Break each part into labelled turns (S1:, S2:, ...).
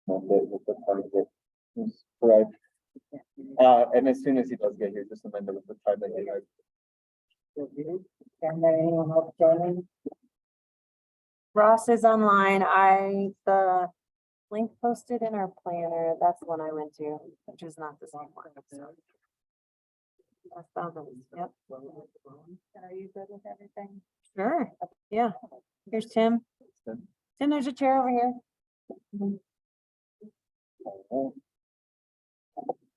S1: amend it with the target. Is correct. And as soon as he does get here, just amend it with the target.
S2: And then anyone else joining?
S3: Ross is online. The link posted in our planner, that's the one I went to, which is not the same one. So. That's thousands, yep.
S2: Are you good with everything?
S3: Sure, yeah. Here's Tim. Tim, there's a chair over here.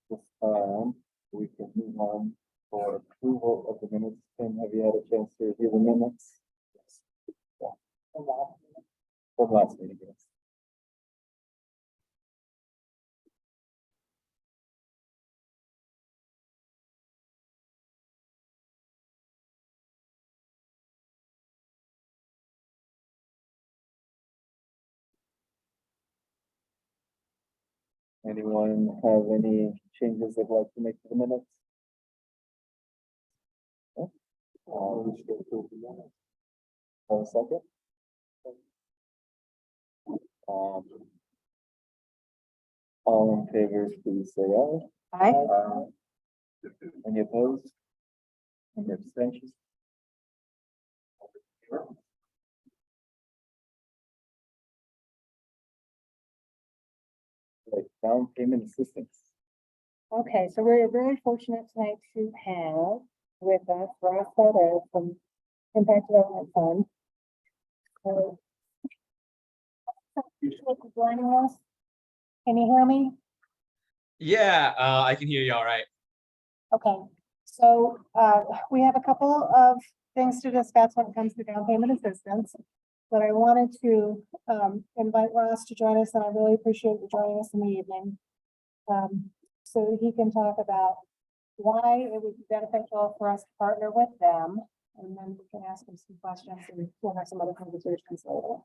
S1: This time, we can move on for approval of the minutes. Tim, have you had a chance to review the minutes? Yeah. From last meeting, yes. Anyone have any changes they'd like to make to the minutes? No? We should approve the minutes. Have a second? All in favor, please say aye.
S3: Hi.
S1: Any opposed? Any abstentions? Like down payment assistance.
S2: Okay, so we're very fortunate tonight to have with us Ross Feather from Impact Development Fund. Appreciate you joining us. Can you hear me?
S4: Yeah, I can hear you all right.
S2: Okay, so we have a couple of things to discuss when it comes to down payment assistance. But I wanted to invite Ross to join us, and I really appreciate you joining us in the evening. So that he can talk about why it would be beneficial for us to partner with them, and then we can ask him some questions and we'll have some other conversations later.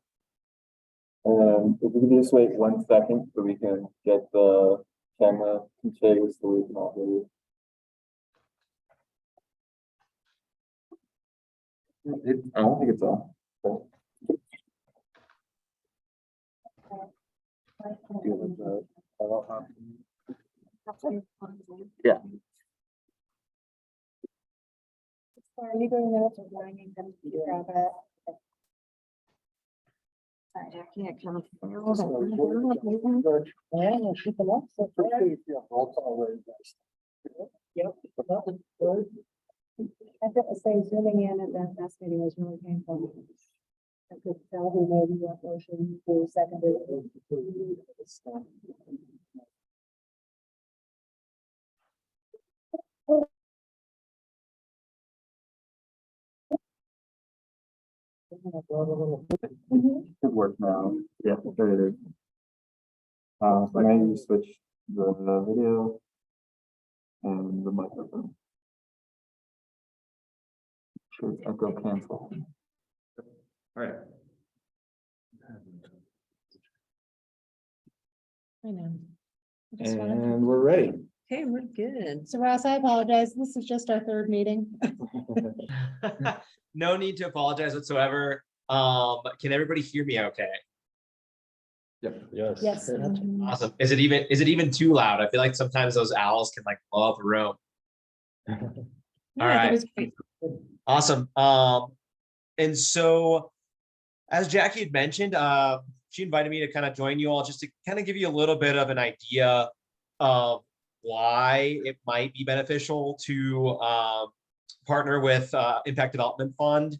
S1: If we can just wait 1 second so we can get the camera configured so we can all hear you. I don't think it's on. So. Yeah.
S2: Are you doing minutes or joining them to grab it?
S3: Sorry, Jackie, I kind of.
S2: Yeah, keep them up. So yep. I have to say, zooming in at that last meeting was really painful. I could tell who made the motion, who seconded it.
S1: Should work now. Yeah, there it is. So now you switch the video and the microphone. Should echo cancel. All right.
S2: I know.
S1: And we're ready.
S3: Okay, we're good.
S2: So Ross, I apologize. This is just our third meeting.
S4: No need to apologize whatsoever. Can everybody hear me okay?
S1: Yep.
S5: Yes.
S2: Yes.
S4: Awesome. Is it even too loud? I feel like sometimes those owls can like blow up a room. All right. Awesome. And so as Jackie had mentioned, she invited me to kind of join you all just to kind of give you a little bit of an idea of why it might be beneficial to partner with Impact Development Fund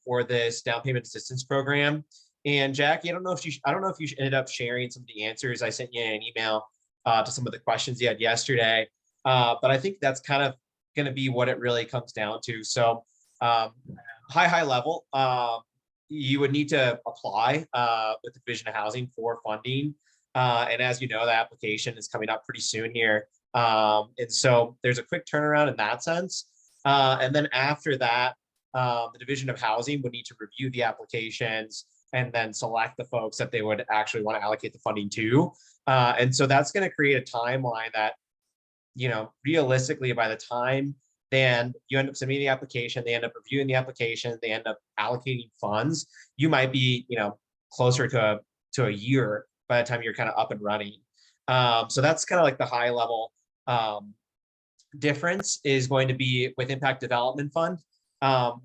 S4: for this down payment assistance program. And Jackie, I don't know if you ended up sharing some of the answers I sent you in an email to some of the questions you had yesterday, but I think that's kind of going to be what it really comes down to. So high level, you would need to apply with the Division of Housing for funding. And as you know, the application is coming up pretty soon here. And so there's a quick turnaround in that sense. And then after that, the Division of Housing would need to review the applications and then select the folks that they would actually want to allocate the funding to. And so that's going to create a timeline that, you know, realistically, by the time then you end up submitting the application, they end up reviewing the application, they end up allocating funds, you might be, you know, closer to a year by the time you're kind of up and running. So that's kind of like the high level difference is going to be with Impact Development Fund.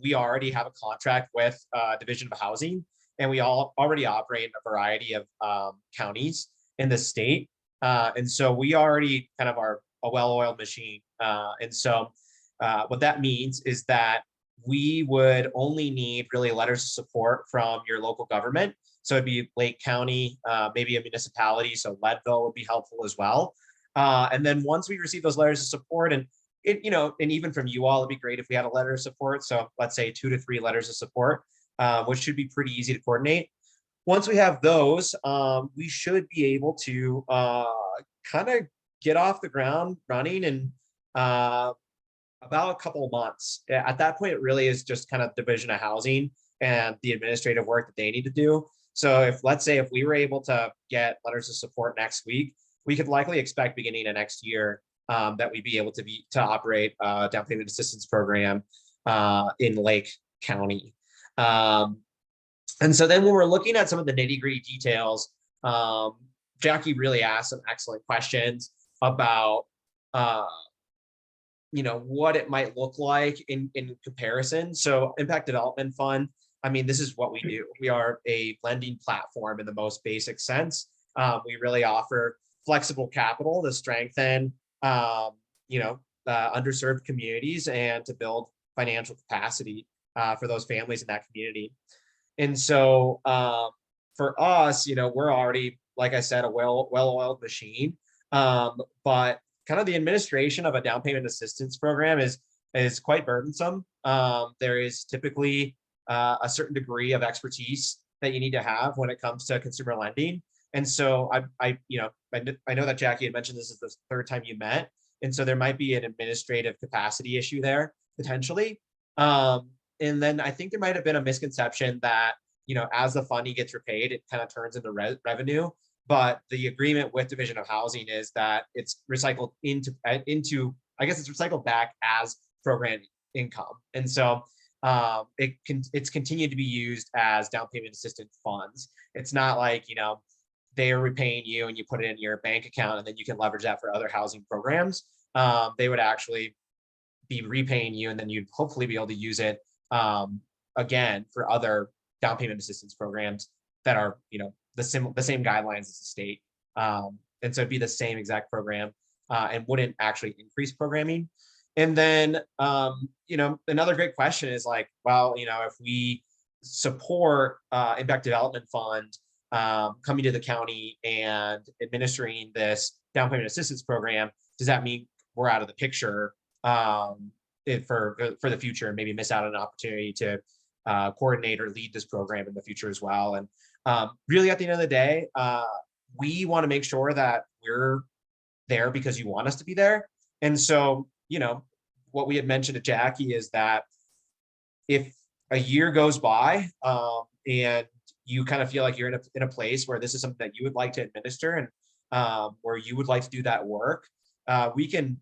S4: We already have a contract with Division of Housing, and we all already operate in a variety of counties in the state. And so we already kind of are a well-oiled machine. And so what that means is that we would only need really letters of support from your local government. So it'd be Lake County, maybe a municipality. So Leadville would be helpful as well. And then once we receive those letters of support, and it, and even from you all, it'd be great if we had a letter of support. So let's say 2 to 3 letters of support, which should be pretty easy to coordinate. Once we have those, we should be able to kind of get off the ground running in about a couple of months. At that point, it really is just kind of Division of Housing and the administrative work that they need to do. So if, let's say, if we were able to get letters of support next week, we could likely expect beginning of next year that we'd be able to operate a down payment assistance program in Lake County. And so then when we're looking at some of the nitty-gritty details, Jackie really asked some excellent questions about what it might look like in comparison. So Impact Development Fund, I mean, this is what we do. We are a lending platform in the most basic sense. We really offer flexible capital to strengthen, underserved communities and to build financial capacity for those families in that community. And so for us, we're already, like I said, a well-oiled machine. But kind of the administration of a down payment assistance program is quite burdensome. There is typically a certain degree of expertise that you need to have when it comes to consumer lending. And so I know that Jackie had mentioned this is the 3rd time you met. And so there might be an administrative capacity issue there potentially. And then I think there might have been a misconception that, as the funding gets repaid, it kind of turns into revenue. But the agreement with Division of Housing is that it's recycled into I guess it's recycled back as program income. And so it's continued to be used as down payment assistance funds. It's not like, they are repaying you and you put it in your bank account and then you can leverage that for other housing programs. They would actually be repaying you and then you'd hopefully be able to use it again for other down payment assistance programs that are, the same guidelines as the state. And so it'd be the same exact program and wouldn't actually increase programming. And then, another great question is like, well, if we support Impact Development Fund coming to the county and administering this down payment assistance program, does that mean we're out of the picture for the future and maybe miss out on an opportunity to coordinate or lead this program in the future as well? And really, at the end of the day, we want to make sure that we're there because you want us to be there. And so, what we had mentioned to Jackie is that if a year goes by and you kind of feel like you're in a place where this is something that you would like to administer and where you would like to do that work, we can,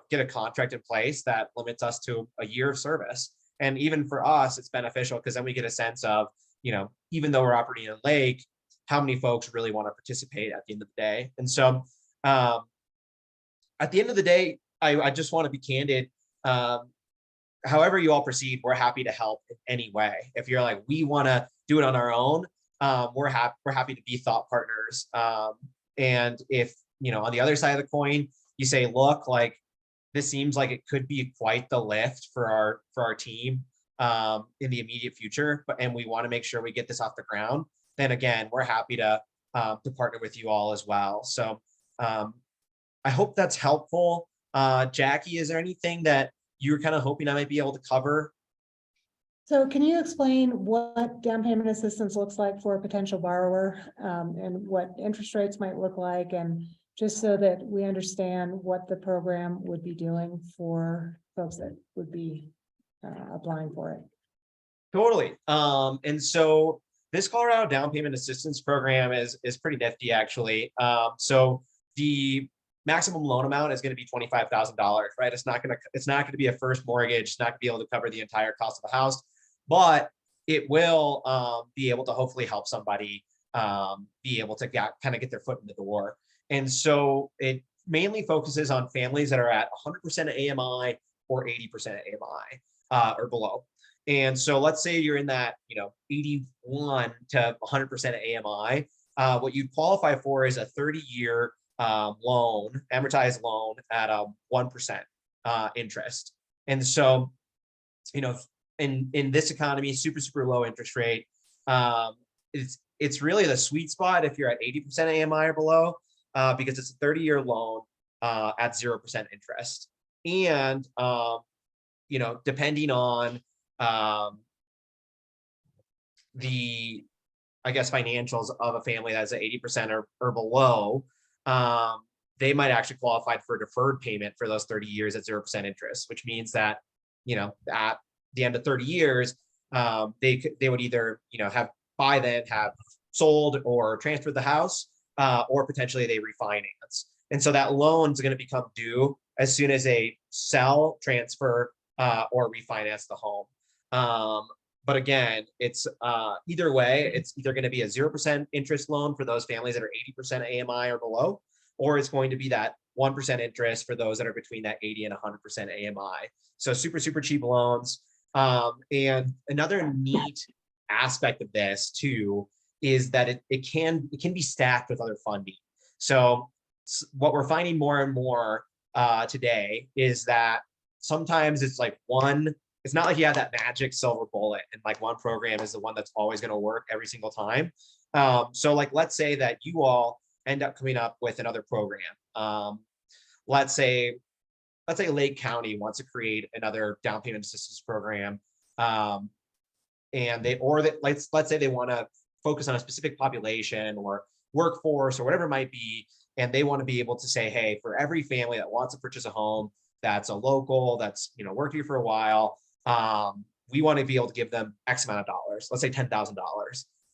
S4: get a contract in place that limits us to a year of service. And even for us, it's beneficial because then we get a sense of, even though we're operating in Lake, how many folks really want to participate at the end of the day. And so at the end of the day, I just want to be candid. However you all proceed, we're happy to help in any way. If you're like, we want to do it on our own, we're happy to be thought partners. And if, on the other side of the coin, you say, look, like, this seems like it could be quite the lift for our team in the immediate future, and we want to make sure we get this off the ground, then again, we're happy to partner with you all as well. So I hope that's helpful. Jackie, is there anything that you're kind of hoping I might be able to cover?
S2: So can you explain what down payment assistance looks like for a potential borrower and what interest rates might look like, and just so that we understand what the program would be doing for folks that would be applying for it?
S4: Totally. And so this Colorado down payment assistance program is pretty nifty, actually. So the maximum loan amount is going to be $25,000, right? It's not going to be a first mortgage. It's not going to be able to cover the entire cost of the house, but it will be able to hopefully help somebody be able to kind of get their foot in the door. And so it mainly focuses on families that are at 100% of AMI or 80% of AMI or below. And so let's say you're in that, 81 to 100% of AMI. What you qualify for is a 30-year loan, amortized loan at 1% interest. And so, in this economy, super low interest rate, it's really the sweet spot if you're at 80% AMI or below, because it's a 30-year loan at 0% interest. And depending on the, I guess, financials of a family that's at 80% or below, they might actually qualify for deferred payment for those 30 years at 0% interest, which means that, at the end of 30 years, they would either, have by then have sold or transferred the house, or potentially they refinance. And so that loan is going to become due as soon as they sell, transfer, or refinance the home. But again, it's either way, it's either going to be a 0% interest loan for those families that are 80% AMI or below, or it's going to be that 1% interest for those that are between that 80 and 100% AMI. So super cheap loans. And another neat aspect of this too is that it can be stacked with other funding. So what we're finding more and more today is that sometimes it's like it's not like you have that magic silver bullet and like one program is the one that's always going to work every single time. So like, let's say that you all end up coming up with another program. Let's say Lake County wants to create another down payment assistance program. And let's say they want to focus on a specific population or workforce or whatever it might be. And they want to be able to say, hey, for every family that wants to purchase a home, that's a local, that's, worked here for a while, we want to be able to give them X amount of dollars, let's say $10,000.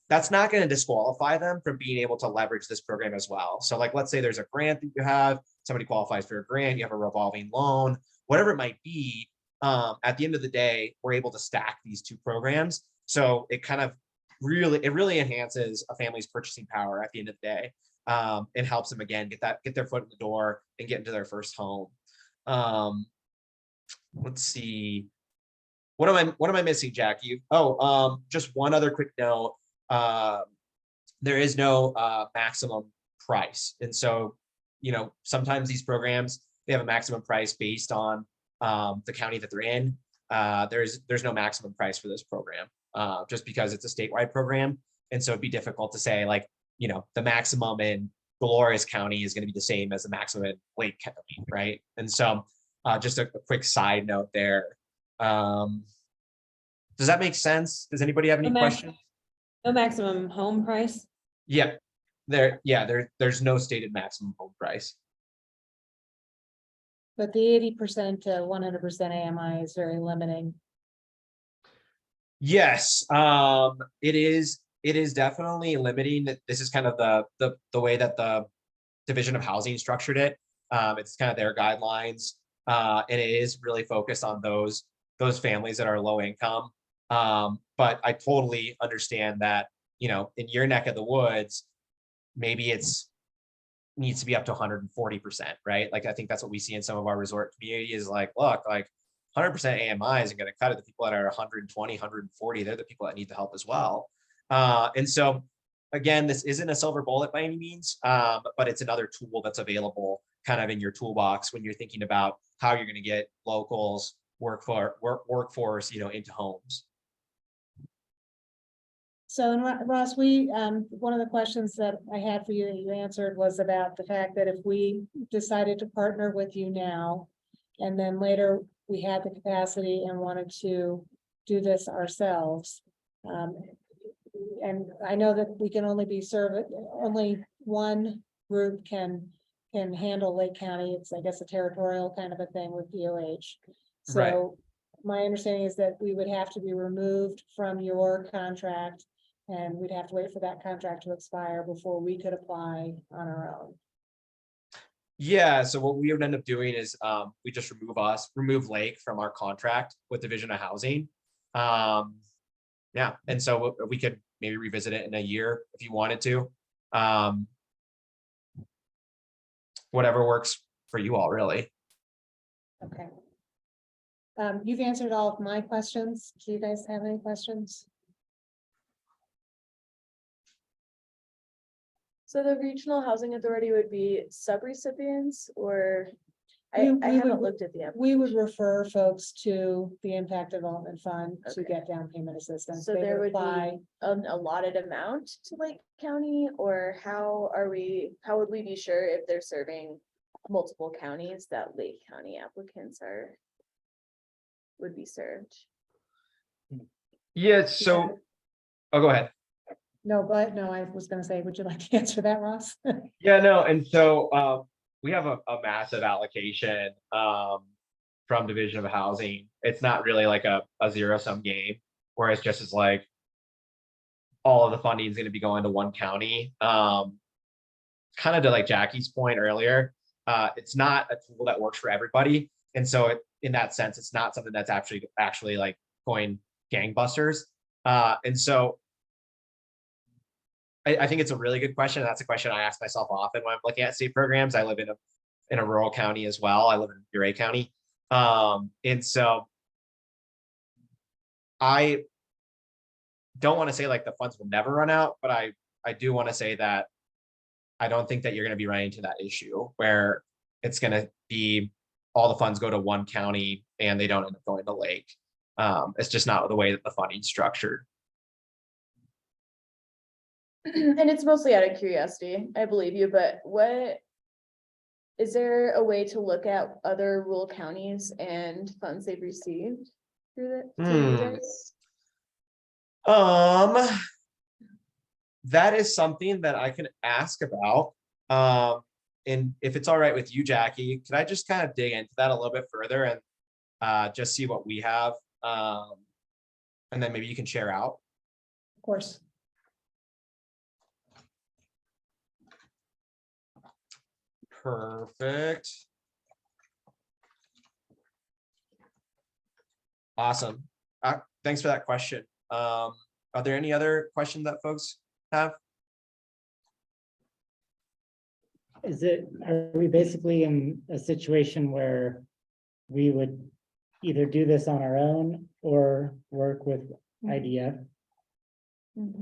S4: That's not going to disqualify them from being able to leverage this program as well. So like, let's say there's a grant that you have, somebody qualifies for a grant, you have a revolving loan, whatever it might be. At the end of the day, we're able to stack these two programs. So it kind of really enhances a family's purchasing power at the end of the day. And helps them again get their foot in the door and get into their first home. Let's see. What am I missing, Jackie? Just one other quick note. There is no maximum price. And so, sometimes these programs, they have a maximum price based on the county that they're in. There's no maximum price for this program, just because it's a statewide program. And so it'd be difficult to say like, the maximum in Dolores County is going to be the same as the maximum in Lake County, right? And so just a quick side note there. Does that make sense? Does anybody have any questions?
S3: No maximum home price?
S4: Yeah, there's no stated maximum home price.
S2: But the 80% to 100% AMI is very limiting.
S4: Yes, it is definitely limiting. This is kind of the way that the Division of Housing structured it. It's kind of their guidelines, and it is really focused on those families that are low income. But I totally understand that, in your neck of the woods, maybe needs to be up to 140%, right? Like, I think that's what we see in some of our resort communities. Like, look, like 100% AMI isn't going to cut it. The people that are 120, 140, they're the people that need the help as well. And so again, this isn't a silver bullet by any means, but it's another tool that's available kind of in your toolbox when you're thinking about how you're going to get locals, workforce, into homes.
S2: So, and Ross, one of the questions that I had for you that you answered was about the fact that if we decided to partner with you now, and then later we had the capacity and wanted to do this ourselves, and I know that we can only only one group can handle Lake County. It's, I guess, a territorial kind of a thing with DOH. So
S4: Right.
S2: My understanding is that we would have to be removed from your contract, and we'd have to wait for that contract to expire before we could apply on our own.
S4: Yeah, so what we would end up doing is we just remove Lake from our contract with Division of Housing. Yeah, and so we could maybe revisit it in a year if you wanted to. Whatever works for you all, really.
S2: Okay. You've answered all of my questions. Do you guys have any questions?
S5: So the Regional Housing Authority would be subrecipients, or
S2: We-
S5: I
S2: we
S5: haven't
S2: would-
S5: looked at the app.
S2: We would refer folks to the Impact Development Fund to
S5: Okay.
S2: get down payment assistance.
S5: So
S2: They
S5: there would
S2: apply.
S5: be an allotted amount to Lake County, or how would we be sure if they're serving multiple counties that Lake County applicants would be served?
S4: Yeah, so, oh, go ahead.
S2: No, but no, I was gonna say, would you like to answer that, Ross?
S4: Yeah, no, and so we have a massive allocation from Division of Housing. It's not really like a zero-sum game, where it's just as like all of the funding is going to be going to one county. Kind of to like Jackie's point earlier, it's not a tool that works for everybody, and so in that sense, it's not something that's actually like going gangbusters. And so I think it's a really good question. That's a question I ask myself often when I'm looking at state programs. I live in a rural county as well. I live in LLCRHA County. And so I don't want to say like the funds will never run out, but I do want to say that I don't think that you're going to be running into that issue where it's going to be all the funds go to one county and they don't end up going to Lake. It's just not the way that the funding's structured.
S5: And it's mostly out of curiosity, I believe you, but is there a way to look at other rural counties and funds they've received through you guys?
S4: That is something that I can ask about. And if it's all right with you, Jackie, can I just kind of dig into that a little bit further and just see what we have? And then maybe you can share out.
S2: Of course.
S4: Perfect. Awesome. Thanks for that question. Are there any other questions that folks have?
S6: Are we basically in a situation where we would either do this on our own or work with IDF?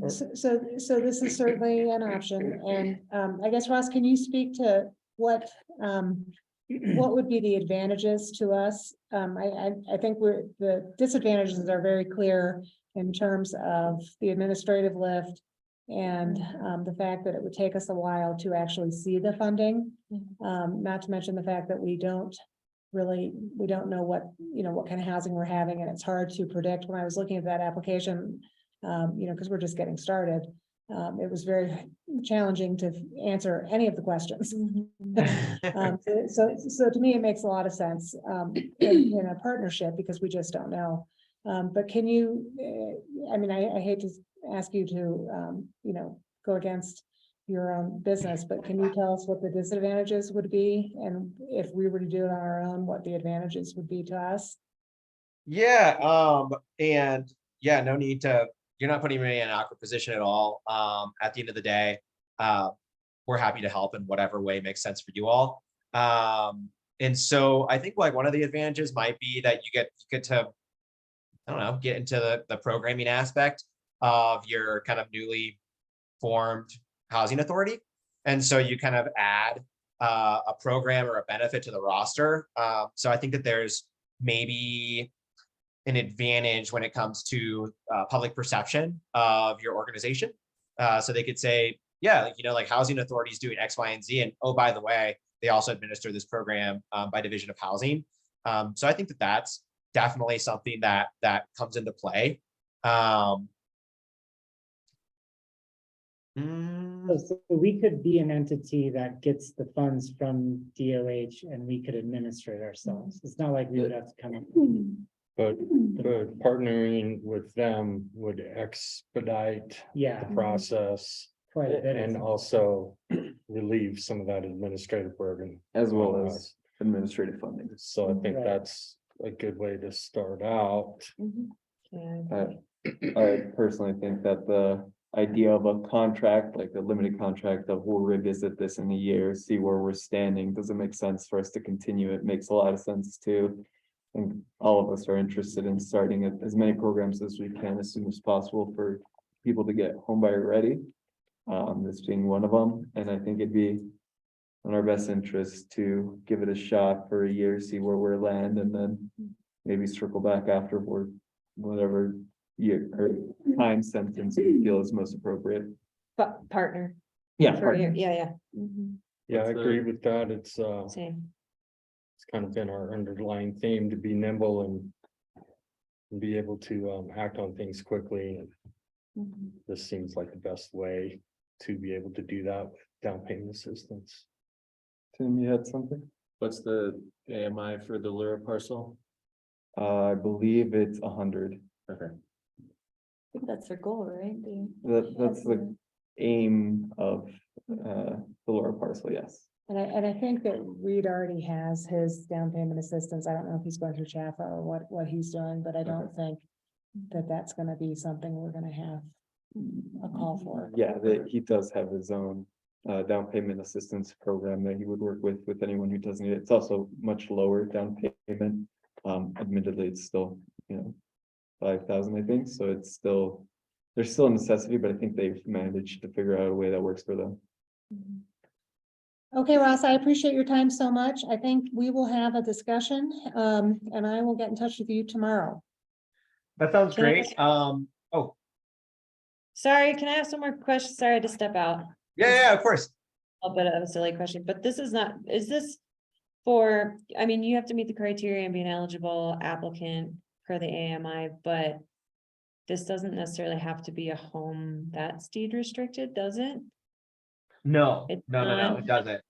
S6: Or-
S2: So this is certainly an option, and I guess, Ross, can you speak to what would be the advantages to us? I think the disadvantages are very clear in terms of the administrative lift and the fact that it would take us a while to actually see the funding. Not to mention the fact that we don't know what kind of housing we're having, and it's hard to predict. When I was looking at that application, because we're just getting started, it was very challenging to answer any of the questions. So to me, it makes a lot of sense in a partnership, because we just don't know. But can you, I hate to ask you to, go against your own business, but can you tell us what the disadvantages would be? And if we were to do it on our own, what the advantages would be to us?
S4: Yeah, and yeah, no need to, you're not putting me in an awkward position at all. At the end of the day, we're happy to help in whatever way makes sense for you all. And so I think like one of the advantages might be that you get to, I don't know, get into the programming aspect of your kind of newly formed housing authority. And so you kind of add a program or a benefit to the roster. So I think that there's maybe an advantage when it comes to public perception of your organization. So they could say, yeah, like housing authorities doing X, Y, and Z. And oh, by the way, they also administer this program by Division of Housing. So I think that that's definitely something that comes into play.
S6: So we could be an entity that gets the funds from DOH and we could administer it ourselves. It's not like we would have to come up.
S7: But partnering with them would expedite
S6: Yeah,
S7: the process
S6: quite a bit.
S7: and also relieve some of that administrative burden.
S1: As well
S7: on
S1: as
S7: us.
S1: administrative funding.
S7: So I think
S6: Right.
S7: that's a good way to start out.
S5: Mhm.
S3: Yeah.
S1: I personally think that the idea of a contract, like a limited contract of we'll revisit this in a year, see where we're standing. Does it make sense for us to continue? It makes a lot of sense too. And all of us are interested in starting as many programs as we can as soon as possible for people to get home buyer ready. This being one of them, and I think it'd be in our best interest to give it a shot for a year, see where we're land, and then maybe circle back afterward, whatever year or time sentence you feel is most appropriate.
S3: Partner.
S1: Yeah.
S3: For you. Yeah, yeah.
S7: Yeah, I
S1: What's the-
S7: agree with that. It's
S3: Same.
S7: kind of been our underlying theme to be nimble and be able to act on things quickly. And this seems like the best way to be able to do that with down payment assistance.
S1: Tim, you had something?
S8: What's the AMI for the LLCRHA parcel?
S1: I believe it's 100.
S8: Okay.
S5: I think that's their goal, right?
S1: That's the aim of the Laura parcel, yes.
S2: And I think that Reed already has his down payment assistance. I don't know if he's going through Chaffa or what he's doing, but I don't think that that's gonna be something we're gonna have a call for.
S1: Yeah, he does have his own down payment assistance program that he would work with anyone who doesn't need it. It's also much lower down payment. Admittedly, it's still, 5,000, I think, so it's still, there's still a necessity, but I think they've managed to figure out a way that works for them.
S2: Okay, Ross, I appreciate your time so much. I think we will have a discussion, and I will get in touch with you tomorrow.
S4: That sounds
S3: Can I
S4: great. Oh,
S3: Sorry, can I have some more questions? Sorry, I had to step out.
S4: yeah, of course.
S3: A bit of a silly question, but this is not, is this for, I mean, you have to meet the criteria and be an eligible applicant per the AMI, but this doesn't necessarily have to be a home that's deed restricted, does it?
S4: No,
S3: It's
S4: no,
S3: not-
S4: it doesn't.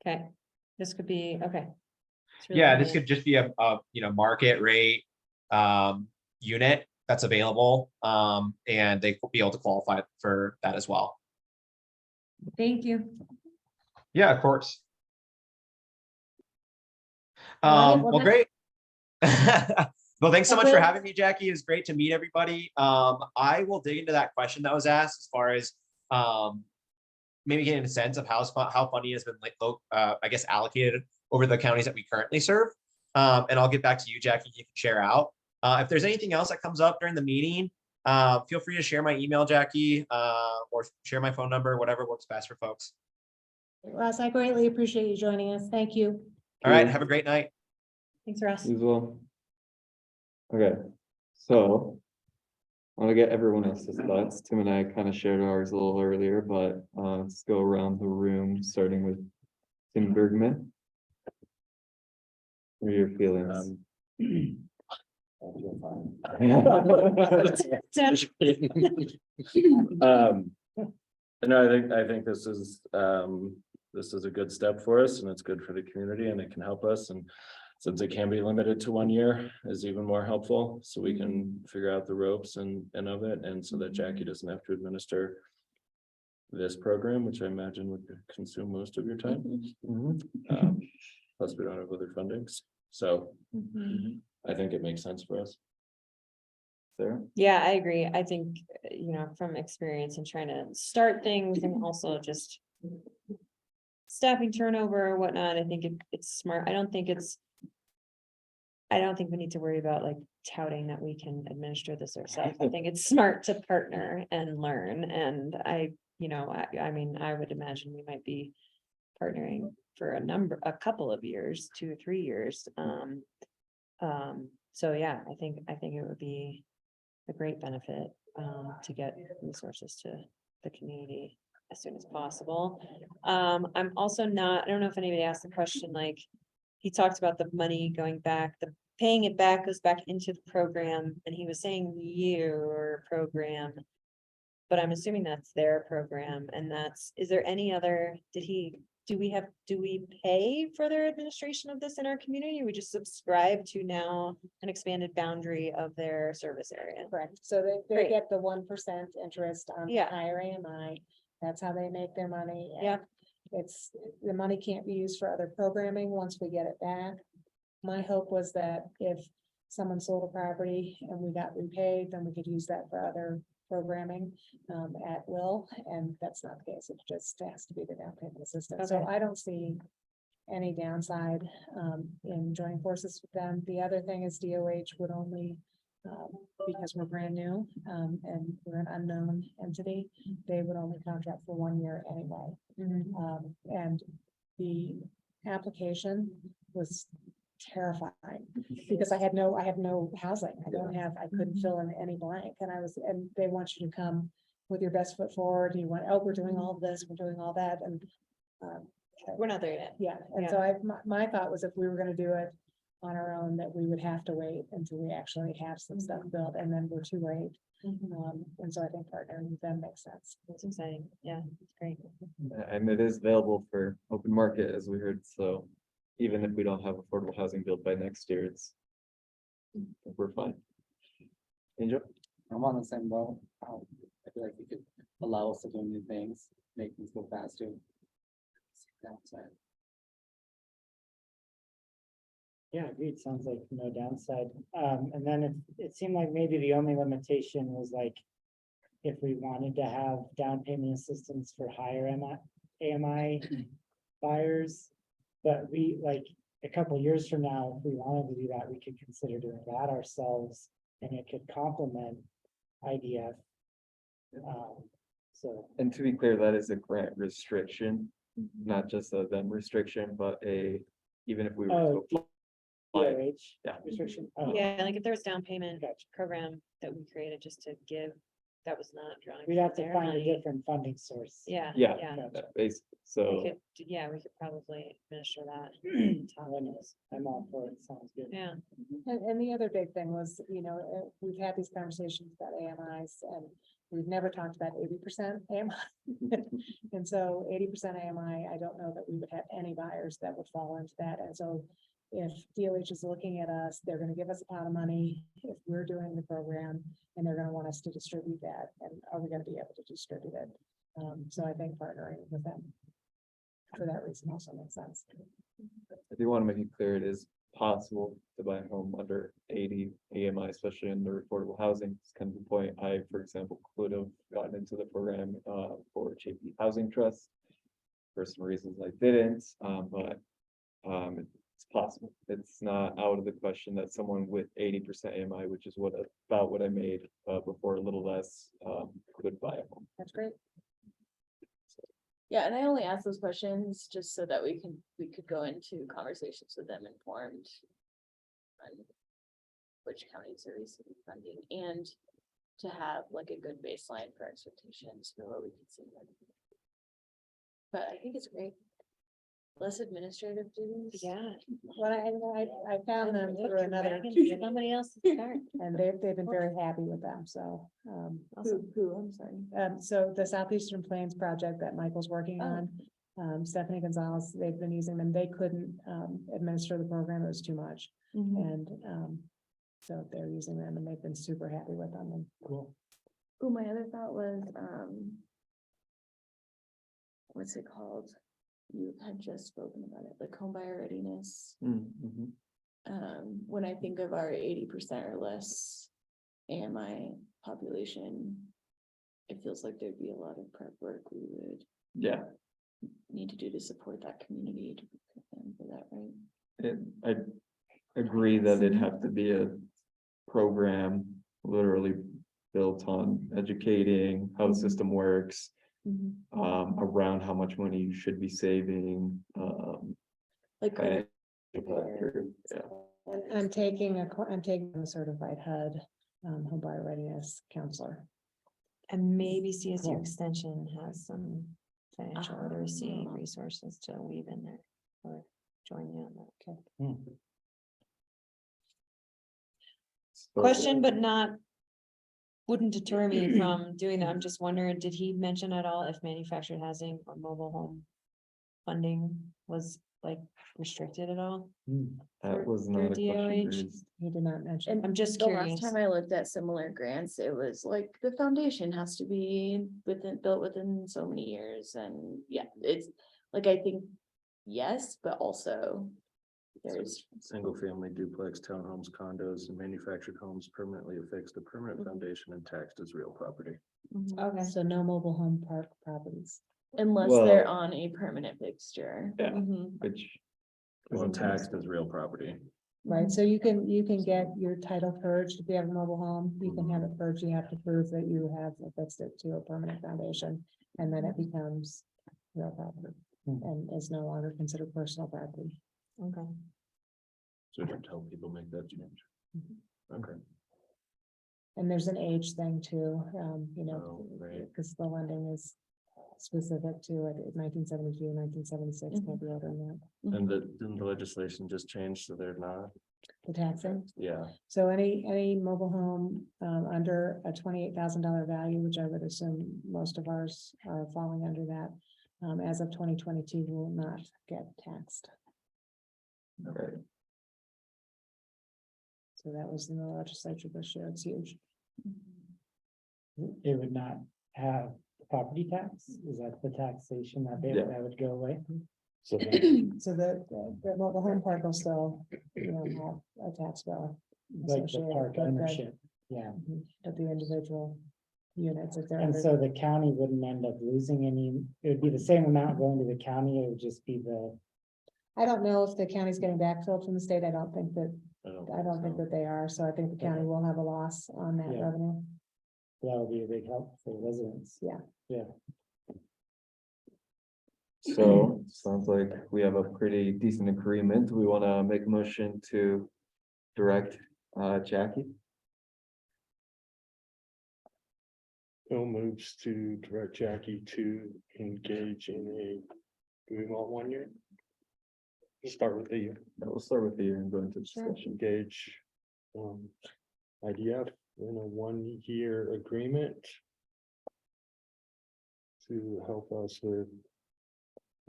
S3: Okay, this could be, okay. It's really
S4: Yeah, this
S3: convenient.
S4: could just be a market rate unit that's available. And they could be able to qualify for that as well.
S3: Thank you.
S4: Yeah, of course.
S2: All right, well,
S4: Well, great. Well, thanks so much for
S2: Okay.
S4: having me, Jackie. It was great to meet everybody. I will dig into that question that was asked as far as maybe getting a sense of how funding has been I guess allocated over the counties that we currently serve. And I'll get back to you, Jackie. You can share out. If there's anything else that comes up during the meeting, feel free to share my email, Jackie, or share my phone number, whatever works best for folks.
S2: Ross, I greatly appreciate you joining us. Thank you.
S4: All right, have a great night.
S3: Thanks, Ross.
S1: As well. Okay, so I want to get everyone else's thoughts. Tim and I kind of shared ours a little earlier, but let's go around the room, starting with Tim Bergman. What are your feelings?
S8: I feel fine. No, I think this is a good step for us, and it's good for the community, and it can help us, and since it can be limited to 1 year is even more helpful, so we can figure out the ropes and of it, and so that Jackie doesn't have to administer this program, which I imagine would consume most of your time. Plus we don't have other fundings, so I think it makes sense for us.
S1: Sarah?
S3: Yeah, I agree. I think, from experience and trying to start things and also just staffing turnover or whatnot, I think it's smart. I don't think we need to worry about like touting that we can administer this ourselves. I think it's smart to partner and learn. And I mean, I would imagine we might be partnering for a couple of years, 2 or 3 years. So yeah, I think it would be a great benefit to get resources to the community as soon as possible. I'm also I don't know if anybody asked the question, like, he talked about the money going back, the paying it back goes back into the program, and he was saying your program. But I'm assuming that's their program, and is there any other, do we pay for their administration of this in our community? Or we just subscribe to now an expanded boundary of their service area?
S2: Correct. So they
S3: Great.
S2: get the 1% interest on the
S3: Yeah.
S2: higher AMI. That's how they make their money. and
S3: Yeah.
S2: The money can't be used for other programming once we get it back. My hope was that if someone sold a property and we got repaid, then we could use that for other programming at will, and that's not the case. It just has to be the down payment assistance. So
S3: Okay.
S2: I don't see any downside in joining forces with them. The other thing is DOH would only, because we're brand new and we're an unknown entity, they would only contract for 1 year anyway. And the application was terrifying because I have no housing. I couldn't fill in any blank, and they want you to come with your best foot forward. You want, oh, we're doing all of this, we're doing all that, and
S3: We're not there yet.
S2: yeah, and so my thought was if we were gonna do it on our own, that we would have to wait until we actually have some stuff built, and then we're too late. And so I think partnering with them makes sense.
S3: It's exciting. Yeah, it's great.
S1: And it is available for open market, as we heard, so even if we don't have affordable housing built by next year, we're fine. Angel?
S9: I'm on the same boat. I feel like you could allow us to do new things, make things go faster. Downside.
S6: Yeah, agreed. Sounds like no downside. And then it seemed like maybe the only limitation was like, if we wanted to have down payment assistance for higher AMI buyers. But we, like, a couple years from now, if we wanted to do that, we could consider doing that ourselves, and it could complement IDF. So,
S1: And to be clear, that is a grant restriction, not just a them restriction, but even if we were
S6: Oh,
S1: to apply.
S6: DOH
S1: Yeah.
S6: restriction. Oh,
S3: Yeah, like if there was down payment
S6: Gotcha.
S3: program that we created just to give, that was not drawing.
S6: We'd have
S3: from
S6: to
S3: their
S6: find a
S3: money.
S6: different funding source.
S3: Yeah.
S1: Yeah,
S3: Yeah.
S1: basically,
S3: We
S1: so.
S3: could, yeah, we could probably administer that.
S6: I'm all for it. Sounds good.
S3: Yeah.
S2: And the other big thing was, we've had these conversations about AMIs, and we've never talked about 80% AMI. And so 80% AMI, I don't know that we would have any buyers that would fall into that. And so if DOH is looking at us, they're gonna give us a pot of money if we're doing the program, and they're gonna want us to distribute that. And are we gonna be able to distribute it? So I think partnering with them for that reason also makes sense.
S1: I do want to make it clear, it is possible to buy a home under 80 AMI, especially under affordable housing. It's kind of the point. I, for example, could have gotten into the program for JP Housing Trust. For some reasons I didn't, but it's possible. It's not out of the question that someone with 80% AMI, which is about what I made before, a little less, could buy a home.
S2: That's great.
S5: Yeah, and I only ask those questions just so that we could go into conversations with them informed. On which counties are receiving funding, and to have like a good baseline for expectations for what we can see. But I think it's great. Less administrative duties.
S3: Yeah.
S2: Well, I found them through another,
S3: Somebody else to start.
S2: and they've been very happy with them, so.
S5: Who, I'm sorry.
S2: So the Southeastern Plains project that Michael's working
S5: Oh.
S2: on, Stephanie Gonzalez, they've been using them. They couldn't administer the program. It was too much. And so they're using them, and they've been super happy with them. And
S6: Cool.
S5: Oh, my other thought was, what's it called? You had just spoken about it, like home buyer readiness.
S1: Mhm.
S5: When I think of our 80% or less AMI population, it feels like there'd be a lot of prep work we would
S1: Yeah,
S5: need to do to support that community to prepare them for that, right?
S1: I agree that it'd have to be a program literally built on educating how the system works. Around how much money you should be saving.
S5: Like,
S1: I-
S5: credit-
S1: yeah.
S2: I'm taking a certified HUD, home buyer readiness counselor.
S3: And maybe CSU
S6: Cool.
S3: Extension has some financial literacy
S5: Ah.
S3: resources to weave in there or join you on that. Okay.
S1: So-
S3: Question, but wouldn't deter me from doing that. I'm just wondering, did he mention at all if manufactured housing or mobile home funding was like restricted at all?
S1: That was
S3: for
S1: not a question
S3: DOH?
S1: raised.
S2: He did not mention.
S3: I'm just
S5: the
S3: curious.
S5: last time I looked at similar grants, it was like the foundation has to be built within so many years, and yeah, it's like, I think, yes, but also. There's,
S8: Single family duplex, townhomes, condos, and manufactured homes permanently affixed to permanent foundation and taxed as real property.
S3: Okay.
S10: So no mobile home park properties.
S5: Unless they're
S1: Well-
S5: on a permanent fixture.
S1: Yeah,
S3: Mhm.
S1: which.
S8: Well, taxed as real property.
S10: Right, so you can get your title purged if you have a mobile home, you can have it purged, you have to prove that you have affixed it to a permanent foundation. And then it becomes real property and is no longer considered personal property.
S3: Okay.
S8: So we should tell people make that change. Okay.
S10: And there's an age thing too, you know,
S8: Oh, right.
S10: because the lending is specific to it, 1972, 1976, can't be older than that.
S8: And didn't the legislation just change so they're not?
S10: The taxing,
S8: Yeah.
S10: so any mobile home, under a $28,000 value, which I would assume most of ours are falling under that. As of 2022, will not get taxed,
S1: Right.
S10: so that was in the legislature this year, it's huge.
S6: It would not have the property tax, is that the taxation that
S1: Yeah.
S6: that would go away?
S7: So then,
S10: So the mobile home park will still, you know, have a tax bill.
S6: Like the
S10: associated,
S6: park
S10: but the-
S6: ownership, yeah.
S10: But the individual units, if they're
S6: And
S10: under,
S6: so the county wouldn't end up losing any, it would be the same amount going to the county, it would just be the,
S10: I don't know if the county's getting backfilled from the state, I don't think that
S8: so.
S10: that they are, so I think the county will have a loss on that
S6: Yeah.
S10: revenue.
S6: that would be a big help for residents.
S10: Yeah.
S6: Yeah.
S1: So sounds like we have a pretty decent agreement. We want to make a motion to direct Jackie.
S7: Bill moves to direct Jackie to engage in a, do we want 1 year? Let's start with the year.
S1: We'll start with you and go into
S3: Sure.
S1: discussion.
S7: Engage IDF in a 1-year agreement to help us with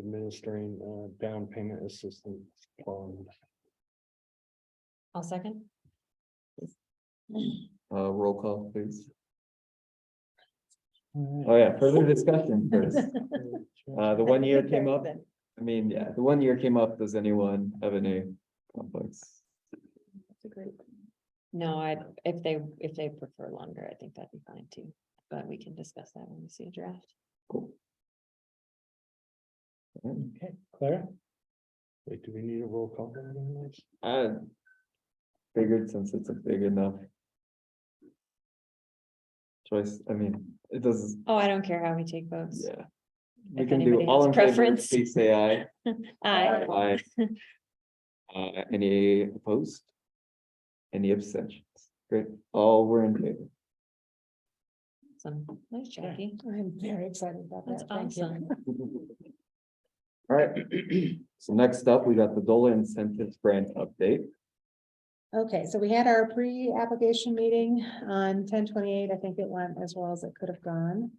S7: administering down payment assistance fund.
S3: I'll second.
S1: Roll call, please.
S6: All
S1: Oh,
S6: right.
S1: yeah, further discussion first. The 1 year came up. I mean, yeah, the 1 year came up. Does anyone have any conflicts?
S3: No, if they prefer longer, I think that'd be fine too, but we can discuss that when we see a draft.
S1: Cool.
S6: Okay, Clara?
S7: Wait, do we need a roll call? on this?
S1: I figured since it's a big enough choice, I mean, it does,
S3: Oh, I don't care how we take votes.
S1: yeah. We
S3: If
S1: can do
S3: anybody
S1: all
S3: has
S1: in favor,
S3: preference.
S1: please say aye.
S3: Aye.
S1: Aye. Any opposed? Any abstentions? Great, all were in favor.
S3: Some, nice, Jackie.
S10: I'm very excited about
S3: That's
S10: that, thank you.
S3: awesome.
S1: All right, so next up, we got the DOLA incentives grant update.
S10: Okay, so we had our pre-application meeting on 10/28. I think it went as well as it could have gone.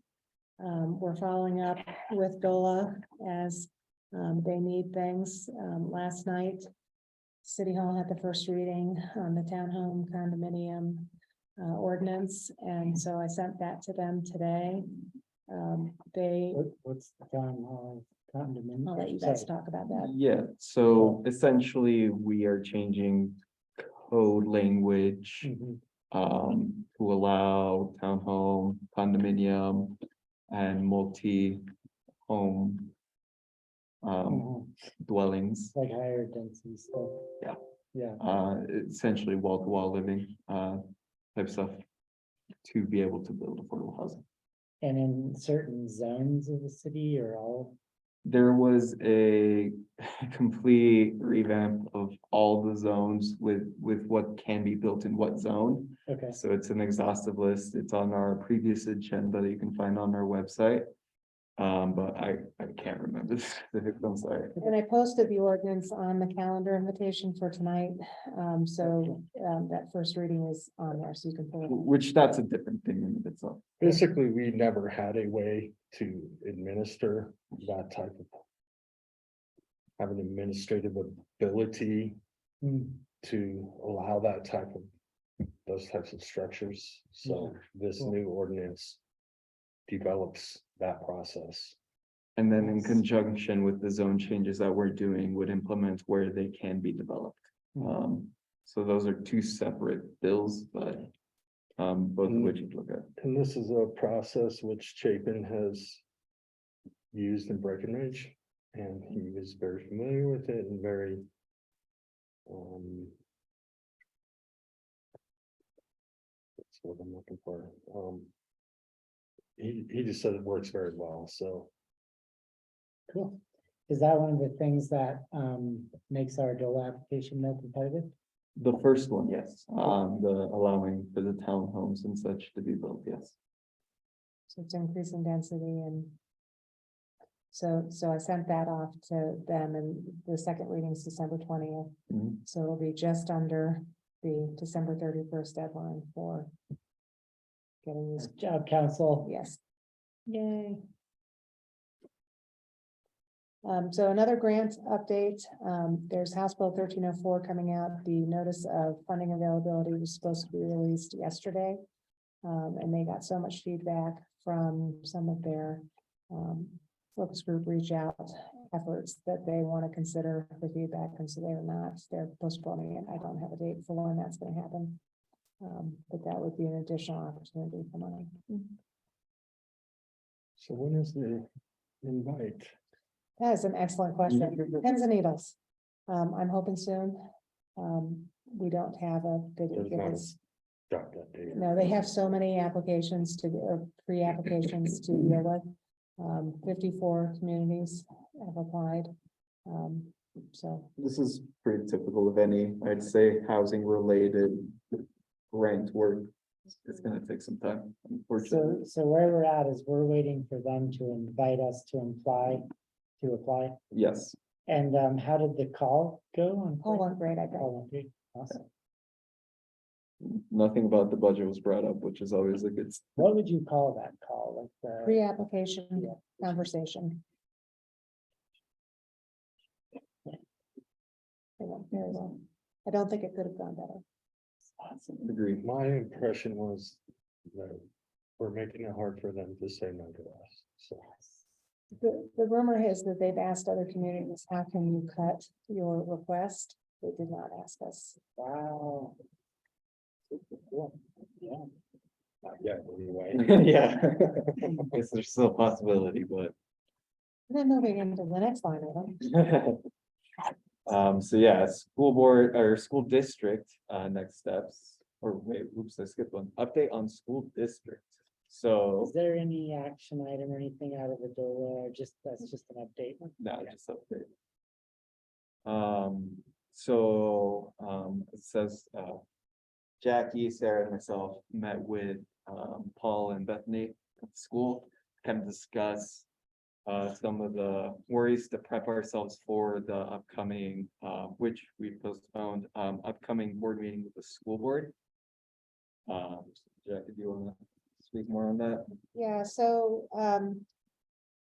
S10: We're following up with DOLA as they need things. Last night, City Hall had the first reading on the townhome condominium ordinance, and so I sent that to them today. They,
S6: What's the town hall condominium?
S10: I'll let you guys
S6: Sorry.
S10: talk about that.
S1: Yeah, so essentially, we are changing code language
S6: Mhm.
S1: to allow townhome, condominium, and multi-home
S6: Mhm.
S1: dwellings,
S6: Like higher density stuff.
S1: Yeah.
S6: Yeah,
S1: essentially wall-to-wall living type stuff to be able to build affordable housing.
S6: and in certain zones of the city or all,
S1: There was a complete revamp of all the zones with what can be built in what zone.
S6: okay.
S1: So it's an exhaustive list. It's on our previous agenda that you can find on our website. But I can't remember the specifics, I'm sorry.
S10: And I posted the ordinance on the calendar invitation for tonight. That first reading is on there, so you can pull it.
S1: Which that's a different thing in itself.
S7: Basically, we never had a way to administer that type of. Have an administrative ability
S6: Hmm.
S7: to allow that type of, those types of structures. So this
S6: Cool.
S7: new ordinance develops that process.
S1: And then in conjunction with the zone changes that we're doing would implement where they can be developed. So those are two separate bills, but both of which you'd look at.
S7: And this is a process which Chapin has used in Breckenridge, and he was very familiar with it and very that's what I'm looking for. He just said it works very well, so.
S6: Cool. Is that one of the things that makes our DOLA application more competitive?
S1: The first one, yes, the allowing for the townhomes and such to be built, yes.
S10: So it's increasing density and. So I sent that off to them and the second reading is December 20th.
S1: Mhm.
S10: So it'll be just under the December 31st deadline for. Getting these,
S6: Good job, council.
S10: yes. Yay. So another grant update, there's House Bill 1304 coming out. The notice of funding availability was supposed to be released yesterday. And they got so much feedback from some of their, focus group reach out efforts that they want to consider the feedback, and so they're postponing it. I don't have a date for when that's going to happen. But that would be an additional opportunity for money.
S7: So when is the invite?
S10: That is an excellent question. Pins and needles. I'm hoping soon. We don't have a big.
S7: There's not a start that day.
S10: No, they have so many applications or pre-applications to deal with. 54 communities have applied. So
S1: This is pretty typical of any, I'd say, housing related grant work. It's gonna take some time, unfortunately.
S6: So where we're at is we're waiting for them to invite us to apply.
S1: Yes,
S6: And how did the call go on?
S10: all went great, I think.
S6: Call went great. Awesome.
S1: nothing about the budget was brought up, which is always a good.
S6: What would you call that call? Like the,
S10: Pre-application conversation. They went very well. I don't think it could have gone better.
S1: Agreed.
S7: My impression was that we're making it hard for them to say no to us, so.
S10: The rumor is that they've asked other communities, how can you cut your request? They did not ask us.
S6: wow.
S7: Yeah. Not yet, anyway.
S1: Yeah. Guess there's still a possibility, but.
S10: And then moving into the next line item.
S1: So yeah, school board or school district, next steps, or wait, oops, I skipped one, update on school district. So,
S6: Is there any action item or anything out of the DOLA or that's just an update?
S1: no, just update. It says, Jackie, Sarah, and myself met with, Paul and Bethany at the school, kind of discuss some of the worries to prep ourselves for the upcoming, which we postponed, upcoming board meeting with the school board. Jackie, do you want to speak more on that?
S10: Yeah, so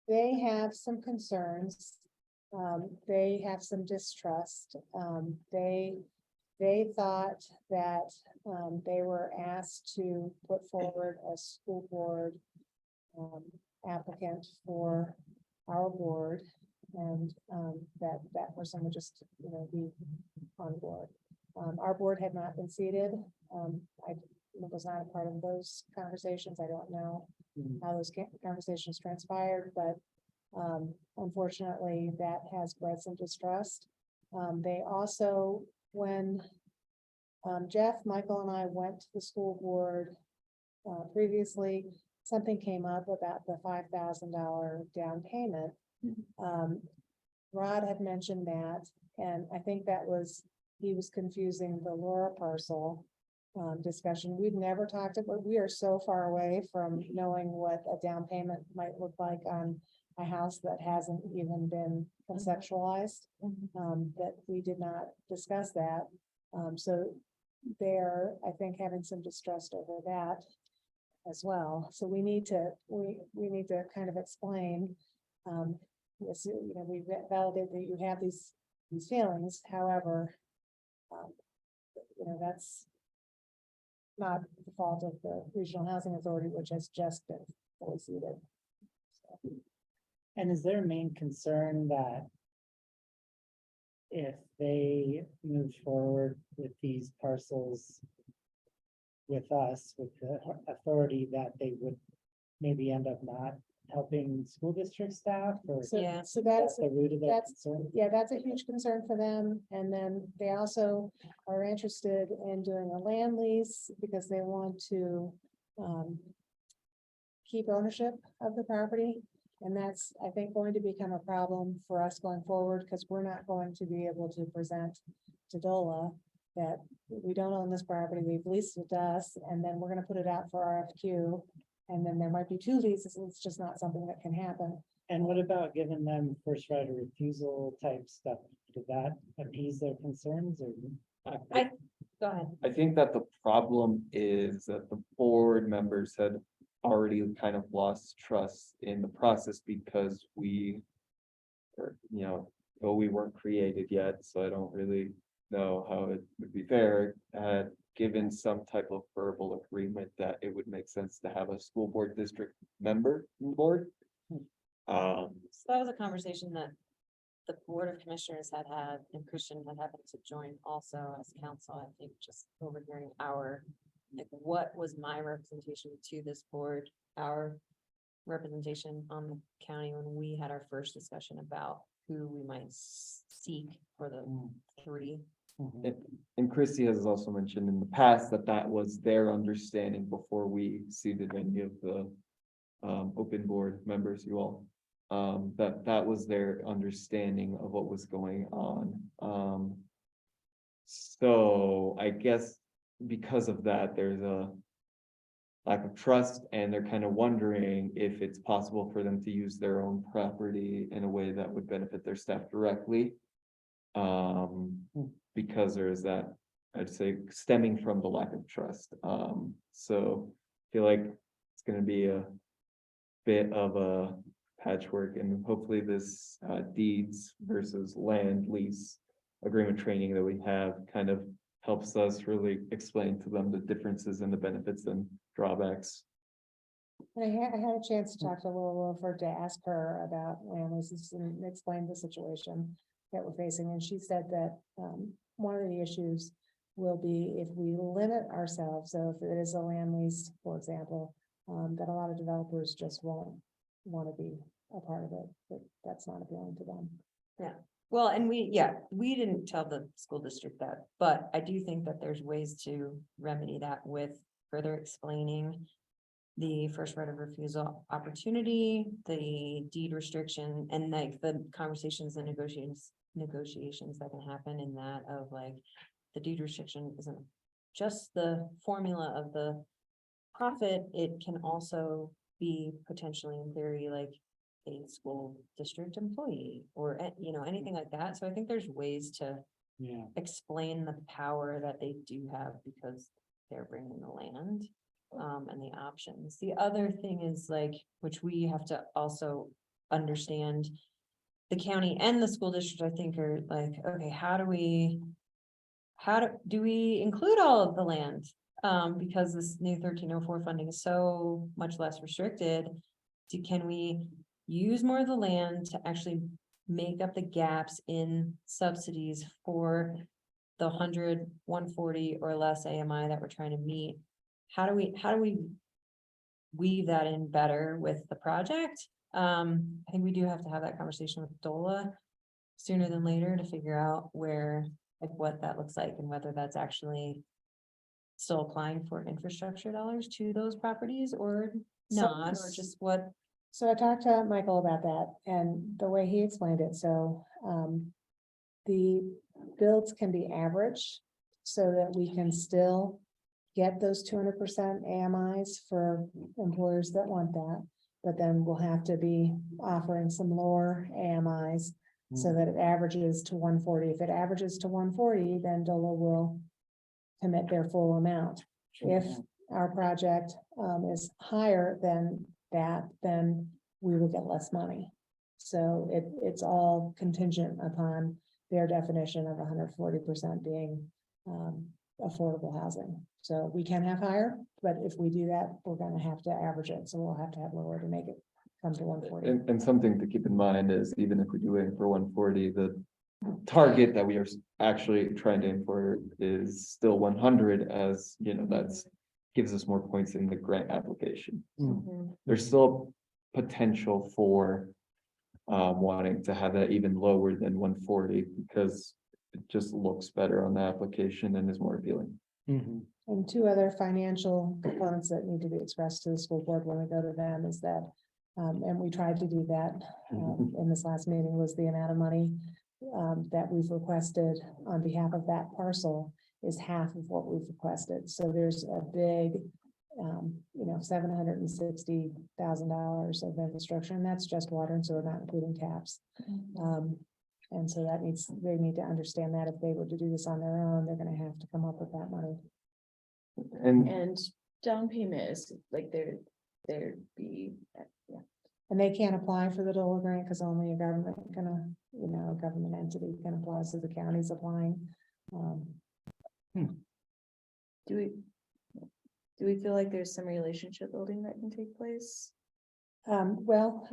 S10: they have some concerns. They have some distrust. They thought that they were asked to put forward a school board applicant for our board, and that person would just, be on board. Our board had not been seated. I was not a part of those conversations. I don't know how those conversations transpired, but unfortunately, that has bred some distrust. They also, when Jeff, Michael, and I went to the school board previously, something came up about the $5,000 down payment. Rod had mentioned that, and I think he was confusing the LLCRHA parcel discussion. We've never talked about, we are so far away from knowing what a down payment might look like on a house that hasn't even been conceptualized, that we did not discuss that. So they're, I think, having some distrust over that as well. So we need to kind of explain, yes, we validate that you have these feelings. However, that's not the fault of the Regional Housing Authority, which has just been fully seated.
S6: And is their main concern that if they move forward with these parcels, with us, with the authority, that they would maybe end up not helping school district staff, or
S10: So,
S3: Yeah.
S10: so
S6: that's
S10: that's,
S6: the root of their
S10: that's-
S6: concern?
S10: yeah, that's a huge concern for them. And then they also are interested in doing a land lease because they want to keep ownership of the property. And that's, I think, going to become a problem for us going forward, because we're not going to be able to present to DOLA that we don't own this property, we've leased it to us, and then we're gonna put it out for RFQ. And then there might be two leases, and it's just not something that can happen.
S6: And what about giving them first right of refusal type stuff? Did that appease their concerns, or?
S3: Go ahead.
S1: I think that the problem is that the board members had already kind of lost trust in the process because we. Or, well, we weren't created yet, so I don't really know how it would be fair. Given some type of verbal agreement that it would make sense to have a school board district member on the board.
S3: So that was a conversation that the Board of Commissioners had and Christian had happened to join also as counsel, I think, just overhearing like, what was my representation to this board, our representation on the county when we had our first discussion about who we might seek for the three.
S1: And Christie has also mentioned in the past that that was their understanding before we seated any of the open board members, you all. That was their understanding of what was going on. So I guess because of that, there's a lack of trust, and they're kind of wondering if it's possible for them to use their own property in a way that would benefit their staff directly. Because there is that, I'd say, stemming from the lack of trust. So I feel like it's gonna be a bit of a patchwork, and hopefully this deeds versus land lease agreement training that we have kind of helps us really explain to them the differences and the benefits and drawbacks.
S10: And I had a chance to talk to Laura Wilford to ask her about land leases and explain the situation that we're facing, and she said that one of the issues will be if we limit ourselves. So if it is a land lease, for example, that a lot of developers just won't want to be a part of it, but that's not appealing to them.
S3: Well, and we didn't tell the school district that, but I do think that there's ways to remedy that with further explaining the first right of refusal opportunity, the deed restriction, and like the conversations and negotiations that can happen in that of like, the deed restriction isn't just the formula of the profit, it can also be potentially in theory like a school district employee or, anything like that. So I think there's ways to
S6: Yeah.
S3: explain the power that they do have because they're bringing the land and the options. The other thing is like, which we have to also understand, the county and the school district, I think, are like, okay, how do we include all of the land? Because this new 1304 funding is so much less restricted. Can we use more of the land to actually make up the gaps in subsidies for the 100, 140 or less AMI that we're trying to meet? How do we weave that in better with the project? I think we do have to have that conversation with DOLA sooner than later to figure out what that looks like and whether that's actually still applying for infrastructure dollars to those properties or not, or just what.
S10: So I talked to Michael about that, and the way he explained it, so the builds can be averaged so that we can still get those 200% AMIs for employers that want that. But then we'll have to be offering some lower AMIs so that it averages to 140. If it averages to 140, then DOLA will commit their full amount. If our project is higher than that, then we will get less money. So it's all contingent upon their definition of 140% being affordable housing. So we can have higher, but if we do that, we're gonna have to average it. So we'll have to have lower to make it come to 140.
S1: And something to keep in mind is even if we do aim for 140, the target that we are actually trying to aim for is still 100, as that's gives us more points in the grant application.
S5: Mhm.
S1: There's still potential for wanting to have that even lower than 140 because it just looks better on the application and is more appealing.
S6: Mhm.
S10: And two other financial components that need to be expressed to the school board when we go to them is that, and we tried to do that in this last meeting, was the amount of money that we've requested on behalf of that parcel is half of what we've requested. So there's a big, $760,000 of infrastructure, and that's just water and sewer, not including taps. And so they need to understand that if they were to do this on their own, they're gonna have to come up with that money.
S1: And
S5: And down payment is like there'd be, yeah.
S10: And they can't apply for the DOLA grant because only a government a government entity can apply, so the county's applying.
S5: Do we feel like there's some relationship building that can take place?
S10: Well,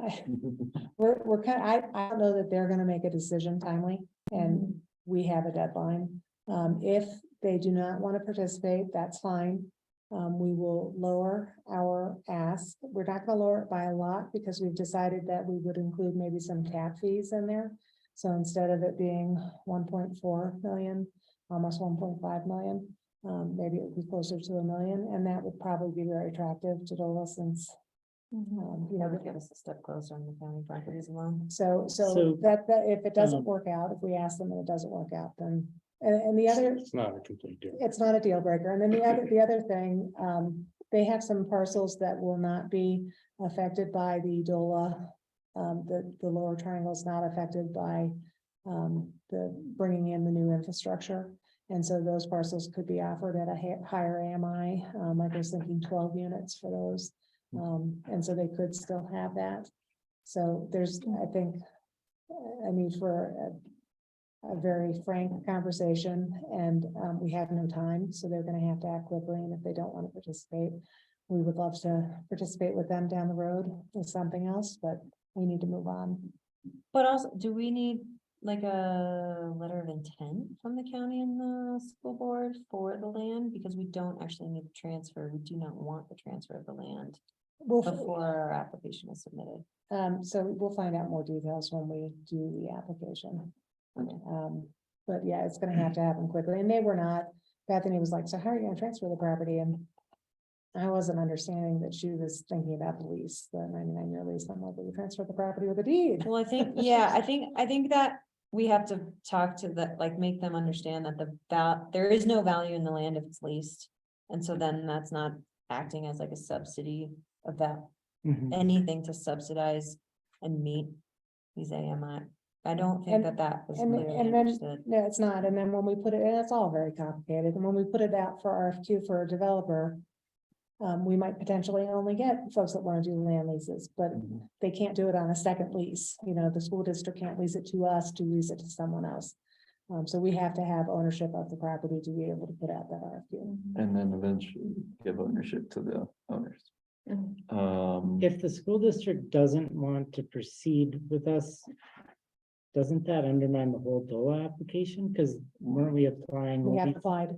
S10: we're kind of, I don't know that they're gonna make a decision timely, and we have a deadline. If they do not want to participate, that's fine. We will lower our ask. We're not gonna lower it by a lot because we've decided that we would include maybe some tap fees in there. So instead of it being 1.4 million, almost 1.5 million, maybe it would be closer to 1 million, and that would probably be very attractive to DOLA since
S3: That would give us a step closer on the county properties alone.
S10: So
S6: So,
S10: that if it doesn't
S6: um,
S10: work out, if we ask them and it doesn't work out, then, and the other,
S7: It's not a complete deal.
S10: it's not a deal breaker. And then the other thing, they have some parcels that will not be affected by the DOLA. The lower triangle is not affected by the bringing in the new infrastructure. And so those parcels could be offered at a higher AMI. I was thinking 12 units for those. And so they could still have that. So there's, I think, I mean, for a very frank conversation, and we have no time, so they're gonna have to act quickly, and if they don't want to participate, we would love to participate with them down the road with something else, but we need to move on.
S3: But also, do we need like a letter of intent from the county and the school board for the land? Because we don't actually need the transfer. We do not want the transfer of the land before our application is submitted.
S10: So we'll find out more details when we do the application. But yeah, it's gonna have to happen quickly, and they were not, Bethany was like, so how are you gonna transfer the property? And I wasn't understanding that she was thinking about the lease, the 99-year lease. I'm like, we transfer the property with a deed.
S3: Well, I think, yeah, I think that we have to talk to the, like, make them understand that there is no value in the land if it's leased. And so then that's not acting as like a subsidy of that,
S6: Mhm.
S3: anything to subsidize and meet these AMI. I don't think that was
S10: And
S3: clearly
S10: then,
S3: understood.
S10: no, it's not. And then when we put it, and it's all very complicated. And when we put it out for RFQ for a developer, we might potentially only get folks that want to do land leases, but they can't do it on a second lease. The school district can't lease it to us to lease it to someone else. So we have to have ownership of the property to be able to put out that RFQ.
S1: and then eventually give ownership to the owners.
S6: If the school district doesn't want to proceed with us, doesn't that undermine the whole DOLA application? Because weren't we applying?
S10: We have applied.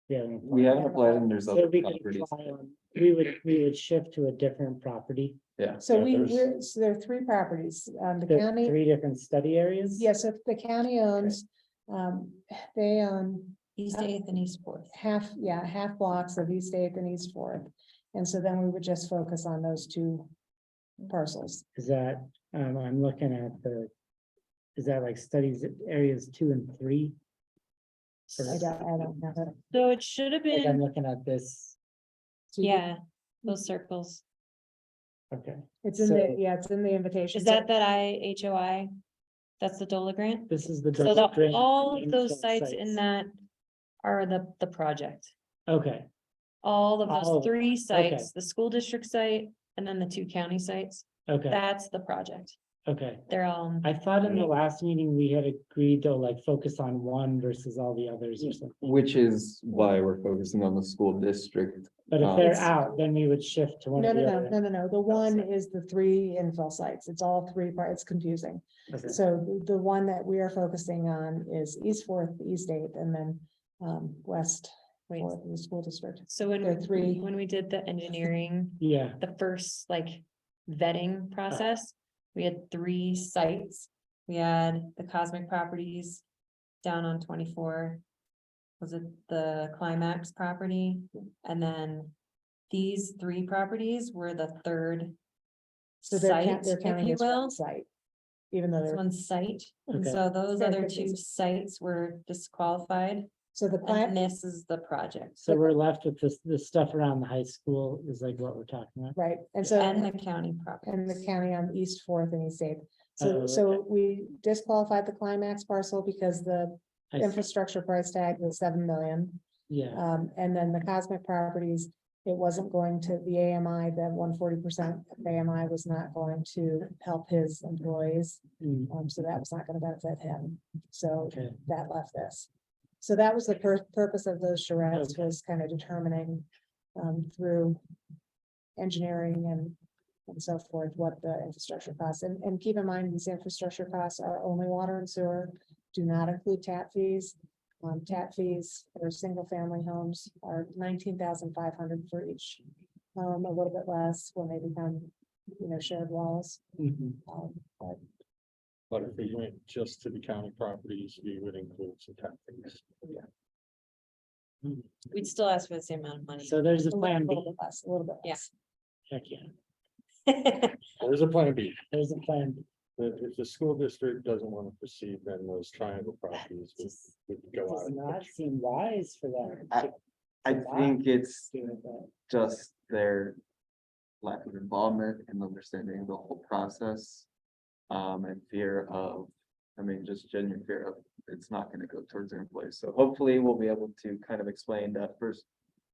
S6: Yeah.
S1: We haven't applied and there's
S6: So
S1: other
S6: we could
S1: properties.
S6: apply on, we would shift to a different property.
S1: Yeah.
S10: So
S6: there's-
S10: so there are three proproperties. The
S6: The
S10: county,
S6: three different study areas?
S10: yes, if the county owns, they own
S3: East Eighth and East Fourth.
S10: half blocks of East Eighth and East Fourth. And so then we would just focus on those two parcels.
S6: Is that, I'm looking at is that like studies areas 2 and 3?
S10: I don't have it.
S3: So it should have
S6: Like I'm
S3: been,
S6: looking at this,
S10: So you-
S3: yeah, those circles.
S6: okay,
S10: It's in it's in the invitation.
S3: Is that IHOI? That's the DOLA grant?
S6: this is the.
S3: So
S6: DOLA grant
S3: all of
S6: infill
S3: those sites in that are the project.
S6: Okay,
S3: All of
S6: Oh,
S3: those three
S6: okay.
S3: sites, the school district site and then the two county sites,
S6: okay,
S3: that's the project.
S6: okay.
S3: They're all,
S6: I thought in the last meeting, we had agreed to like focus on one versus all the others or something.
S1: Which is why we're focusing on the school district.
S6: But if they're
S1: It's-
S6: out, then we would shift to one
S10: No,
S6: of the
S10: no,
S6: other.
S10: no, no, no, no. The one is the three infill sites. It's all three parts. It's confusing.
S6: Okay.
S10: So the one that we are focusing on is East Fourth, East Eighth, and then West
S3: Wait,
S10: for the school district.
S3: so when,
S10: there are three.
S3: when we did the engineering,
S6: Yeah,
S3: the first like vetting process, we had 3 sites. We had the Cosmic Properties down on 24. Was it the Climax property? And then these 3 properties were the third
S10: So they're,
S3: site,
S10: they're
S3: if
S10: counting
S3: you
S10: as one
S3: will.
S10: site. Even though
S3: This
S10: they're,
S3: one site, and
S6: Okay.
S3: so those
S10: Very
S3: other
S10: good
S3: 2
S10: business.
S3: sites were disqualified,
S10: so the
S3: and
S10: plant,
S3: this is the project.
S6: so we're left with this stuff around the high school is like what we're talking about.
S10: right, and so.
S3: And the county property.
S10: And the county on East Fourth and East Eighth.
S6: Oh,
S10: So we disqualified the Climax parcel because the
S6: I see.
S10: infrastructure price tag was 7 million.
S6: Yeah,
S10: And then the Cosmic Properties, it wasn't going to, the AMI, the 140% AMI was not going to help his employees.
S6: mm,
S10: So that was not gonna benefit him. So
S6: okay,
S10: that left this. So that was the purpose of those charrettes,
S6: Okay.
S10: was kind of determining through engineering and so forth, what the infrastructure costs. And keep in mind, these infrastructure costs are only water and sewer, do not include tap fees. Tap fees for single family homes are 19,500 for each. A little bit less when they become, shared walls.
S6: mhm,
S10: But
S7: But if we went just to the county properties, we would include some tax fees.
S3: We'd still ask for the same amount of money.
S6: so there's a
S10: a
S6: plan
S10: little
S6: B.
S10: bit less, a little bit
S3: Yeah.
S10: less.
S6: Heck yeah,
S7: There's a plan B.
S6: there's a plan B.
S7: If the school district doesn't want to proceed, then those triangle properties would go
S6: Does
S7: out.
S6: not seem wise for them.
S1: I
S6: to not
S1: think it's
S6: do that.
S1: just their lack of involvement and understanding the whole process. And fear of, just genuine fear of it's not gonna go towards their employees. So hopefully we'll be able to kind of explain that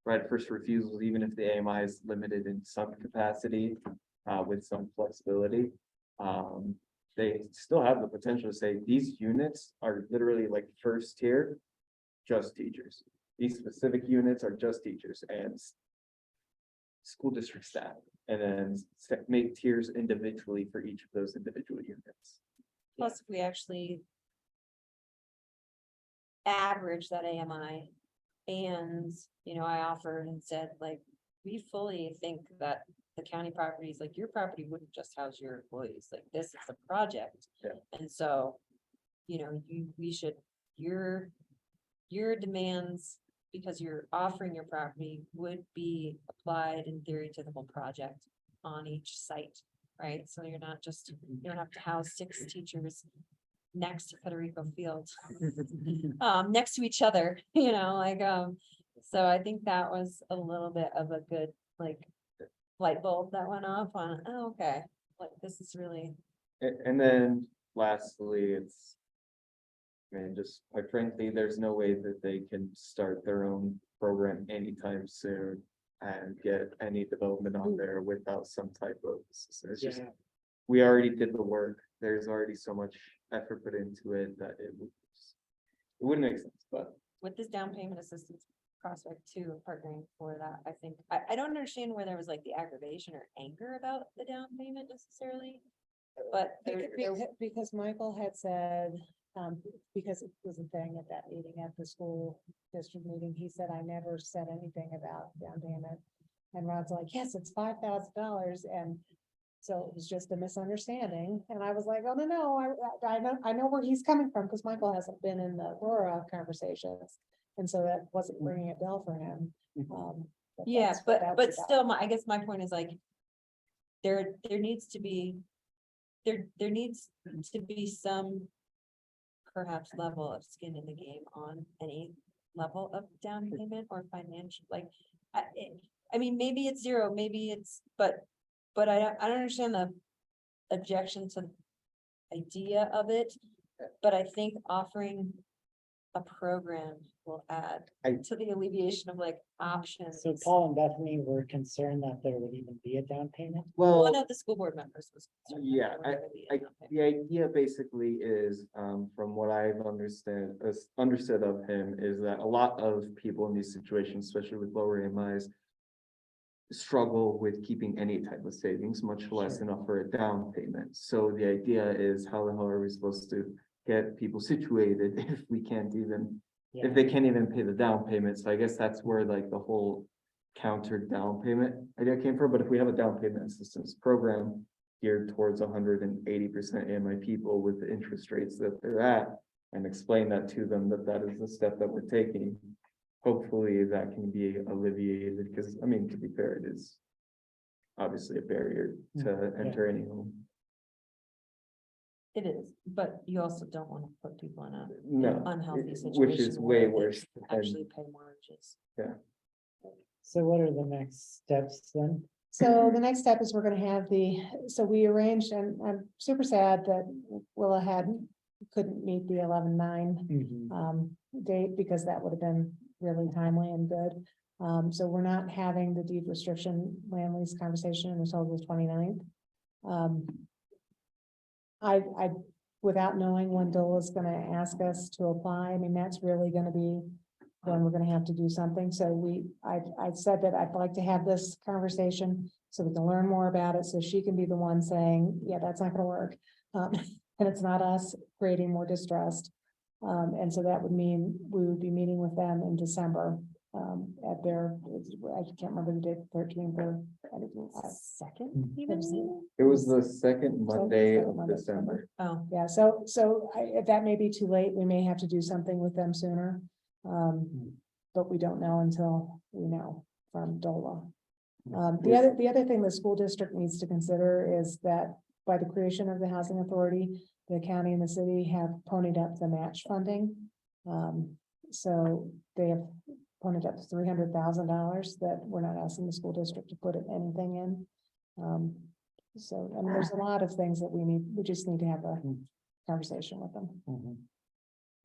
S1: right of first refusals, even if the AMI is limited in some capacity, with some flexibility. They still have the potential to say these units are literally like first tier, just teachers. These specific units are just teachers and school district staff, and then make tiers individually for each of those individual units.
S3: Plus, if we actually average that AMI, and, I offered and said, like, we fully think that the county properties, like your property wouldn't just house your employees, like this is a project.
S1: Yeah.
S3: And so, your demands, because you're offering your property, would be applied in theory to the whole project on each site, right? So you're not just, you don't have to house 6 teachers next to Federico Field, next to each other, so I think that was a little bit of a good, like, light bulb that went off on, oh, okay, like, this is really,
S1: And then lastly, it's. Just quite frankly, there's no way that they can start their own program anytime soon. And get any development on there without some type of, it's just,
S6: Yeah,
S1: we already did the work. There's already so much effort put into it that it wouldn't make sense, but.
S3: with this down payment assistance prospect too, partnering for that, I think, I don't understand where there was like the aggravation or anger about the down payment necessarily. But
S10: Because Michael had said, because it was a thing at that meeting, at the school district meeting, he said, I never said anything about down payment. And Rod's like, yes, it's $5,000, and so it was just a misunderstanding, and I was like, oh, no, I know where he's coming from, because Michael hasn't been in the LLCRHA conversations, and so that wasn't ringing a bell for him.
S3: yeah,
S10: that's what
S3: but
S10: that's about.
S3: still, I guess my point is like, there needs to be, there needs to be some perhaps level of skin in the game on any level of down payment or financial, like, maybe it's 0, maybe it's, but I don't understand the objection to the idea of it. But I think offering a program will add to the alleviation of like options.
S6: so Paul and Bethany were concerned that there would even be a down payment.
S3: One of the school board members was. concerned that
S1: Yeah,
S3: there were gonna be a down payment.
S1: The idea basically is, from what I've understood of him, is that a lot of people in these situations, especially with lower AMIs. Struggle with keeping any type of savings, much less enough for a down payment. So the idea is, how the hell are we supposed to get people situated if we can't even
S6: Yeah.
S1: if they can't even pay the down payment, so I guess that's where like the whole counter down payment idea came from, but if we have a down payment assistance program geared towards 180% AMI people with the interest rates that they're at, and explain that to them that that is the step that we're taking, hopefully that can be alleviated, because, I mean, to be fair, it is obviously a barrier to enter any home.
S3: It is, but you also don't want to put people in a
S1: No,
S3: unhealthy situation.
S1: which is way
S3: where they
S1: worse.
S3: Actually pay mortgages.
S6: So what are the next steps then?
S10: So the next step is we're gonna have so we arranged, and I'm super sad that Willa couldn't meet the 11/9 date, because that would have been really timely and good. So we're not having the deed restriction land lease conversation until the 29th. I, without knowing when Dola's gonna ask us to apply, I mean, that's really gonna be when we're gonna have to do something. So I said that I'd like to have this conversation so we can learn more about it, so she can be the one saying, yeah, that's not gonna work. And it's not us creating more distrust. And so that would mean we would be meeting with them in December, at their, I can't remember the date, 13th or anything.
S3: Second, even?
S1: It was the second Monday
S10: second
S1: of
S10: Monday,
S1: December.
S3: Oh,
S10: Yeah, so that may be too late. We may have to do something with them sooner. But we don't know until we know from DOLA. The other thing the school district needs to consider is that by the creation of the housing authority, the county and the city have ponied up the match funding. So they have ponied up $300,000 that we're not asking the school district to put anything in. So, I mean, there's a lot of things that we just need to have a conversation with them.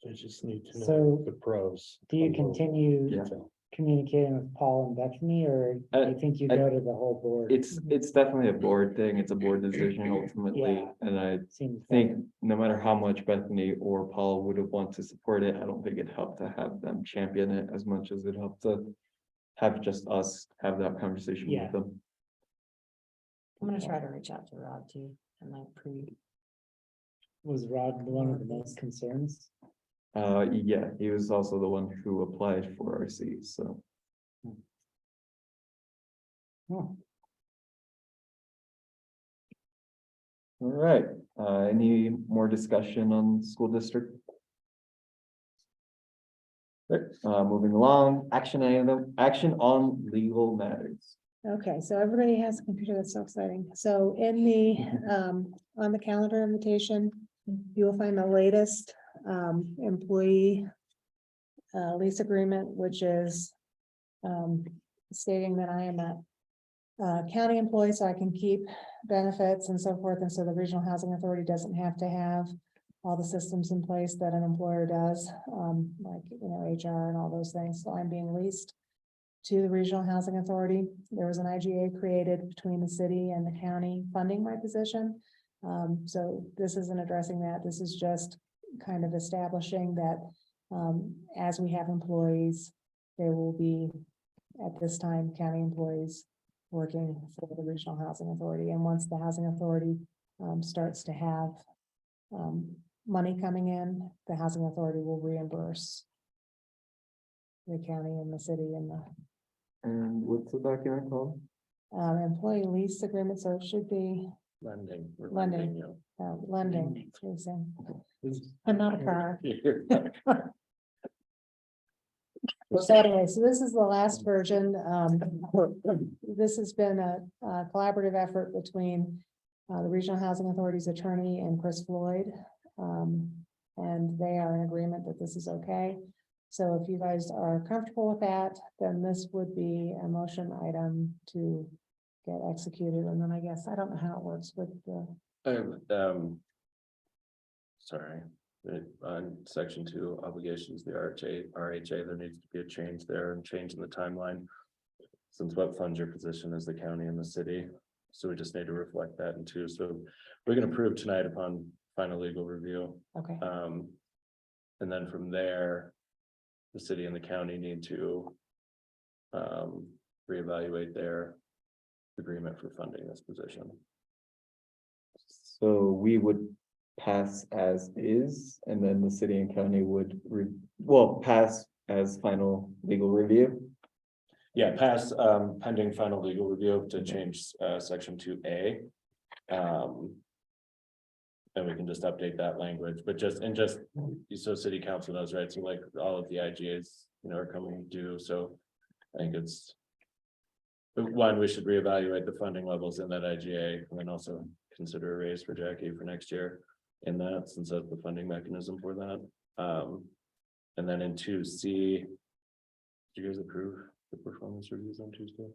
S7: They just need to
S6: So,
S7: know the pros.
S6: Do you
S7: a little.
S6: continue
S1: Yeah.
S6: communicating with Paul and Bethany, or do you think you
S1: I-
S6: go to the whole board?
S1: It's definitely a board thing. It's a board decision ultimately,
S6: Yeah.
S1: and I
S6: Seems
S1: think no matter how much Bethany or Paul would have wanted to support it, I don't think it helped to have them champion it as much as it helped to have just us have that conversation
S6: Yeah.
S1: with them.
S3: I'm gonna try to reach out to Rod too, and like
S6: Was Rod the one with the most concerns?
S1: Yeah, he was also the one who applied for our seat, so.
S6: Oh,
S1: All right, any more discussion on school district? Right, moving along, action item, action on legal matters.
S10: Okay, so everybody has a computer, that's so exciting. So in the, on the calendar invitation, you will find the latest, employee lease agreement, which is, stating that I am a county employee, so I can keep benefits and so forth. And so the Regional Housing Authority doesn't have to have all the systems in place that an employer does, like, HR and all those things. So I'm being leased to the Regional Housing Authority. There was an IGA created between the city and the county funding my position. So this isn't addressing that. This is just kind of establishing that, as we have employees, there will be, at this time, county employees working for the Regional Housing Authority. And once the Housing Authority, starts to have, money coming in, the Housing Authority will reimburse the county and the city and the
S1: And what's the document called?
S10: employee lease agreement, so it should be
S8: Lending. we're
S10: Lending.
S8: you.
S10: lending, leasing. I'm not a car. So anyway, so this is the last version. This has been a collaborative effort between the Regional Housing Authority's attorney and Chris Floyd. And they are in agreement that this is okay. So if you guys are comfortable with that, then this would be a motion item to get executed. And then I guess, I don't know how it works with the,
S8: Sorry, on section 2 obligations, the RHA, there needs to be a change there and change in the timeline. Since what funds your position is the county and the city, so we just need to reflect that in 2. So we can approve tonight upon final legal review.
S10: okay.
S8: And then from there, the city and the county need to reevaluate their agreement for funding this position.
S1: So we would pass as is, and then the city and county would pass as final legal review.
S8: Yeah, pass pending final legal review to change section 2A. And we can just update that language, but just so city council knows, right? So like all of the IGAs, are coming due, so I think it's. But one, we should reevaluate the funding levels in that IGA and then also consider a raise for Jackie for next year in that, since that's the funding mechanism for that. And then in 2C, did you guys approve the performance reviews on Tuesday?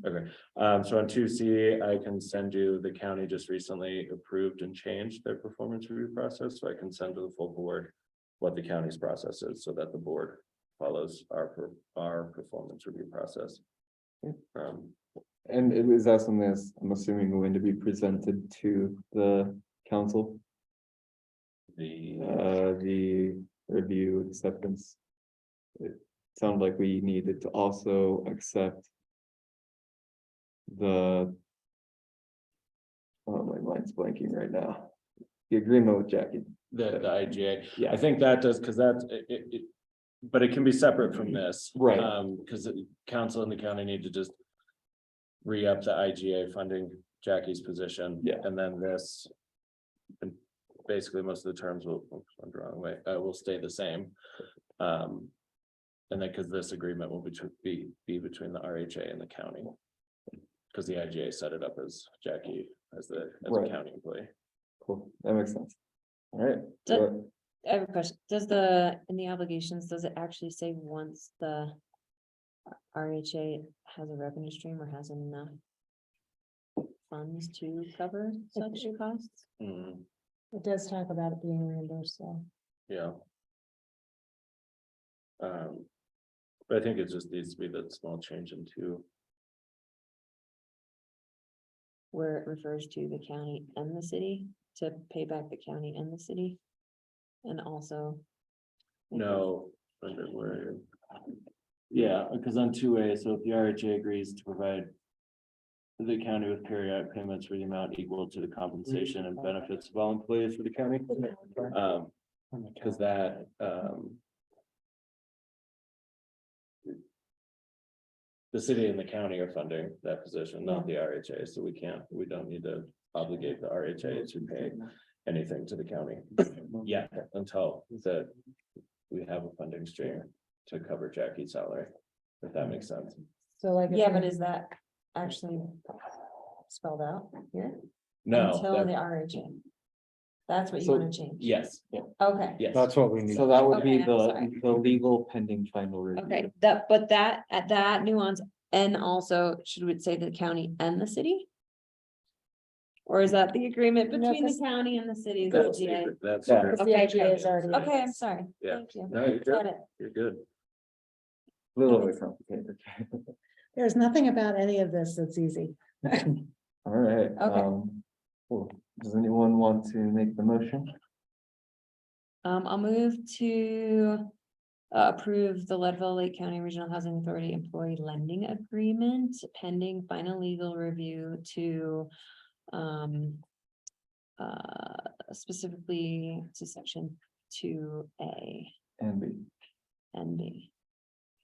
S8: Okay, so on 2C, I can send you, the county just recently approved and changed their performance review process, so I can send to the full board what the county's process is, so that the board follows our performance review process.
S1: And is that something that's, I'm assuming, going to be presented to the council, the review acceptance? It sounded like we needed to also accept oh, my mind's blanking right now. The agreement with Jackie.
S8: The IGA,
S1: Yeah.
S8: I think that does, because that's but it can be separate from this.
S1: Right.
S8: Because the council and the county need to just re-up the IGA funding Jackie's position.
S1: Yeah.
S8: And then this. And basically, most of the terms will, I'm the wrong way, will stay the same. And then because this agreement will be between the RHA and the county. Because the IGA set it up as Jackie as a
S1: Right.
S8: county employee.
S1: Cool, that makes sense. All right.
S3: I have a question. In the obligations, does it actually say once the RHA has a revenue stream or has enough funds to cover such costs?
S8: Mm,
S10: It does talk about it being reimbursed, so.
S8: yeah. But I think it just needs to be that small change in 2.
S3: Where it refers to the county and the city to pay back the county and the city. And also.
S8: No, under where? Yeah, because on 2A, so if the RHA agrees to provide the county with periodic payments for the amount equal to the compensation and benefits of all employees for the county. Because that, the city and the county are funding that position, not the RHA, so we don't need to obligate the RHA to pay anything to the county. Yeah, until we have a funding stream to cover Jackie's salary, if that makes sense.
S10: So like.
S3: Yeah, but is that actually spelled out here?
S8: No,
S3: Until the
S8: that-
S3: RHA. That's what you
S1: So-
S3: wanna change?
S8: yes,
S3: Okay.
S8: yes.
S7: That's what we need.
S1: So that would be
S3: Okay, I'm sorry.
S1: the legal pending final review.
S3: Okay, at that nuance, and also should we say the county and the city? Or is that the agreement
S10: No,
S3: between the
S10: 'cause-
S3: county and the city?
S8: That's,
S3: the
S8: that's.
S1: Yeah.
S10: Because the
S3: Okay,
S10: IGA is already.
S3: Okay, I'm sorry.
S8: Yeah.
S3: Thank you.
S8: No, you're
S3: Got
S8: good,
S3: it.
S8: you're good.
S1: A little bit complicated.
S10: There's nothing about any of this that's easy.
S1: All right.
S3: Okay.
S1: Cool. Does anyone want to make the motion?
S3: I'll move to approve the Leadville Lake County Regional Housing Authority Employee Lending Agreement pending final legal review to specifically to section 2A
S1: And B.
S3: and B.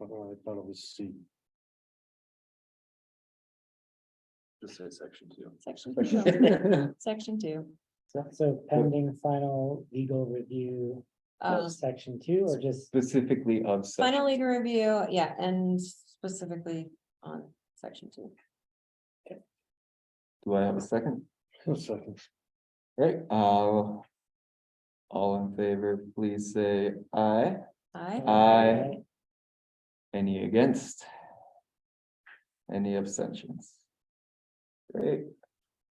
S7: I thought it was C.
S8: Just say section 2.
S3: Section 2. Section 2.
S6: So pending final legal review of section 2 or just,
S1: Specifically of. section-
S3: Final legal review, yeah, and specifically on section 2.
S1: Do I have a second?
S7: Second.
S1: Right, all in favor, please say aye.
S3: Aye.
S1: Aye. Any against? Any abstentions? Great,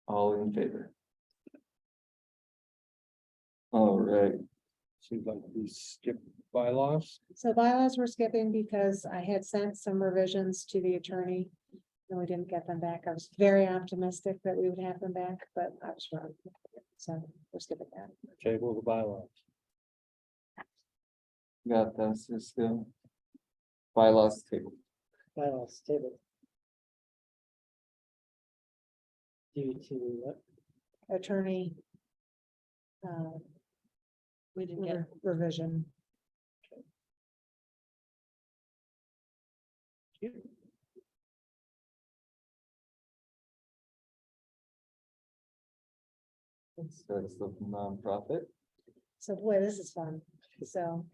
S1: all in favor. All right,
S7: Seems like we skipped bylaws.
S10: So bylaws we're skipping because I had sent some revisions to the attorney. And we didn't get them back. I was very optimistic that we would have them back, but I was wrong. So we're skipping that.
S7: Table the bylaws.
S1: got this, is still. Bylaws table.
S6: bylaws table. Due to what?
S10: Attorney
S3: We didn't get,
S10: revision.
S1: Status of nonprofit.
S10: So boy, this is fun. So,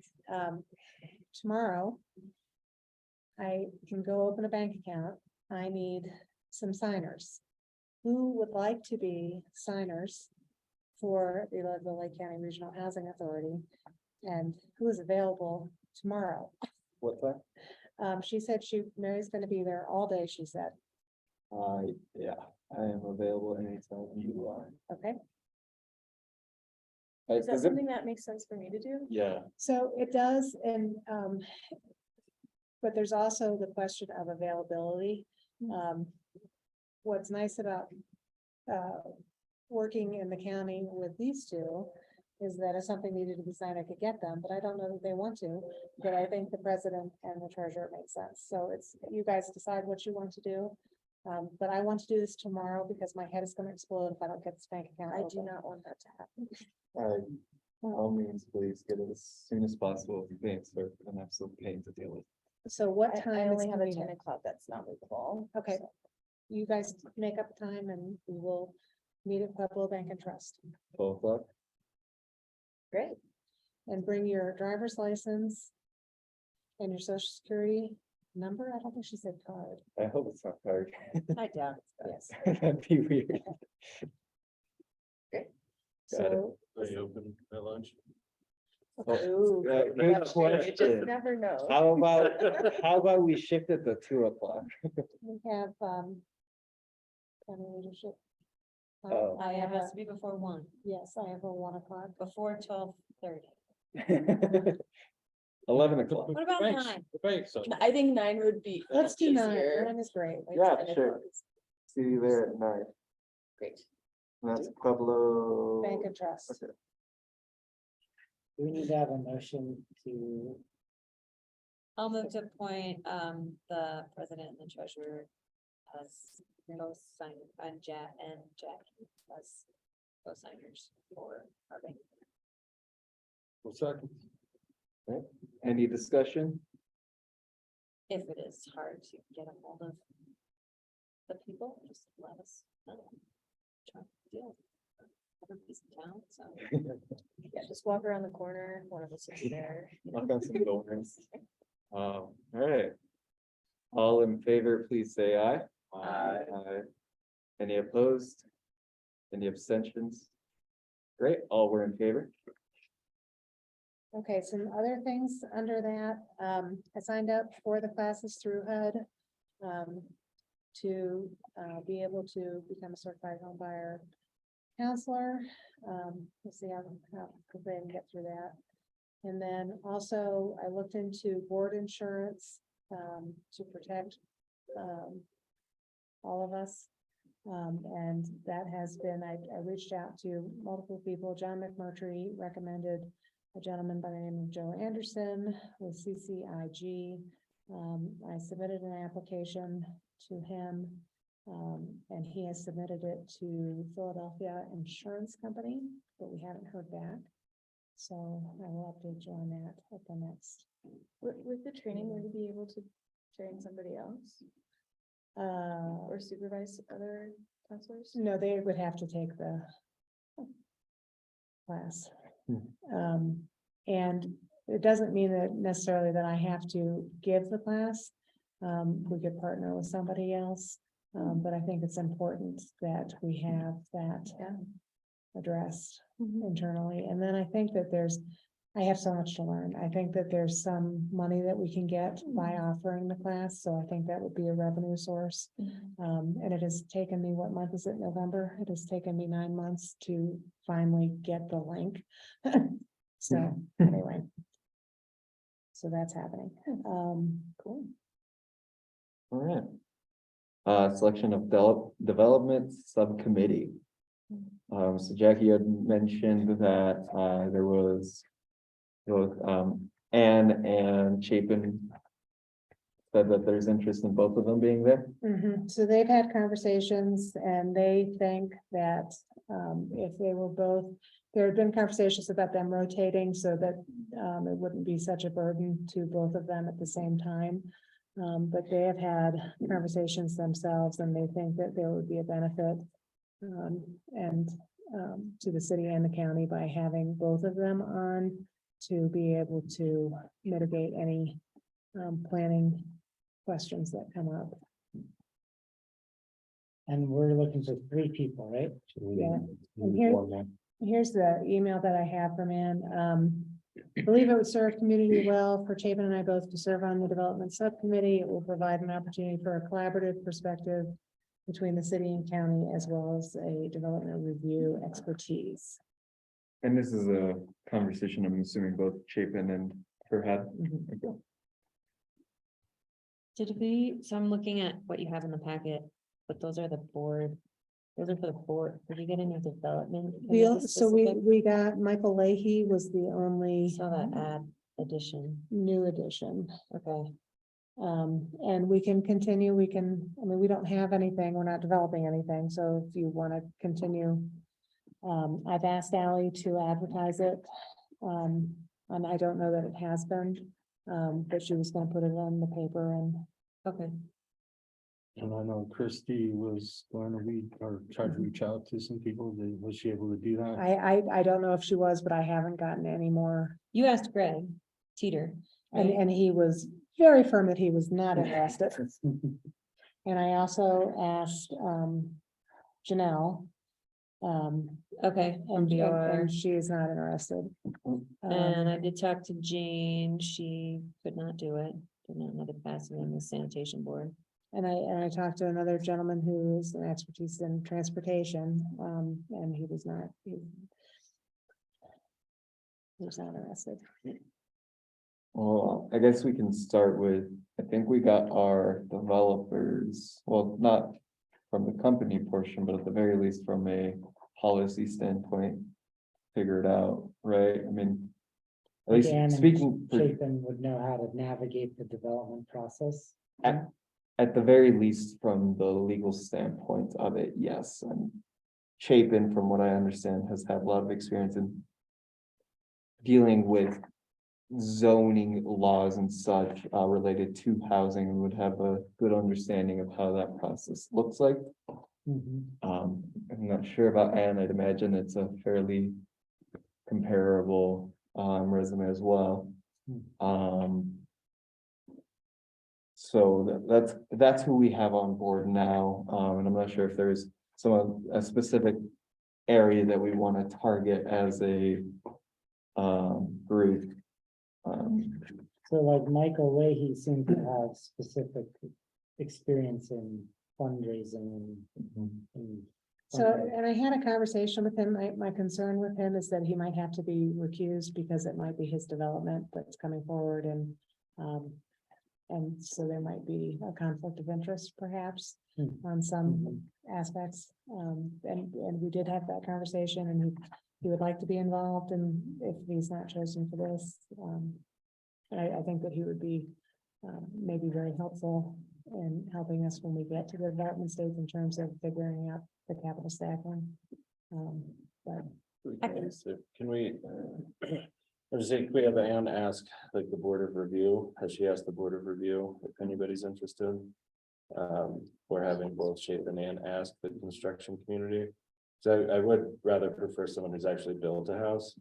S10: tomorrow I can go open a bank account. I need some signers. Who would like to be signers for the Leadville Lake County Regional Housing Authority? And who is available tomorrow?
S1: What's that?
S10: She said Mary's gonna be there all day, she said.
S1: Yeah, I am available anytime you are.
S10: Okay,
S5: Is that something that makes sense for me to do?
S1: Yeah,
S10: so it does, and, but there's also the question of availability. What's nice about, working in the county with these two is that if something needed to be signed, I could get them, but I don't know that they want to. But I think the president and the treasurer makes sense. So it's, you guys decide what you want to do. But I want to do this tomorrow because my head is gonna explode if I don't get this bank account.
S5: I do
S10: open.
S5: not want that to happen.
S1: by all means, please get it as soon as possible. Thanks for an absolute pain to deal with.
S10: So what
S5: I
S10: time is
S5: only have a 10
S10: convenient?
S5: o'clock that's not movable.
S10: Okay, you guys make up a time and we will meet at Pueblo Bank and Trust.
S1: 12 o'clock.
S5: Great.
S10: And bring your driver's license and your social security number. I don't think she said card.
S1: I hope it's not hard.
S10: I doubt it. Yes.
S1: That'd be weird. Got it.
S10: So,
S8: Are you open at lunch?
S5: Ooh,
S1: Good
S5: you
S1: question.
S5: just never know.
S1: How about we shift it to 2 o'clock?
S10: we have, county leadership.
S1: Oh.
S10: I have
S3: it has
S10: a,
S3: to be before 1,
S10: yes, I have a 1 o'clock.
S3: before 12:30.
S1: 11 o'clock.
S3: What about
S8: Thanks.
S3: 9?
S8: Thanks. So-
S5: I think 9 would be.
S10: Let's do 9.
S5: easier.
S10: 9 is great.
S5: Like
S1: Yeah,
S5: 10
S1: sure.
S5: o'clock is
S1: See you there at 9.
S5: Great.
S1: And that's Pueblo.
S10: Bank and Trust.
S1: Okay.
S6: We need to have a motion to,
S3: I'll move to appoint the president and the treasurer as co-sign and Jackie as co-signers for our bank.
S7: Second.
S1: Any discussion?
S3: If it is hard to get a hold of the people, just let us know. Try to deal. Everybody's in town, so.
S5: Yeah, just walk around the corner, one of us will be there.
S1: Knock on some doors. All right. All in favor, please say aye.
S8: Aye.
S1: Aye. Any opposed? Any abstentions? Great, all were in favor.
S10: Okay, some other things under that, I signed up for the classes through HUD. To be able to become a certified home buyer counselor. We'll see how quickly I can get through that. And then also I looked into board insurance to protect all of us. And that has been, I reached out to multiple people. John McMurtry recommended a gentleman by the name of Joe Anderson with CCIG. I submitted an application to him, and he has submitted it to Philadelphia Insurance Company, but we haven't heard back. So I will update you on that at the next.
S5: With the training, would you be able to train somebody else or supervise other counselors?
S10: No, they would have to take the class. And it doesn't mean that necessarily that I have to give the class. We could partner with somebody else, but I think it's important that we have that addressed internally. And then I think that I have so much to learn. I think that there's some money that we can get by offering the class, so I think that would be a revenue source. And it has taken me, what month is it, November? It has taken me 9 months to finally get the link. So anyway. So that's happening. Cool.
S1: All right. Selection of development subcommittee. So Jackie had mentioned that there was both Anne and Chapin said that there's interest in both of them being there.
S10: So they've had conversations and they think that if they were both there had been conversations about them rotating so that it wouldn't be such a burden to both of them at the same time. But they have had conversations themselves and they think that there would be a benefit and to the city and the county by having both of them on to be able to mitigate any planning questions that come up.
S6: And we're looking for 3 people, right?
S10: Yeah. And here's the email that I have from Ann. I believe it would serve community well for Chapin and I both to serve on the development subcommittee. It will provide an opportunity for a collaborative perspective between the city and county, as well as a development review expertise.
S1: And this is a conversation, I'm assuming both Chapin and her had.
S10: Mhm.
S3: Did we, so I'm looking at what you have in the packet, but those are the board. Those are for the board. Did you get any development?
S10: We got Michael Leahy was the only
S3: Saw that add addition.
S10: new addition.
S3: Okay,
S10: And we can continue, we don't have anything, we're not developing anything, so if you want to continue. I've asked Ally to advertise it. And I don't know that it has been, but she was gonna put it on the paper and.
S3: okay.
S7: And I know Christie was going to read or try to reach out to some people. Was she able to do that?
S10: I don't know if she was, but I haven't gotten any more.
S3: You asked Greg Teeter. right?
S10: And he was very firm that he was not interested. And I also asked, Janelle.
S3: Okay, from BOR.
S10: And she is not interested.
S3: And I did talk to Jane. She could not do it. Did not know the capacity on the sanitation board.
S10: And I talked to another gentleman who is an expertise in transportation, and he was not interested.
S1: Well, I guess we can start with, I think we got our developers, well, not from the company portion, but at the very least from a policy standpoint, figured out, right? I mean, at least
S6: Dan and
S1: speaking for,
S6: Chapin would know how to navigate the development process.
S1: at the very least from the legal standpoint of it, yes. And Chapin, from what I understand, has had a lot of experience in dealing with zoning laws and such related to housing and would have a good understanding of how that process looks like. I'm not sure about Anne. I'd imagine it's a fairly comparable resume as well. So that's who we have on board now. And I'm not sure if there's a specific area that we want to target as a group.
S6: So like Michael Leahy seemed to have specific experience in fundraising and.
S10: So, and I had a conversation with him. My concern with him is that he might have to be recused because it might be his development that's coming forward and so there might be a conflict of interest perhaps on some aspects. And we did have that conversation and he would like to be involved, and if he's not chosen for this, I think that he would be maybe very helpful in helping us when we get to the development stage in terms of figuring out the capital stacking. But
S8: Can we, I was saying, we have Anne ask like the Board of Review, has she asked the Board of Review if anybody's interested? We're having both Chapin and ask the construction community. So I would rather prefer someone who's actually built a house.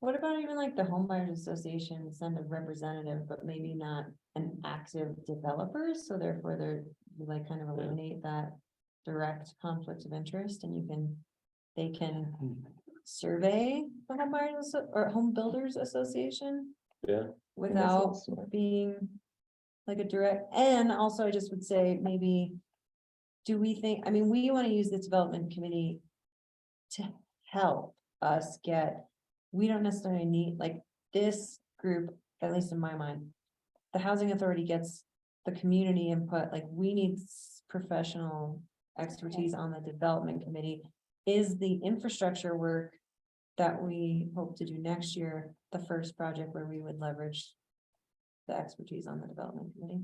S3: What about even like the home buyers association, send a representative, but maybe not an active developer, so therefore you like kind of eliminate that direct conflict of interest and they can survey the home buyers or home builders association
S8: Yeah.
S3: without being like a direct, and also I just would say maybe, do we think, I mean, we want to use the development committee to help us get, we don't necessarily need, like, this group, at least in my mind, the housing authority gets the community input, like, we need professional expertise on the development committee. Is the infrastructure work that we hope to do next year the first project where we would leverage the expertise on the development committee?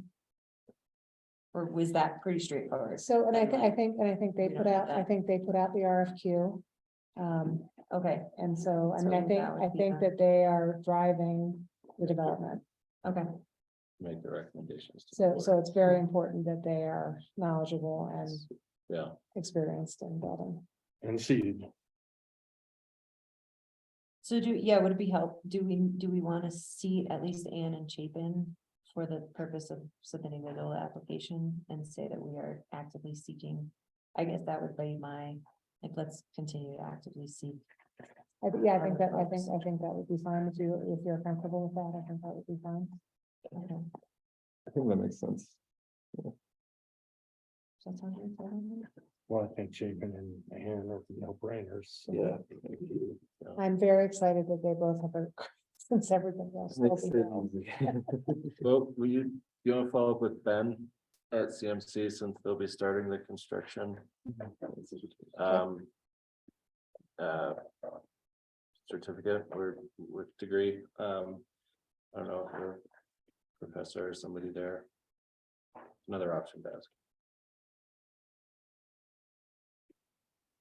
S3: Or was that pretty straightforward?
S10: so, and I think they
S3: We
S10: put
S3: don't
S10: out,
S3: have
S10: I
S3: that.
S10: think they put out the RFQ.
S3: Okay,
S10: And so, I
S3: So
S10: mean,
S3: that would
S10: I
S3: be
S10: think
S3: the-
S10: that they are driving the development.
S3: okay.
S8: Make the recommendations. to the
S10: So,
S8: board.
S10: so it's very important that they are knowledgeable and
S8: Yeah,
S10: experienced in building.
S7: And seated.
S3: So would it be do we want to see at least Ann and Chapin for the purpose of submitting the DOLA application and say that we are actively seeking? I guess that would be like, let's continue to actively seek.
S10: Yeah, I think that would be fine if you're comfortable with that. I think that would be fine.
S3: Okay.
S1: I think that makes sense.
S3: Does that sound good?
S7: Well, I think Chapin and Ann are no brainers.
S1: Yeah.
S10: I'm very excited that they both have a, since everybody else. will
S1: Makes
S10: be
S1: it
S10: now.
S1: easy.
S8: well, you want to follow up with Ben at CMC since they'll be starting the construction? Certificate or with degree, I don't know if you're a professor or somebody there. Another option to ask.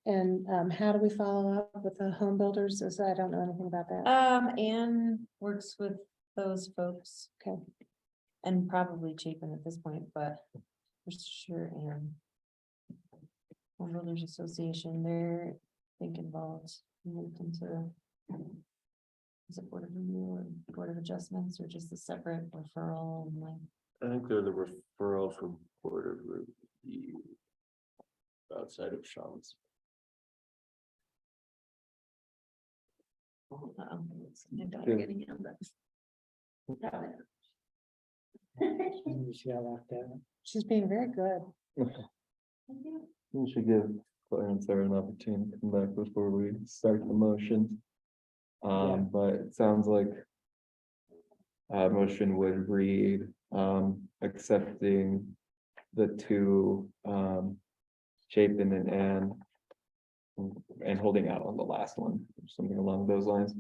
S10: And how do we follow up with the home builders? As I don't know anything about that.
S3: Ann works with those folks.
S10: Okay.
S3: And probably Chapin at this point, but for sure, Ann. Home Builders Association, they're, I think, involved, moved into. Is it Board of Review or Board of Adjustments or just a separate referral and like?
S8: I think they're the referral from Board of Review. Outside of Sean's.
S3: My daughter getting yelled at.
S6: She got locked out.
S10: She's being very good.
S1: We should give Clarence there an opportunity to come back before we start the motion.
S6: Yeah.
S1: But it sounds like. Motion would read, accepting the two, Chapin and Ann. And holding out on the last one, something along those lines.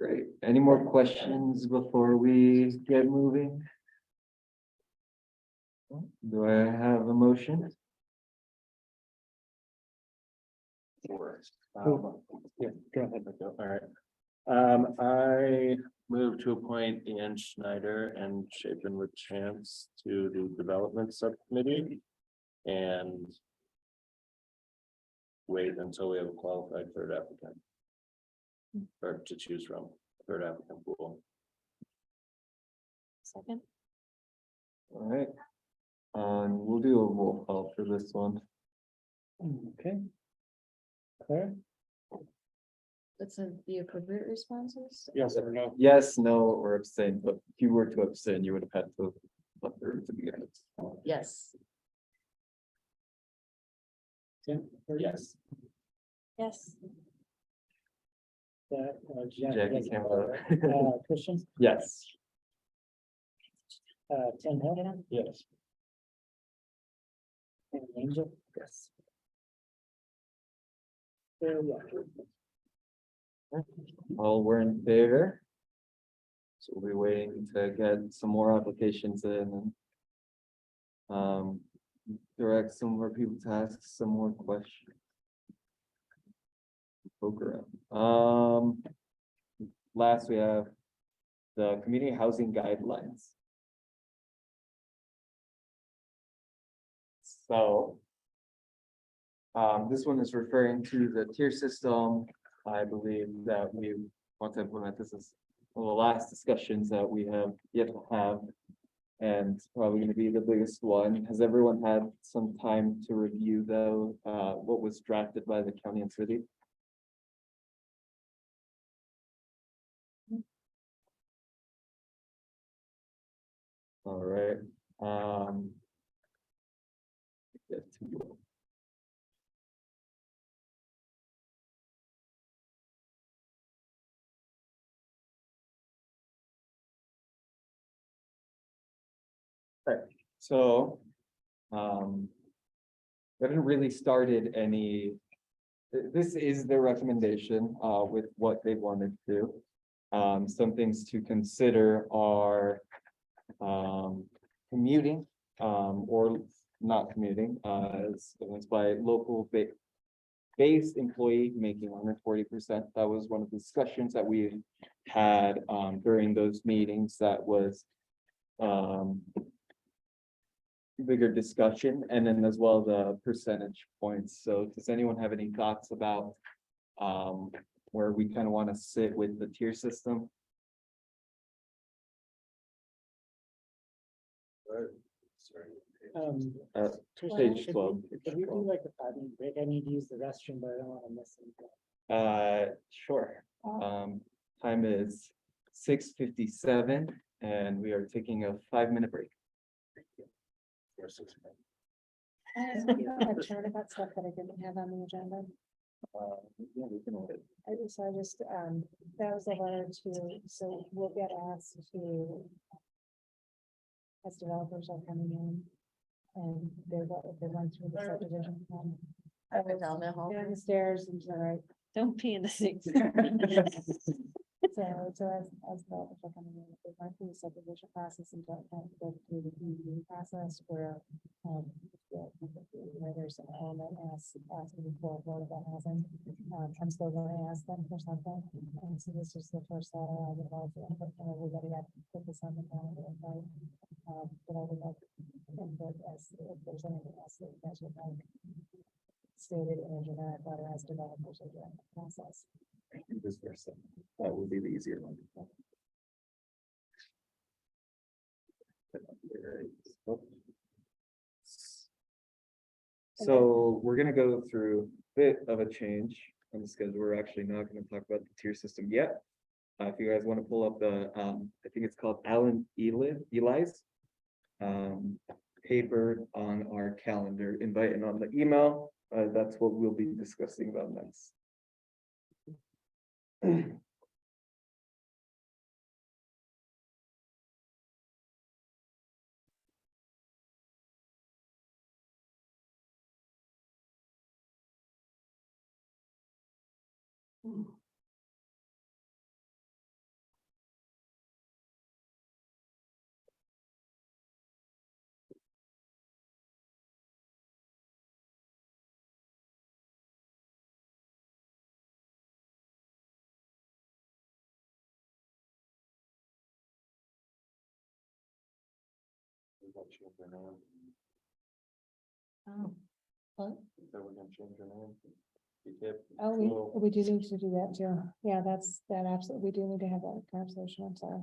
S1: Great. Any more questions before we get moving? Do I have a motion?
S8: Yeah, go ahead. All right. I move to appoint Ian Schneider and Chapin with Chance to the Development Subcommittee. And wait until we have a qualified third applicant. Or to choose from, third applicant pool.
S3: Second.
S1: All right. We'll do a roll call for this one.
S6: Okay. Claire?
S5: That's the appropriate responses.
S7: Yes or no?
S1: Yes, no, or abstain, but if you were to abstain, you would have had to. Let her to begin.
S5: Yes.
S6: Tim?
S8: Yes.
S3: Yes.
S1: Jackie can't vote.
S6: Christian,
S1: Yes.
S6: Tim Hill,
S7: Yes.
S6: and Angel.
S1: Yes. All were in favor. So we'll be waiting to get some more applications in and. Direct some more people to ask some more questions. Poke around. Last we have the community housing guidelines. So. This one is referring to the tier system. I believe that we want to implement this as one of the last discussions that we have yet to have. And it's probably going to be the biggest one. Has everyone had some time to review though, what was drafted by the county and city? All right, get to Right, so, we haven't really started any this is their recommendation, with what they wanted to do. Some things to consider are, commuting, or not commuting, as evidenced by local base employee making 140%. That was one of the discussions that we had, during those meetings. That was, bigger discussion, and then as well the percentage points. So does anyone have any thoughts about, where we kind of want to sit with the tier system? Uh, Page 12.
S6: Could we do like a 5-minute break? I need to use the restroom, but I don't want to miss anything.
S1: Sure. Time is 6:57 and we are taking a 5-minute break.
S10: I'm trying about stuff that I didn't have on the agenda.
S1: Yeah, we can.
S10: I just, that was a letter to, so we'll get asked to. As developers are coming in. And they're going through the subdivision. Plan.
S5: I was down the hall.
S10: Downstairs and all right.
S3: Don't pee in the sink.
S10: So as developers are coming in, they went through the subdivision process and don't have to go through the PUD process where. Where there's an element asking for affordable housing. I'm still gonna ask them for something. And so this is the first letter I would like to input from everybody. I put this on the calendar. Right? But I would like input as if there's anything else that you guys would like. Stated in a generic letter as developers are doing the process.
S1: This versa. That would be the easier one. So we're gonna go through a bit of a change on the schedule. We're actually not gonna talk about the tier system yet. If you guys want to pull up the, I think it's called Eli's paper on our calendar, invite and on the email, that's what we'll be discussing about next.
S10: Oh, what?
S1: So we're gonna change your name.
S10: Oh, we do need to do that too. Yeah, that absolutely, we do need to have that conversation. I'm sorry.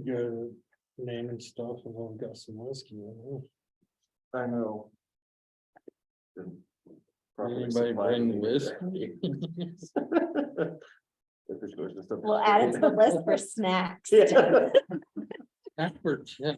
S7: Your name and stuff, and I've got some whiskey in
S1: I know.
S7: there. Anybody bring whiskey?
S3: We'll add it to the list for snacks.
S7: Effort, yeah.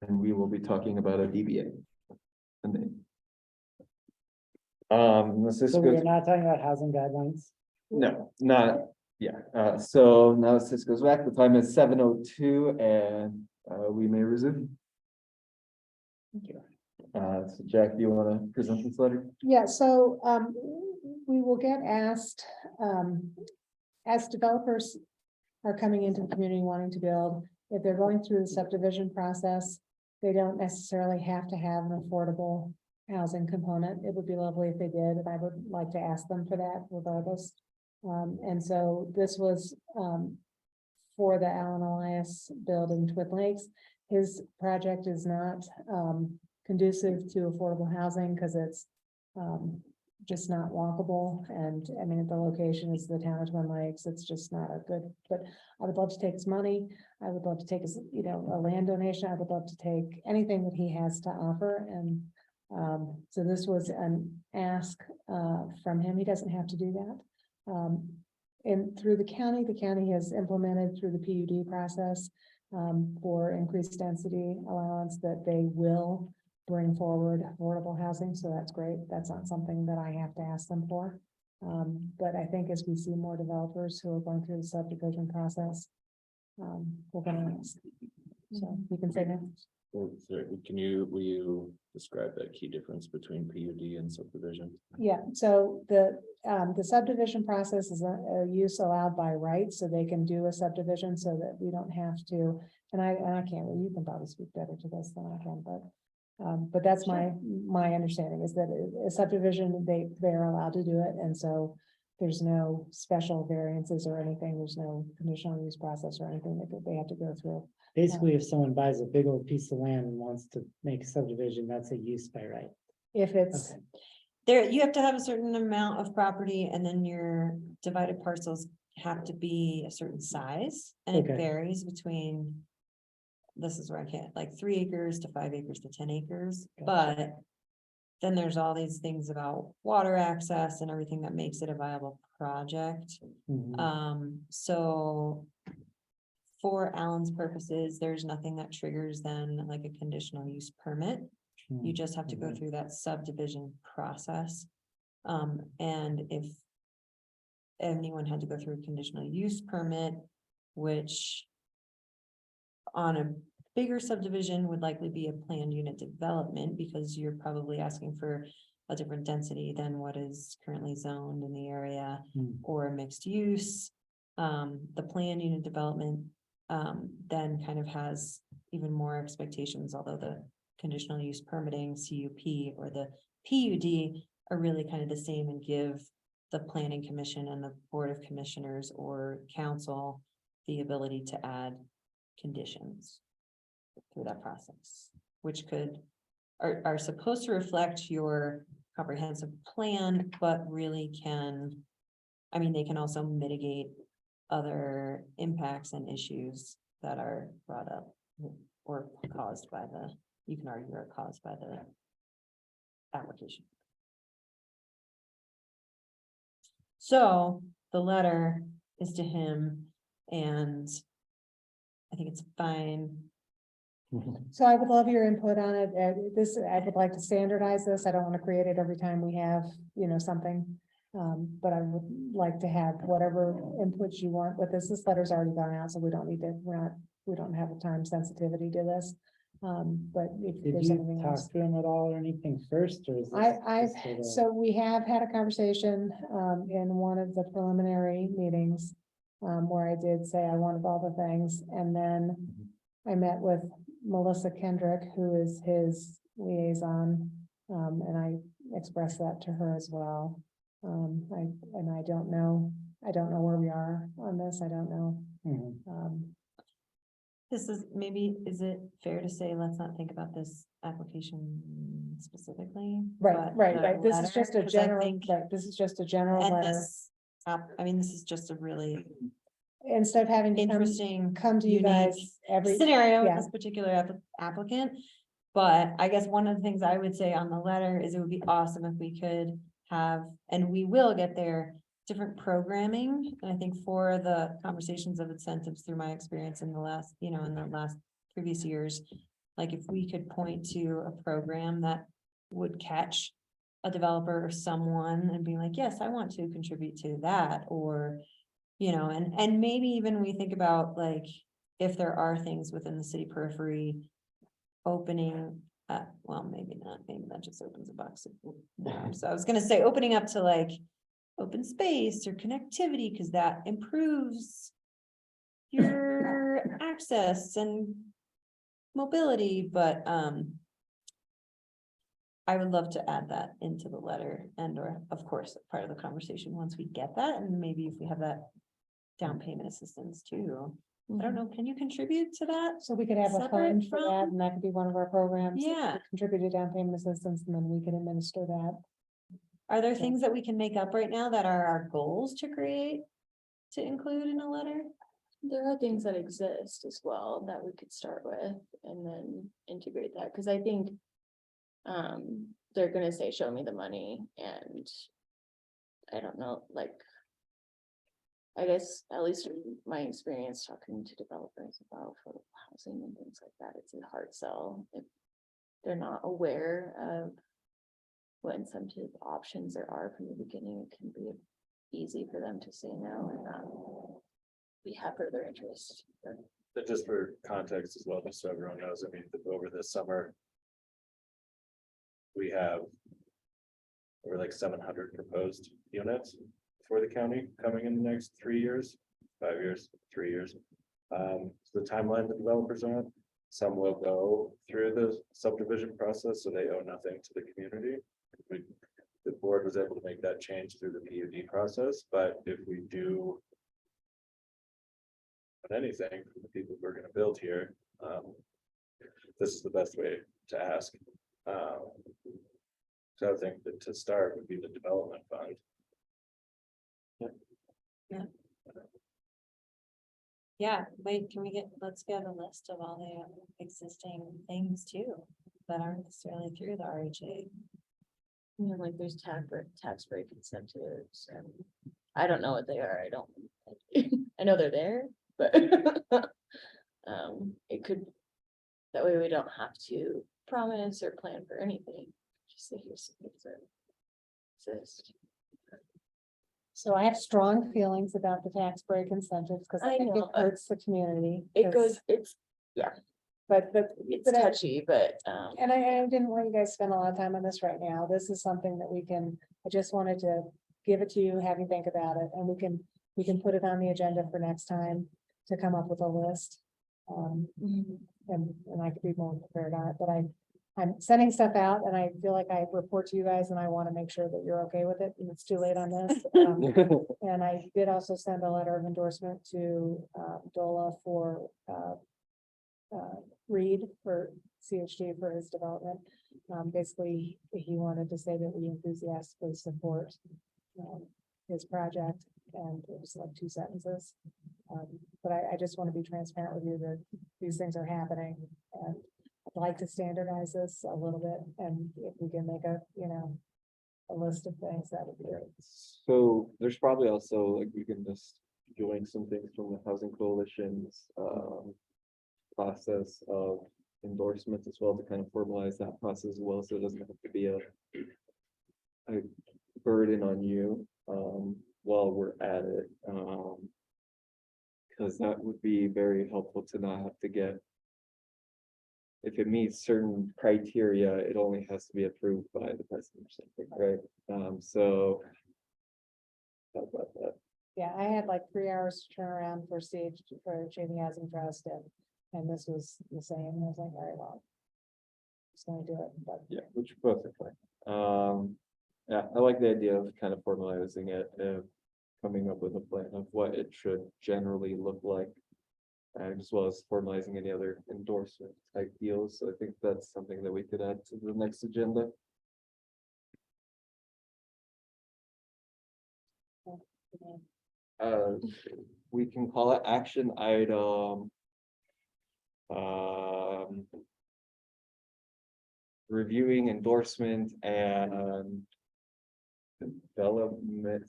S1: And we will be talking about a DBA. And then. This
S6: So we're
S1: goes,
S6: not talking about housing guidelines.
S1: no, not, yeah, so now this goes back, the time is 7:02 and we may resume.
S10: Thank you.
S1: So Jack, do you want to present this letter?
S10: Yeah, so we will get asked, as developers are coming into the community wanting to build, if they're going through the subdivision process, they don't necessarily have to have an affordable housing component. It would be lovely if they did, and I would like to ask them for that regardless. And so this was for the Alan Elias build in Twin Lakes. His project is not conducive to affordable housing because it's just not walkable. And I mean, the location is the town of Twin Lakes. It's just not a good, but I would love to take his money. I would love to take his, you know, a land donation. I would love to take anything that he has to offer. And so this was an ask from him. He doesn't have to do that. And through the county has implemented through the PUD process for increased density allowance that they will bring forward affordable housing. So that's great. That's not something that I have to ask them for. But I think as we see more developers who are going through the subdivision process, we're going to ask. So you can say that.
S8: Will you describe that key difference between PUD and subdivision?
S10: Yeah, so the subdivision process is a use allowed by right, so they can do a subdivision so that we don't have to, and I can't, well, you can probably speak better to this than I can, but that's my understanding is that a subdivision, they're allowed to do it, and so there's no special variances or anything, there's no conditional use process or anything that they have to go through.
S6: Basically, if someone buys a big old piece of land and wants to make a subdivision, that's a use by right.
S10: If it's,
S6: Okay.
S3: There, you have to have a certain amount of property and then your divided parcels have to be a certain size. And it
S6: Okay.
S3: varies between, this is where I can't, like 3 acres to 5 acres to 10 acres,
S6: Gotcha.
S3: but then there's all these things about water access and everything that makes it a viable project.
S6: Mhm.
S3: So for Alan's purposes, there's nothing that triggers then like a conditional use permit. You just have to go
S6: Mhm.
S3: through that subdivision process. And if anyone had to go through a conditional use permit, which on a bigger subdivision would likely be a planned unit development because you're probably asking for a different density than what is currently zoned in the area
S6: Hmm.
S3: or a mixed use. The planned unit development then kind of has even more expectations, although the conditional use permitting, CUP, or the PUD are really kind of the same and give the planning commission and the board of commissioners or council the ability to add conditions through that process, which are supposed to reflect your comprehensive plan, but really can, I mean, they can also mitigate other impacts and issues that are brought up or caused by you can argue are caused by the application. So the letter is to him and I think it's fine.
S10: so I would love your input on it. I would like to standardize this. I don't want to create it every time we have, you know, something. But I would like to have whatever inputs you want with this. This letter's already gone out, so we don't need to, we don't have a time sensitivity to this. But if
S6: Did
S10: there's
S6: you
S10: anything
S6: talk
S10: else.
S6: to him at all or anything first, or is this?
S10: I've,
S6: just sort of-
S10: so we have had a conversation, in one of the preliminary meetings, where I did say I wanted all the things, and then I met with Melissa Kendrick, who is his liaison, and I expressed that to her as well. I don't know where we are on this, I don't know.
S6: Mhm.
S3: This is is it fair to say, let's not think about this application specifically? but the
S10: This is just a
S3: letter, 'cause I
S10: general,
S3: think-
S10: right, this is just a general
S3: And
S10: letter.
S3: this, I mean, this is just a really
S10: Instead of having to
S3: interesting.
S10: come to you
S3: unique
S10: guys every,
S3: Scenario with
S10: yeah.
S3: this particular applicant. But I guess one of the things I would say on the letter is it would be awesome if we could have, and we will get there, different programming. And I think for the conversations of incentives through my experience in the last, in the last previous years, Like if we could point to a program that would catch a developer or someone and be like, yes, I want to contribute to that, or, and maybe even we think about like, if there are things within the city periphery opening, well, maybe not, maybe that just opens a box of worms. So I was gonna say, opening up to like open space or connectivity, because that improves your access and mobility, but I would love to add that into the letter and or of course, part of the conversation once we get that, and maybe if we have that down payment assistance too. I don't know, can you contribute to that?
S10: So we could have a
S3: Separate
S10: fund for that,
S3: from-
S10: and that could be one of our programs.
S3: Yeah.
S10: Contribute to down payment assistance, and then we can administer that.
S3: Are there things that we can make up right now that are our goals to create, to include in a letter?
S5: There are things that exist as well that we could start with and then integrate that, because I think. They're gonna say, show me the money, and. I don't know, like. I guess at least in my experience talking to developers about affordable housing and things like that, it's a hard sell if. They're not aware of. What incentive options there are from the beginning, it can be easy for them to say no and not. We have further interest.
S8: But just for context as well, just so everyone knows, I mean, over this summer. We have. Over like 700 proposed units for the county coming in the next 3 years, 5 years, 3 years. So the timeline the developers are on, some will go through the subdivision process, so they owe nothing to the community. The board was able to make that change through the PUD process, but if we do. But anything from the people who are gonna build here, this is the best way to ask. So I think that to start would be the development fund.
S3: Yeah, wait, let's get a list of all the existing things too, that aren't necessarily through the RHA.
S5: You know, like there's tax break incentives and I don't know what they are. I don't. I know they're there, but. It could. That way we don't have to promise or plan for anything. Just say here's some things that exist.
S10: So I have strong feelings about the tax break incentives, because I
S5: I
S10: think it
S5: know.
S10: hurts the community.
S5: It
S10: 'cause-
S5: goes,
S10: But,
S5: it's
S10: but I-
S5: touchy, but,
S10: And I didn't want you guys to spend a lot of time on this right now. This is something that I just wanted to give it to you, have you think about it, and we can put it on the agenda for next time to come up with a list. And I could be more prepared on it, but I'm sending stuff out and I feel like I report to you guys and I want to make sure that you're okay with it, and it's too late on this. And I did also send a letter of endorsement to DOLA for Reed for CHD for his development. Basically, he wanted to say that we enthusiastically support his project, and it was like 2 sentences. But I just want to be transparent with you that these things are happening, and I'd like to standardize this a little bit, and if we can make a list of things, that would be great.
S1: So there's probably also like we can just join some things from the housing coalition's process of endorsements as well, to kind of formalize that process as well, so it doesn't have to be a burden on you while we're at it. Because that would be very helpful to not have to get. If it meets certain criteria, it only has to be approved by the president or something, right? So. How about that?
S10: Yeah, I had like 3 hours to turn around for Cheney Housing Trust, and this was the same. I was like, all right, well. Just gonna do it, but
S1: Yeah, which is perfectly. Yeah, I like the idea of kind of formalizing it, coming up with a plan of what it should generally look like. As well as formalizing any other endorsement type deals, so I think that's something that we could add to the next agenda. We can call it action item. Reviewing endorsement and development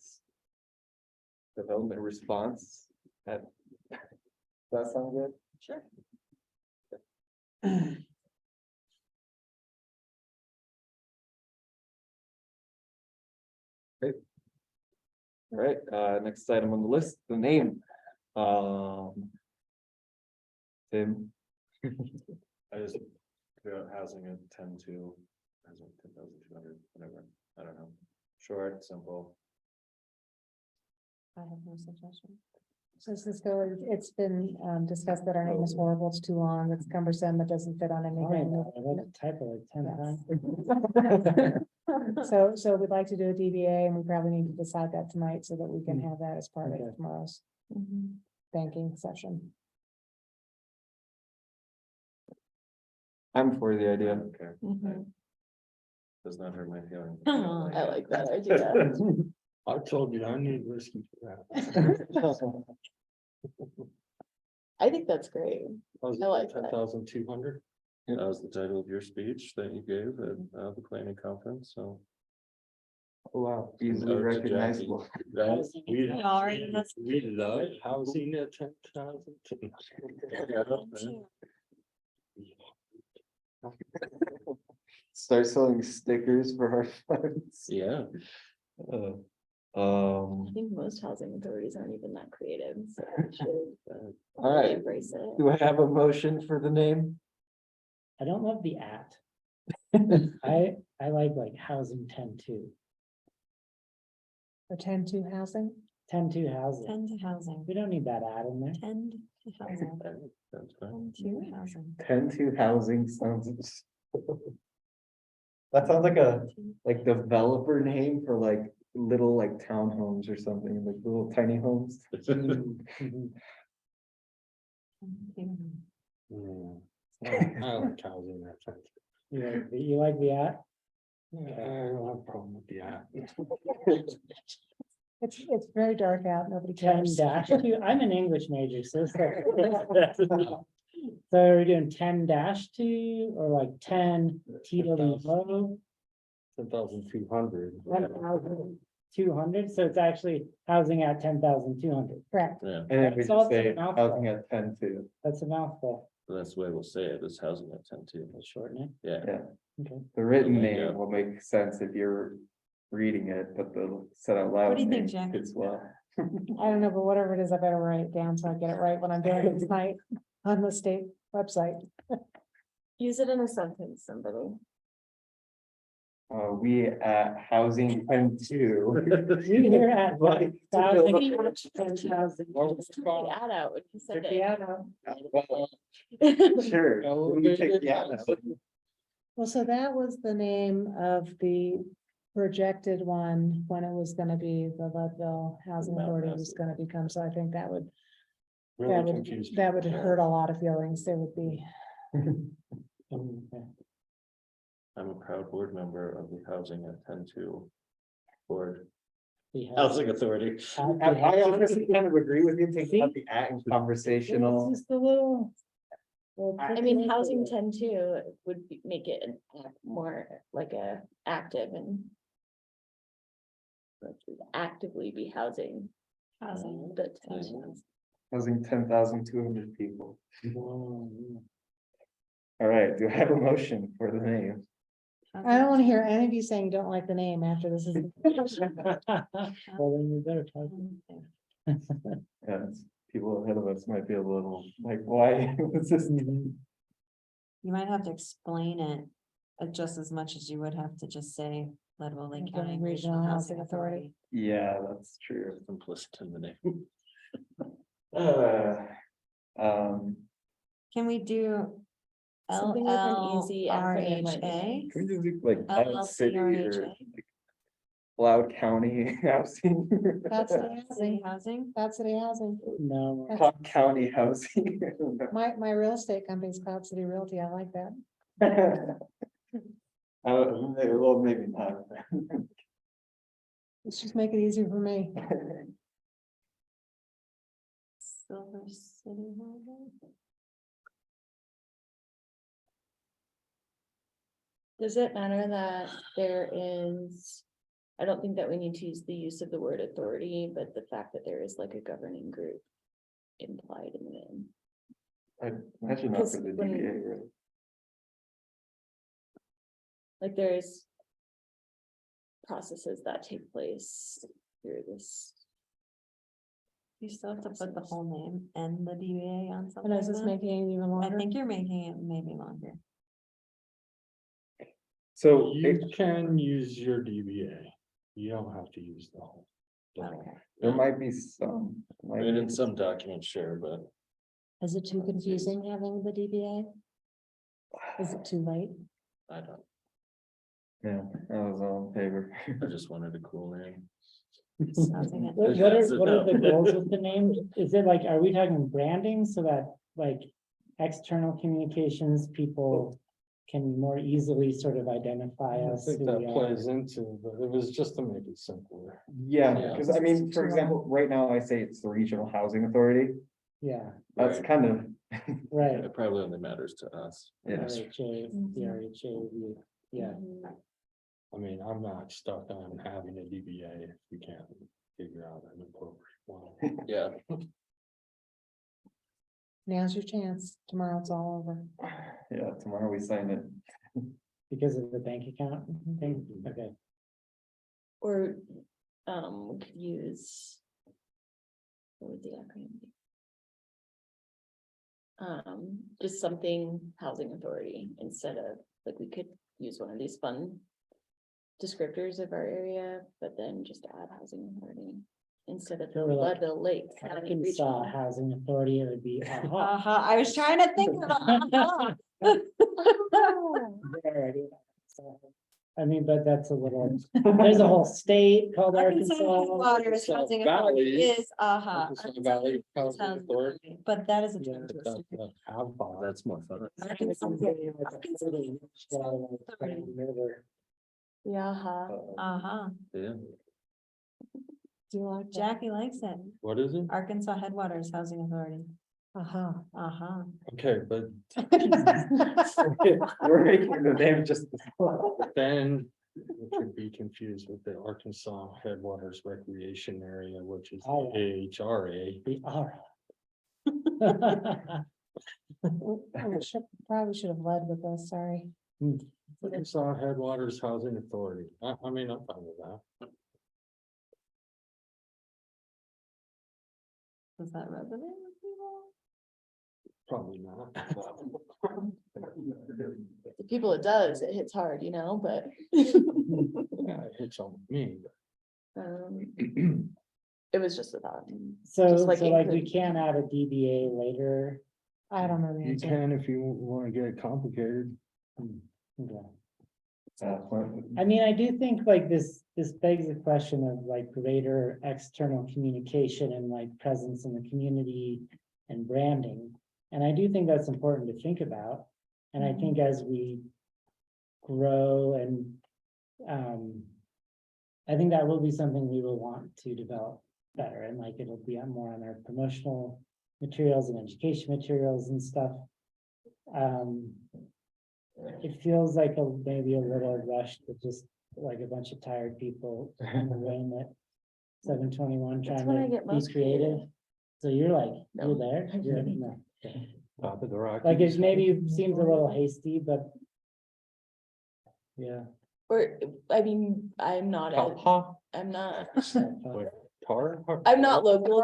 S1: response. Does that sound good?
S3: Sure.
S1: All right, next item on the list, the name. Tim,
S8: I just, housing at 10-2, housing 10,200, whatever, I don't know, short, simple.
S3: I have no suggestion.
S10: So Cisco, it's been discussed that our name is horrible, it's too long, it's cumbersome, it doesn't fit on
S6: Oh, I
S10: anything.
S6: know, I wrote the typo like 10 times.
S10: So we'd like to do a DBA and we probably need to decide that tonight so that we can have that as part
S6: Okay.
S10: of tomorrow's banking session.
S1: I'm for the idea.
S8: Okay,
S3: Mhm.
S8: does not hurt my feelings.
S3: Oh,
S5: I like that idea.
S7: I told you I need whiskey for that.
S5: I think that's great. I like that.
S7: 10,200.
S8: That was the title of your speech that you gave at the planning conference, so.
S1: Wow, easily
S8: Ode to
S1: recognizable.
S8: Right?
S7: Read
S3: Yeah, all right, that's-
S7: it up, housing at 10,000.
S1: Start selling stickers for our funds.
S8: Yeah,
S1: Uh,
S5: I think most housing authorities aren't even that creative, so we should
S1: all right,
S5: embrace it.
S1: do I have a motion for the name?
S6: I don't love the at. I like housing 10-2.
S10: For 10-2 housing,
S6: 10-2 housing.
S3: Tend to housing,
S6: We don't need that ad in there.
S3: tend to housing,
S8: that's fine.
S3: tend to housing.
S1: 10-2 housing sounds. That sounds like developer name for like little like townhomes or something, like little tiny homes.
S6: Mhm.
S7: I like housing at 10.
S6: You like the at?
S7: Yeah, I don't have a problem with the app.
S10: it's very dark out, nobody
S6: 10
S10: cares.
S6: dash 2, I'm an English major, so it's like. So are we doing 10-2 or like 10 T W O?
S7: 10,200.
S6: 10,200, so it's actually housing at 10,200.
S10: Correct.
S8: Yeah,
S1: And then we
S6: That's also
S1: just say
S6: a mouthful.
S1: housing at 10-2.
S6: That's a mouthful.
S8: that's the way we'll say it, is housing at 10-2.
S6: We'll shorten it.
S8: Yeah,
S1: Yeah,
S6: Okay.
S1: the written
S8: There you go.
S1: name will make sense if you're reading it, but the said out loud.
S3: What do you think,
S1: name
S3: Jack?
S1: fits well.
S10: I don't know, but whatever it is, I better write it down so I get it right when I'm doing it tonight on the state website.
S5: Use it in a sentence, somebody.
S1: We at housing 10-2.
S6: You're at
S1: Like, to
S6: thousand.
S1: build
S5: Take the ad out when you said
S6: Took the
S5: it.
S6: ad out.
S1: Sure. we can take the ad out.
S10: Well, so that was the name of the projected one when it was gonna be the Leadville Housing
S8: Mount
S10: Authority was
S8: Massive.
S10: gonna become, so I think that would,
S7: Really confused.
S10: that would hurt a lot of feelings. There would be.
S6: Okay.
S8: I'm a proud board member of the housing at 10-2 board,
S6: The
S8: housing authority.
S1: I honestly kind of agree with you, taking out the at and conversational.
S6: It's just a little.
S5: I mean, housing 10-2 would make it more like a active and. Actively be housing.
S3: Housing.
S5: The 10-2.
S1: Housing 10,200 people. All right, do I have a motion for the name?
S10: I don't wanna hear any of you saying you don't like the name after this is.
S6: Well, then you better talk.
S1: Yeah, people ahead of us might be a little like, why? was this?
S3: You might have to explain it just as much as you would have to just say Leadville Lake
S10: Okay,
S3: County
S10: Regional
S3: Regional
S10: Housing
S3: Housing Authority.
S1: Yeah, that's true.
S8: Implicit in the name.
S3: Can we do
S5: Something with an easy acronym like
S3: LLRHA?
S1: Can we just do like Cloud City or
S3: LLCRHA?
S1: like Cloud County Housing?
S10: That's the
S3: City
S10: housing,
S3: housing?
S10: that's city housing.
S6: No,
S1: Cloud County Housing.
S10: My real estate company's Cloud City Realty, I like that.
S1: Well, maybe not.
S10: Let's just make it easier for me.
S3: Silver City Housing?
S5: Does it matter that there is? I don't think that we need to use the use of the word authority, but the fact that there is like a governing group implied in the name.
S1: I imagine not for the
S5: Because when-
S1: DBA, right?
S5: Like there's. processes that take place through this.
S3: You still have to put the whole name and the DBA on something.
S10: And is this
S3: then?
S10: making it even
S3: I
S10: longer?
S3: think you're making it maybe longer.
S1: So
S7: You can use your DBA. You don't have to use the whole.
S3: Okay.
S1: there might be some.
S8: I mean, in some documents, sure, but
S10: Is it too confusing having the DBA? Is it too late?
S8: I don't,
S1: Yeah, I was all in favor.
S8: I just wanted a cool name.
S3: Housing it.
S6: What are the goals with the name? Is it like, are we talking branding so that like external communications people can more easily sort of identify
S7: I
S6: us?
S7: think
S6: who
S7: that
S6: we are?
S7: plays into, but it was just to make it simpler.
S1: Yeah,
S8: Yeah.
S1: because I mean, for example, right now I say it's the Regional Housing Authority.
S6: Yeah,
S1: That's
S8: Right.
S1: kind of,
S6: right.
S8: It probably only matters to us.
S1: yes.
S6: RHA, the RHA, yeah.
S7: I mean, I'm not stuck on having a DBA if we can't figure out an appropriate one.
S8: Yeah,
S10: Now's your chance. Tomorrow it's all over.
S1: Yeah, tomorrow we sign it.
S6: Because of the bank account thing, okay.
S5: Or, we could use. What would the acronym be? Just something housing authority instead of, like, we could use one of these fun descriptors of our area, but then just add housing authority instead of
S6: So we're like,
S5: Leadville Lake County
S6: Arkansas
S5: Regional.
S6: Housing Authority, it would be. AHA.
S3: I was trying to think of.
S6: Alrighty. So, I mean, but that's a little, there's a whole state called Arkansas.
S3: Waters
S7: Arkansas
S3: Housing
S7: Valley.
S3: Authority is,
S7: Arkansas Valley Housing
S3: Housing
S7: Authority.
S3: Authority, but that is a.
S6: Yeah,
S3: tongue
S7: But
S3: twister.
S7: that's not how far.
S8: that's more fun.
S3: Arkansas-
S5: Yeah,
S3: Uh-huh,
S8: Yeah,
S10: Do you like that?
S3: Jackie likes it.
S7: What is it?
S3: Arkansas Headwaters Housing Authority.
S10: Uh-huh.
S3: Uh-huh.
S7: Okay, but
S1: We're making the name just.
S7: then we could be confused with the Arkansas Headwaters Recreation Area, which is
S6: Oh, yeah.
S7: AHRA.
S6: The ARA.
S10: Probably should have led with this, sorry.
S7: Arkansas Headwaters Housing Authority. I mean, I'm fine with that.
S3: Does that resonate with people?
S7: Probably not.
S5: the people it does, it hits hard, but.
S7: Yeah, it hits on me.
S5: It was just a thought.
S6: So,
S5: Just like
S6: so like we
S5: include-
S6: can add a DBA later.
S10: I don't know the
S7: You
S10: answer.
S7: can if you want to get it complicated.
S6: Okay.
S1: Uh,
S6: I mean, I do think like this begs the question of like greater external communication and like presence in the community and branding. And I do think that's important to think about. And I think as we grow and I think that will be something we will want to develop better, and like it'll be more on our promotional materials and education materials and stuff. It feels like maybe a little rushed with just like a bunch of tired people on the lane at 7:21
S5: That's
S6: trying
S5: when I
S6: to
S5: get
S6: be
S5: most
S6: creative. So you're like,
S5: No.
S6: you're there? You're- no. Okay.
S7: Top of the rock.
S6: Like it maybe seems a little hasty, but. Yeah.
S5: Or, I mean, I'm not local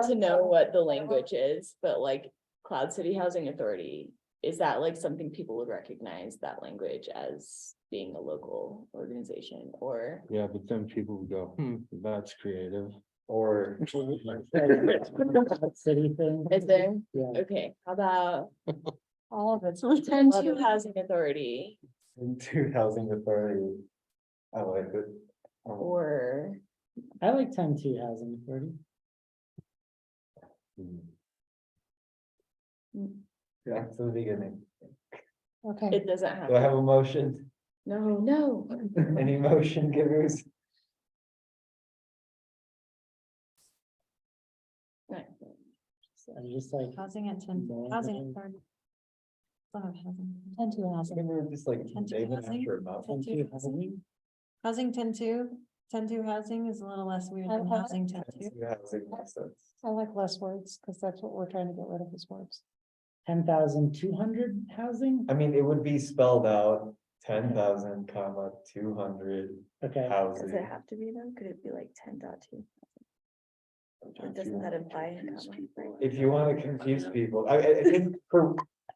S5: to know what the language is, but like Cloud City Housing Authority, is that like something people would recognize that language as being a local organization or?
S7: Yeah, but then people would go, that's creative.
S1: Or.
S6: City thing.
S5: Is there?
S6: Yeah.
S5: Okay, how about
S10: All of it's.
S5: 10-2 Housing Authority
S1: Into housing authority. I like it.
S5: or?
S6: I like 10-2 Housing Authority.
S1: Yeah, to the beginning.
S10: Okay,
S5: It doesn't have.
S1: Do I have a motion?
S5: No.
S1: Any motion givers?
S5: Right.
S6: I'm just like.
S3: Housing at 10, housing authority. Son of housing.
S10: 10-2 housing.
S1: We're just like.
S3: 10-2
S1: David
S3: housing?
S1: after about.
S3: 10-2 housing. Housing 10-2, 10-2 housing is a little less weird than
S10: I-
S3: housing 10-2.
S1: Housing makes sense.
S10: I like less words, because that's what we're trying to get rid of is words.
S6: 10,200 housing?
S1: I mean, it would be spelled out 10,000 comma 200
S6: Okay,
S5: Does
S1: housing.
S5: it have to be though? Could it be like 10.2? Or doesn't that imply? a comma?
S1: If you want to confuse people, I think for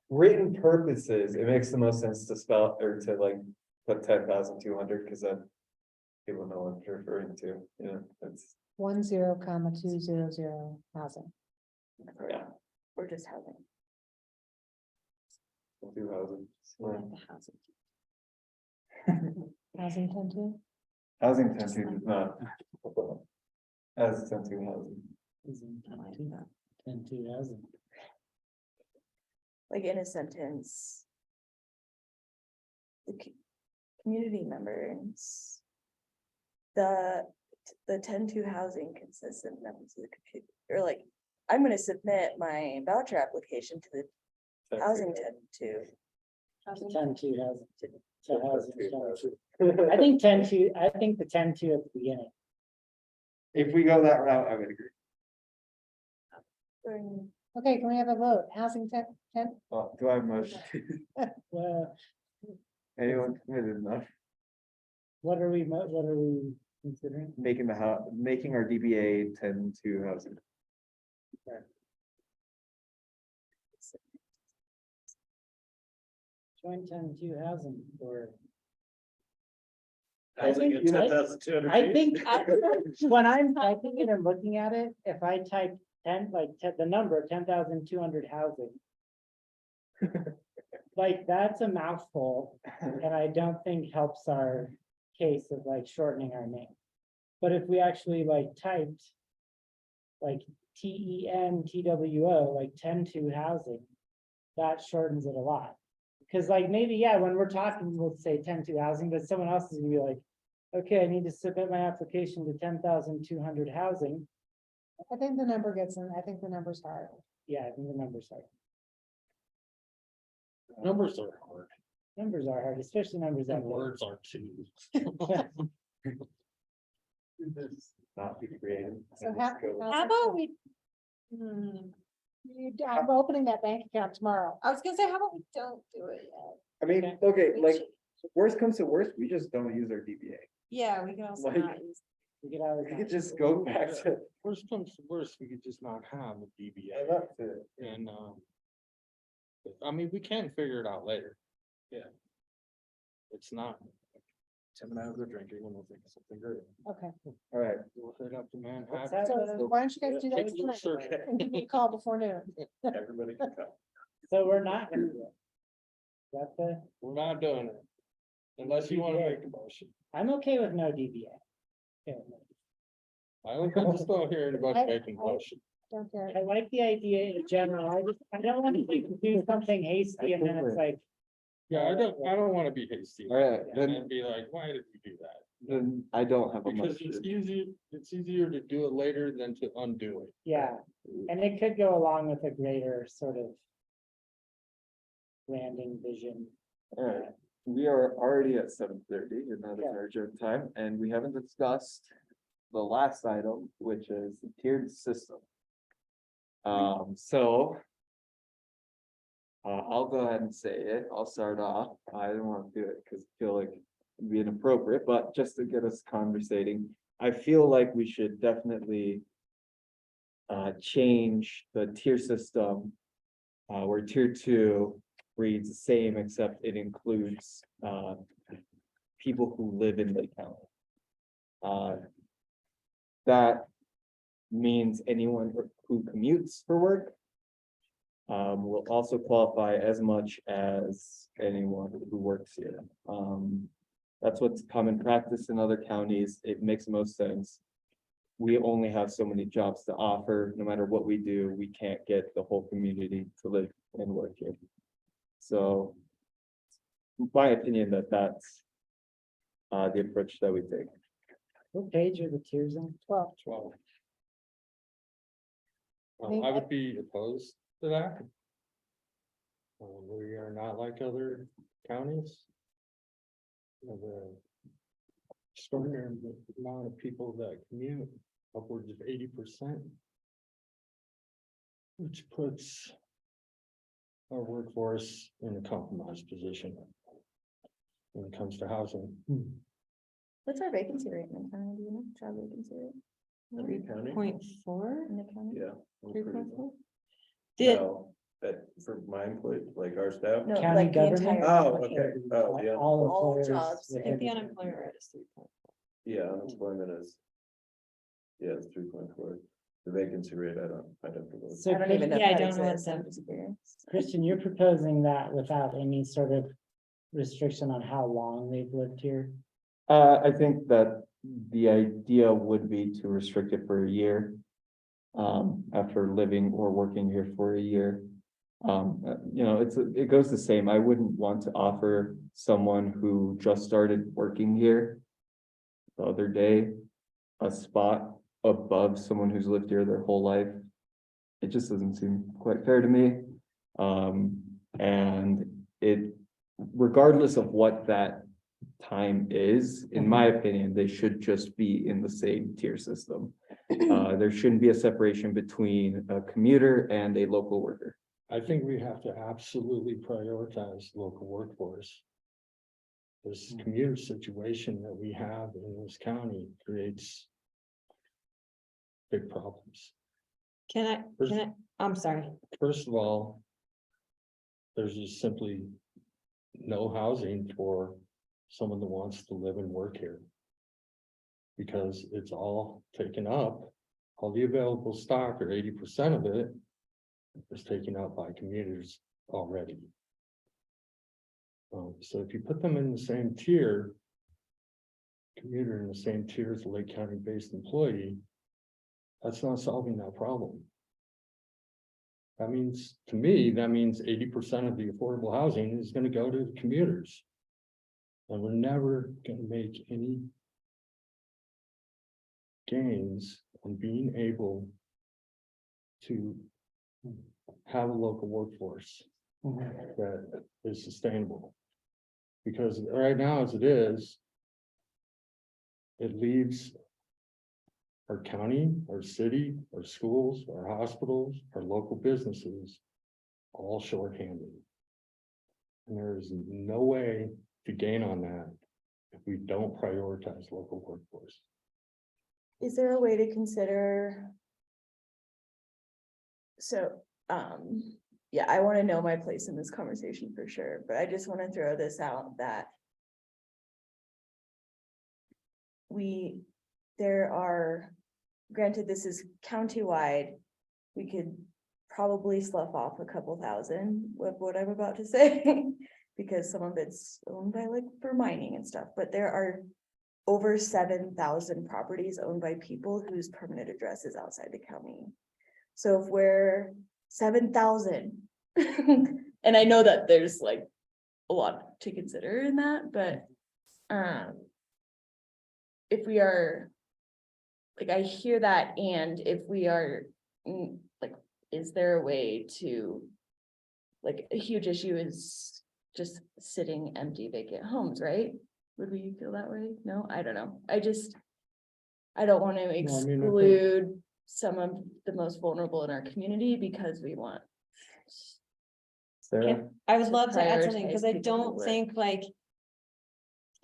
S1: written purposes, it makes the most sense to spell or to like put 10,200 because then people know what you're referring to, you know, that's,
S10: 10, comma 200 housing.
S5: Or-
S1: yeah.
S5: Or just housing?
S1: we'll do housing.
S3: Like the housing.
S10: Housing 10
S1: Housing tends to does not. As tends to housing.
S3: I like that.
S6: 10,200.
S5: Like in a sentence. The community members. The 10-2 housing consists of members of the computer, or like, I'm gonna submit my voucher application to the housing 10-2.
S6: 10,200. So housing 10,200. I think 10,200, I think the 10,200 at the beginning.
S1: If we go that route, I would agree.
S10: Okay, can we have a vote? Housing 10?
S1: Well, do I have a motion?
S6: Well,
S1: Anyone committed enough?
S6: what are we considering?
S1: Making making our DBA 10 to housing.
S6: Joint 10,200 or?
S8: Housing at
S6: I-
S8: 10,200
S6: I
S8: feet.
S6: think, when I'm typing it and looking at it, if I type 10, like the number 10,200 housing. Like, that's a mouthful, and I don't think helps our case of like shortening our name. But if we actually like typed. Like TENTWO, like 10-2 housing, that shortens it a lot. Cause like maybe, yeah, when we're talking, we'll say 10-2 housing, but someone else is gonna be like, okay, I need to submit my application to 10,200 housing.
S10: I think the number gets in, I think the number's hard.
S6: Yeah, I think the numbers are,
S7: Numbers are hard,
S6: especially numbers that
S7: and
S6: word.
S7: words are too.
S1: Not be creative.
S10: So
S1: and
S10: how,
S1: just go.
S3: How about we?
S10: I'm opening that bank account tomorrow.
S3: I was gonna say, how about we don't do it yet?
S1: I mean,
S6: Okay.
S1: okay,
S3: We
S1: like,
S3: should-
S1: worst comes to worst, we just don't use our DBA.
S3: Yeah, we can also
S1: Like-
S3: not use.
S6: We could always.
S1: We could just go back to.
S7: Worst comes to worst, we could just not have a DBA
S1: That's it.
S7: and, I mean, we can figure it out later.
S8: Yeah.
S7: It's not.
S8: Tim and I will go drinking and we'll think of something great.
S10: Okay,
S1: All right,
S7: We'll head up to
S6: What's
S7: Manhattan.
S6: that?
S10: so why don't you guys do that
S7: Take a look,
S10: tonight?
S7: sir.
S10: And give me a call before noon.
S8: Everybody can come.
S6: So we're not gonna do it. That's the,
S7: We're not doing it. Unless you wanna make a motion.
S6: I'm okay with no DBA. Okay.
S7: I just don't hear anybody making a motion.
S10: Don't care.
S6: I like the idea in general, I don't want to do something hasty and then it's like,
S7: Yeah, I don't wanna be hasty.
S1: all right,
S7: And
S1: then,
S7: be like, why did you do that?
S1: then I don't have a
S7: Because it's
S1: motion.
S7: easier to do it later than to undo it.
S6: yeah, and it could go along with a greater sort of branding vision.
S1: All right, we are already at 7:30, another
S6: Yeah.
S1: our adjourned time, and we haven't discussed the last item, which is the tiered system. So. I'll go ahead and say it. I'll start off. I don't want to do it because I feel like it'd be inappropriate, but just to get us conversating, I feel like we should definitely. Change the tier system. Where tier 2 reads the same, except it includes, people who live in Lake County. That means anyone who commutes for work. Will also qualify as much as anyone who works here. That's what's common practice in other counties. It makes most sense. We only have so many jobs to offer. No matter what we do, we can't get the whole community to live and work here. So. My opinion that's. The approach that we take.
S6: What page are the tiers on?
S10: 12.
S7: 12.
S10: think
S7: I would be opposed to that. We are not like other counties. We have a extraordinary amount of people that commute, upwards of 80%. Which puts our workforce in a compromised position. when it comes to housing.
S5: What's our vacancy rate in the county, do you know, job vacancy rate?
S8: County?
S3: 0.4.
S5: In the county?
S8: Yeah. we're pretty
S3: 3.4.
S8: low.
S3: Did,
S8: No, but for my employee, like our staff?
S5: No,
S6: County
S5: like the
S6: government?
S5: entire.
S8: Oh,
S5: county.
S8: okay, oh, yeah,
S6: All
S5: All
S6: employers
S5: jobs.
S3: I
S6: within
S3: think the
S6: the-
S3: unemployment rate is 3.4.
S8: yeah, unemployment is. Yeah, it's 3.4. The vacancy rate, I'd have to look.
S6: So
S5: I don't even know.
S3: Yeah, I
S5: if that
S3: don't know what
S5: exists, I'm
S3: the-
S5: just curious.
S6: Christian, you're proposing that without any sort of restriction on how long they've lived here?
S1: I think that the idea would be to restrict it for a year. After living or working here for a year. It goes the same. I wouldn't want to offer someone who just started working here. The other day, a spot above someone who's lived here their whole life. It just doesn't seem quite fair to me. And it, regardless of what that time is, in my opinion, they should just be in the same tier system. There shouldn't be a separation between a commuter and a local worker.
S7: I think we have to absolutely prioritize local workforce. This commuter situation that we have in this county creates big problems.
S3: I'm sorry.
S7: First of all, there's just simply no housing for someone that wants to live and work here. Because it's all taken up, all the available stock, or 80% of it, is taken up by commuters already. So if you put them in the same tier, commuter in the same tier as a Lake County based employee, that's not solving that problem. That means, to me, that means 80% of the affordable housing is gonna go to commuters. And we're never gonna make any gains on being able to have a local workforce that is sustainable. Because right now, as it is, it leaves our county, our city, our schools, our hospitals, our local businesses all shorthanded. And there is no way to gain on that if we don't prioritize local workforce.
S5: Is there a way to consider? So, yeah, I want to know my place in this conversation for sure, but I just want to throw this out that there are, granted, this is countywide, we could probably slough off a couple thousand with what I'm about to say, because some of it's owned by like for mining and stuff, but there are over 7,000 properties owned by people whose permanent address is outside the county. So if we're 7,000, and I know that there's like a lot to consider in that, but if we are, like, I hear that, and if we are, like, is there a way to, like, a huge issue is just sitting empty vacant homes, right? Would we feel that way? No, I don't know. I don't want to
S7: I mean, I think-
S5: exclude some of the most vulnerable in our community because we want.
S1: Sarah?
S3: I would
S5: To
S3: love to add something, because
S5: prioritize
S3: I
S5: people who
S3: don't
S5: work.
S3: think like.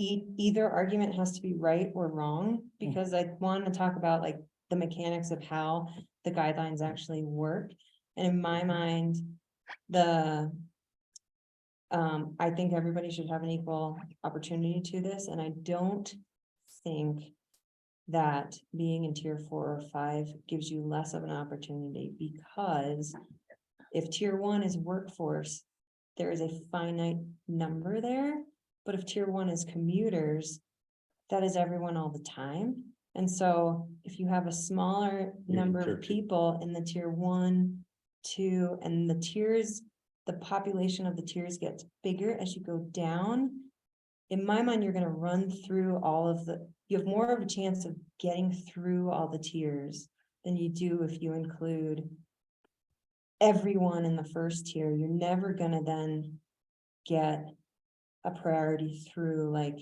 S3: Either argument has to be right or wrong, because I want to talk about like the mechanics of how the guidelines actually work. And in my mind, I think everybody should have an equal opportunity to this, and I don't think that being in tier 4 or 5 gives you less of an opportunity, because if tier 1 is workforce, there is a finite number there. But if tier 1 is commuters, that is everyone all the time. And so if you have a smaller number
S7: tier
S3: of
S7: 2.
S3: people in the tier 1, 2, and the tiers, the population of the tiers gets bigger as you go down. In my mind, you're gonna run through you have more of a chance of getting through all the tiers than you do if you include everyone in the first tier. You're never gonna then get a priority through like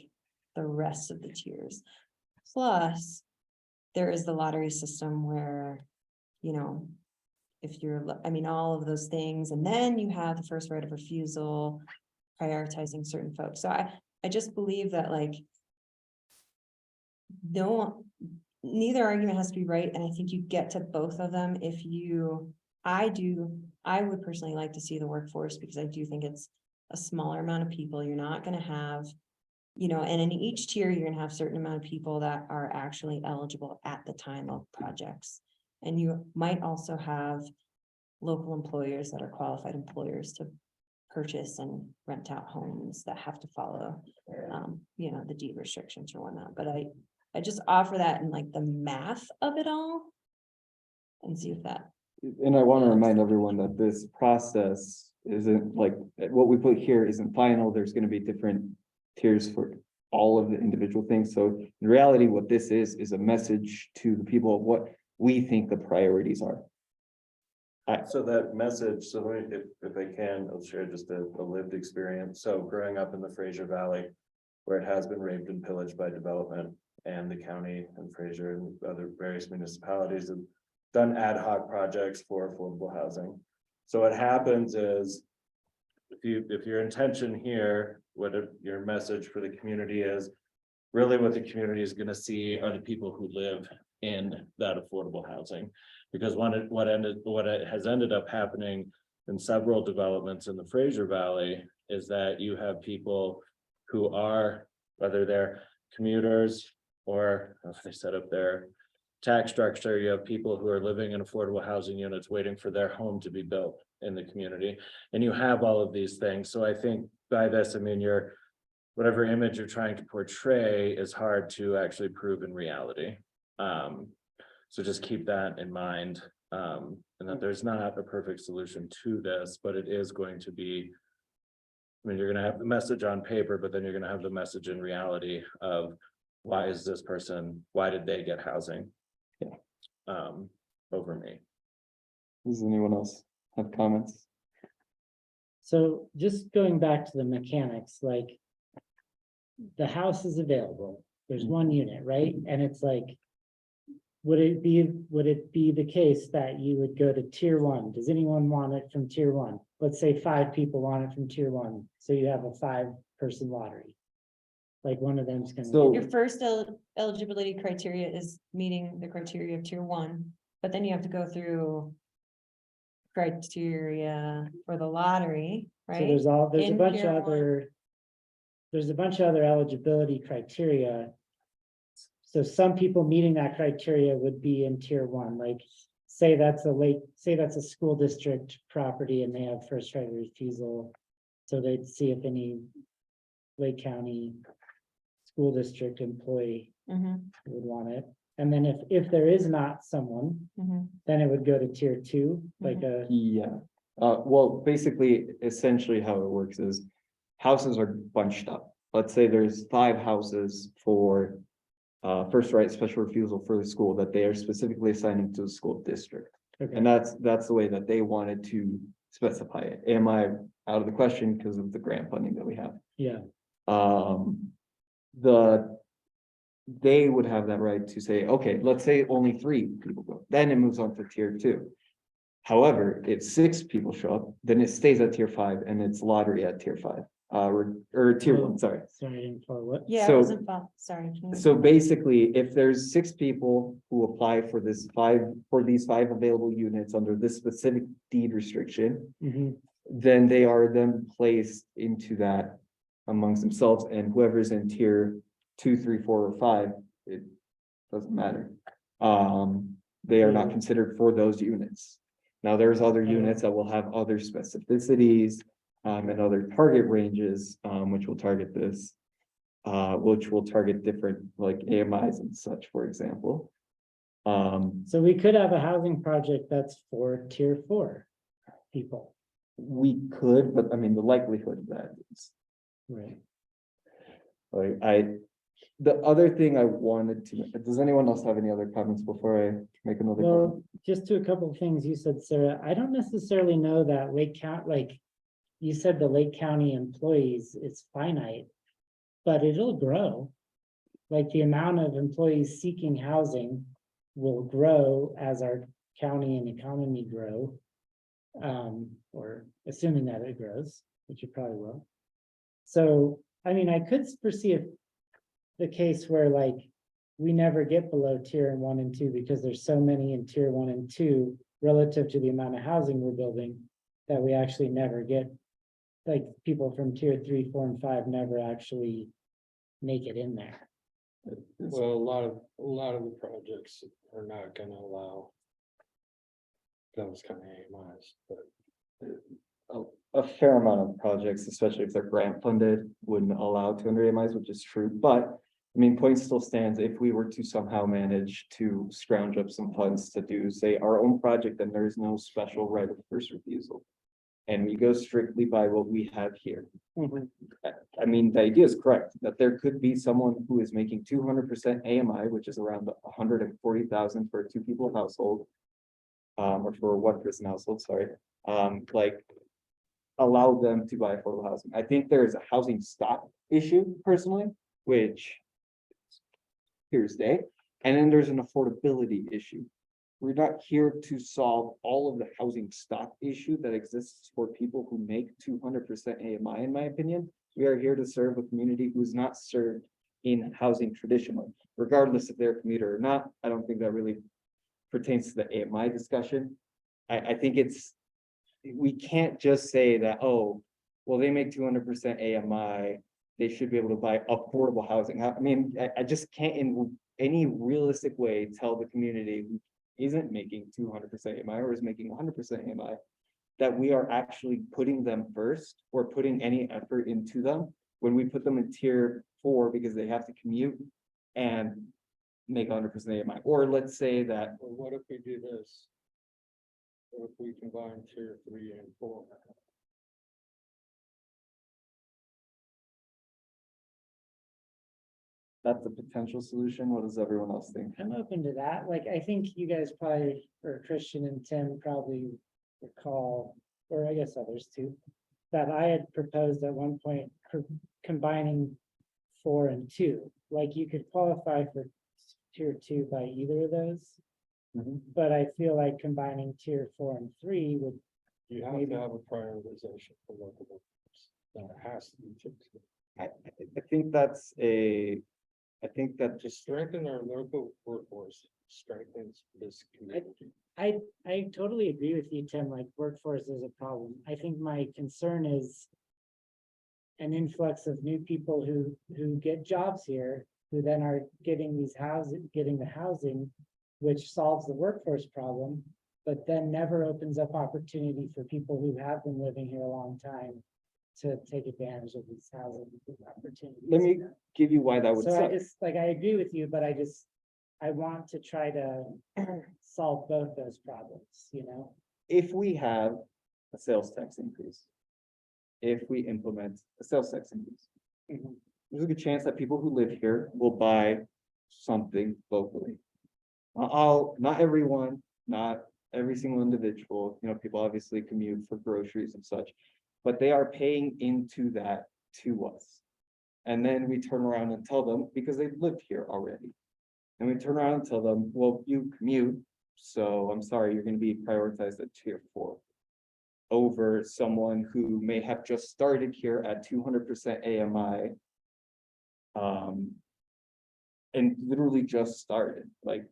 S3: the rest of the tiers. Plus, there is the lottery system where, if all of those things, and then you have the first right of refusal, prioritizing certain folks. So I just believe that like. No, neither argument has to be right, and I think you get to both of them if you, I would personally like to see the workforce, because I do think it's a smaller amount of people, you're not gonna have. You know, and in each tier, you're gonna have certain amount of people that are actually eligible at the time of projects. And you might also have local employers that are qualified employers to purchase and rent out homes that have to follow, you know, the deed restrictions or whatnot, but I just offer that in like the math of it all. And see if that,
S1: And I want to remind everyone that this process isn't like, what we put here isn't final. There's going to be different tiers for all of the individual things. So in reality, what this is a message to the people of what we think the priorities are.
S8: So that message, so let me, if I can, I'll share just a lived experience. So growing up in the Fraser Valley, where it has been raped and pillaged by development, and the county and Fraser and other various municipalities have done ad hoc projects for affordable housing. So what happens is, if your intention here, your message for the community is, really what the community is gonna see are the people who live in that affordable housing. Because what has ended up happening in several developments in the Fraser Valley is that you have people who are, whether they're commuters or if they set up their tax structure, you have people who are living in affordable housing units waiting for their home to be built in the community. And you have all of these things. So I think by this, I mean, whatever image you're trying to portray is hard to actually prove in reality. So just keep that in mind, and that there's not a perfect solution to this, but it is going to be, I mean, you're gonna have the message on paper, but then you're gonna have the message in reality of why is this person, why did they get housing? Over me.
S1: Does anyone else have comments?
S6: So just going back to the mechanics, like. The house is available, there's one unit, right? And it's like. Would it be the case that you would go to tier 1? Does anyone want it from tier 1? Let's say 5 people want it from tier 1, so you have a 5-person lottery. Like one of them's gonna.
S1: So-
S3: your first eligibility criteria is meeting the criteria of tier 1, but then you have to go through. Criteria for the lottery,
S6: So
S3: right?
S6: there's a
S3: In
S6: bunch
S3: tier
S6: of
S3: one.
S6: other. There's a bunch of other eligibility criteria. So some people meeting that criteria would be in tier 1, like say that's a school district property and they have first right of refusal. So they'd see if any Lake County school district employee
S3: Mhm,
S6: would want it. And then if there is not someone,
S3: mhm.
S6: then it would go to tier 2, like a,
S1: Yeah, well, basically, essentially how it works is houses are bunched up. Let's say there's 5 houses for first right special refusal for the school that they are specifically assigning to the school district.
S6: okay,
S1: And that's the way that they wanted to specify it. Am I out of the question because of the grant funding that we have?
S6: yeah,
S1: They would have that right to say, okay, let's say only 3 people go, then it moves on to tier 2. However, if 6 people show up, then it stays at tier 5 and it's lottery at tier 5, or tier 1, sorry.
S6: sorry, I didn't follow what.
S3: Yeah, I
S1: So-
S3: wasn't, sorry. can you-
S1: So basically, if there's 6 people who apply for these 5 available units under this specific deed restriction,
S6: Mhm.
S1: then they are then placed into that amongst themselves, and whoever's in tier 2, 3, 4, or 5, it doesn't matter. They are not considered for those units. Now, there's other units that will have other specificities, and other target ranges, which will target this. Which will target different like AMIs and such, for example.
S6: So we could have a housing project that's for tier 4 people,
S1: We could, but I mean, the likelihood of that is,
S6: right?
S1: like, the other thing I wanted to, does anyone else have any other comments before I make another? comment?
S6: Well, just to a couple of things you said, Sarah, I don't necessarily know that Lake County, like, you said the Lake County employees is finite, but it'll grow. Like the amount of employees seeking housing will grow as our county and economy grow. Or assuming that it grows, which it probably will. So I mean, I could foresee if the case where like we never get below tier 1 and 2 because there's so many in tier 1 and 2 relative to the amount of housing we're building that we actually never get, like people from tier 3, 4, and 5 never actually make it in there.
S7: Well, a lot of the projects are not gonna allow those kind of AMIs, but
S1: A fair amount of projects, especially if they're grant funded, wouldn't allow 200 AMIs, which is true, but. I mean, point still stands, if we were to somehow manage to scrounge up some funds to do, say, our own project, then there is no special right of first refusal. And we go strictly by what we have here. I mean, the idea is correct, that there could be someone who is making 200% AMI, which is around 140,000 for a 2-people household. Or for a 1-person household, sorry, like. Allow them to buy affordable housing. I think there is a housing stock issue personally, which. Here's day, and then there's an affordability issue. We're not here to solve all of the housing stock issue that exists for people who make 200% AMI, in my opinion. We are here to serve a community who is not served in housing traditionally, regardless if they're a commuter or not. I don't think that really pertains to the AMI discussion. I think we can't just say that, oh, well, they make 200% AMI. They should be able to buy affordable housing. I mean, I just can't in any realistic way tell the community who isn't making 200% AMI or is making 100% AMI that we are actually putting them first or putting any effort into them when we put them in tier 4 because they have to commute and make 100% AMI. Or let's say that,
S7: well, what if we do this? What if we combine tier 3 and 4?
S1: that's a potential solution. What does everyone else think?
S6: I'm open to that. Like, I think you guys probably, or Christian and Tim probably recall, or I guess others too, that I had proposed at one point combining 4 and 2. Like you could qualify for tier 2 by either of those.
S1: Mhm.
S6: But I feel like combining tier 4 and 3 would,
S7: You have
S6: maybe.
S7: to have a prioritization for local workforce. That has to be fixed.
S1: I think that's I think that
S7: To strengthen our local workforce strengthens this community.
S6: I totally agree with you, Tim, like workforce is a problem. I think my concern is an influx of new people who get jobs here, who then are getting the housing, which solves the workforce problem, but then never opens up opportunity for people who have been living here a long time to take advantage of these housing opportunities.
S1: let me give you why that would
S6: So I
S1: suck.
S6: just, like, I agree with you, but I want to try to solve both those problems, you know?
S1: If we have a sales tax increase, if we implement a sales tax increase, there's a good chance that people who live here will buy something locally. Not everyone, not every single individual, people obviously commute for groceries and such, but they are paying into that to us. And then we turn around and tell them, because they've lived here already. And we turn around and tell them, well, you commute, so I'm sorry, you're gonna be prioritized at tier 4. Over someone who may have just started here at 200% AMI. And literally just started, like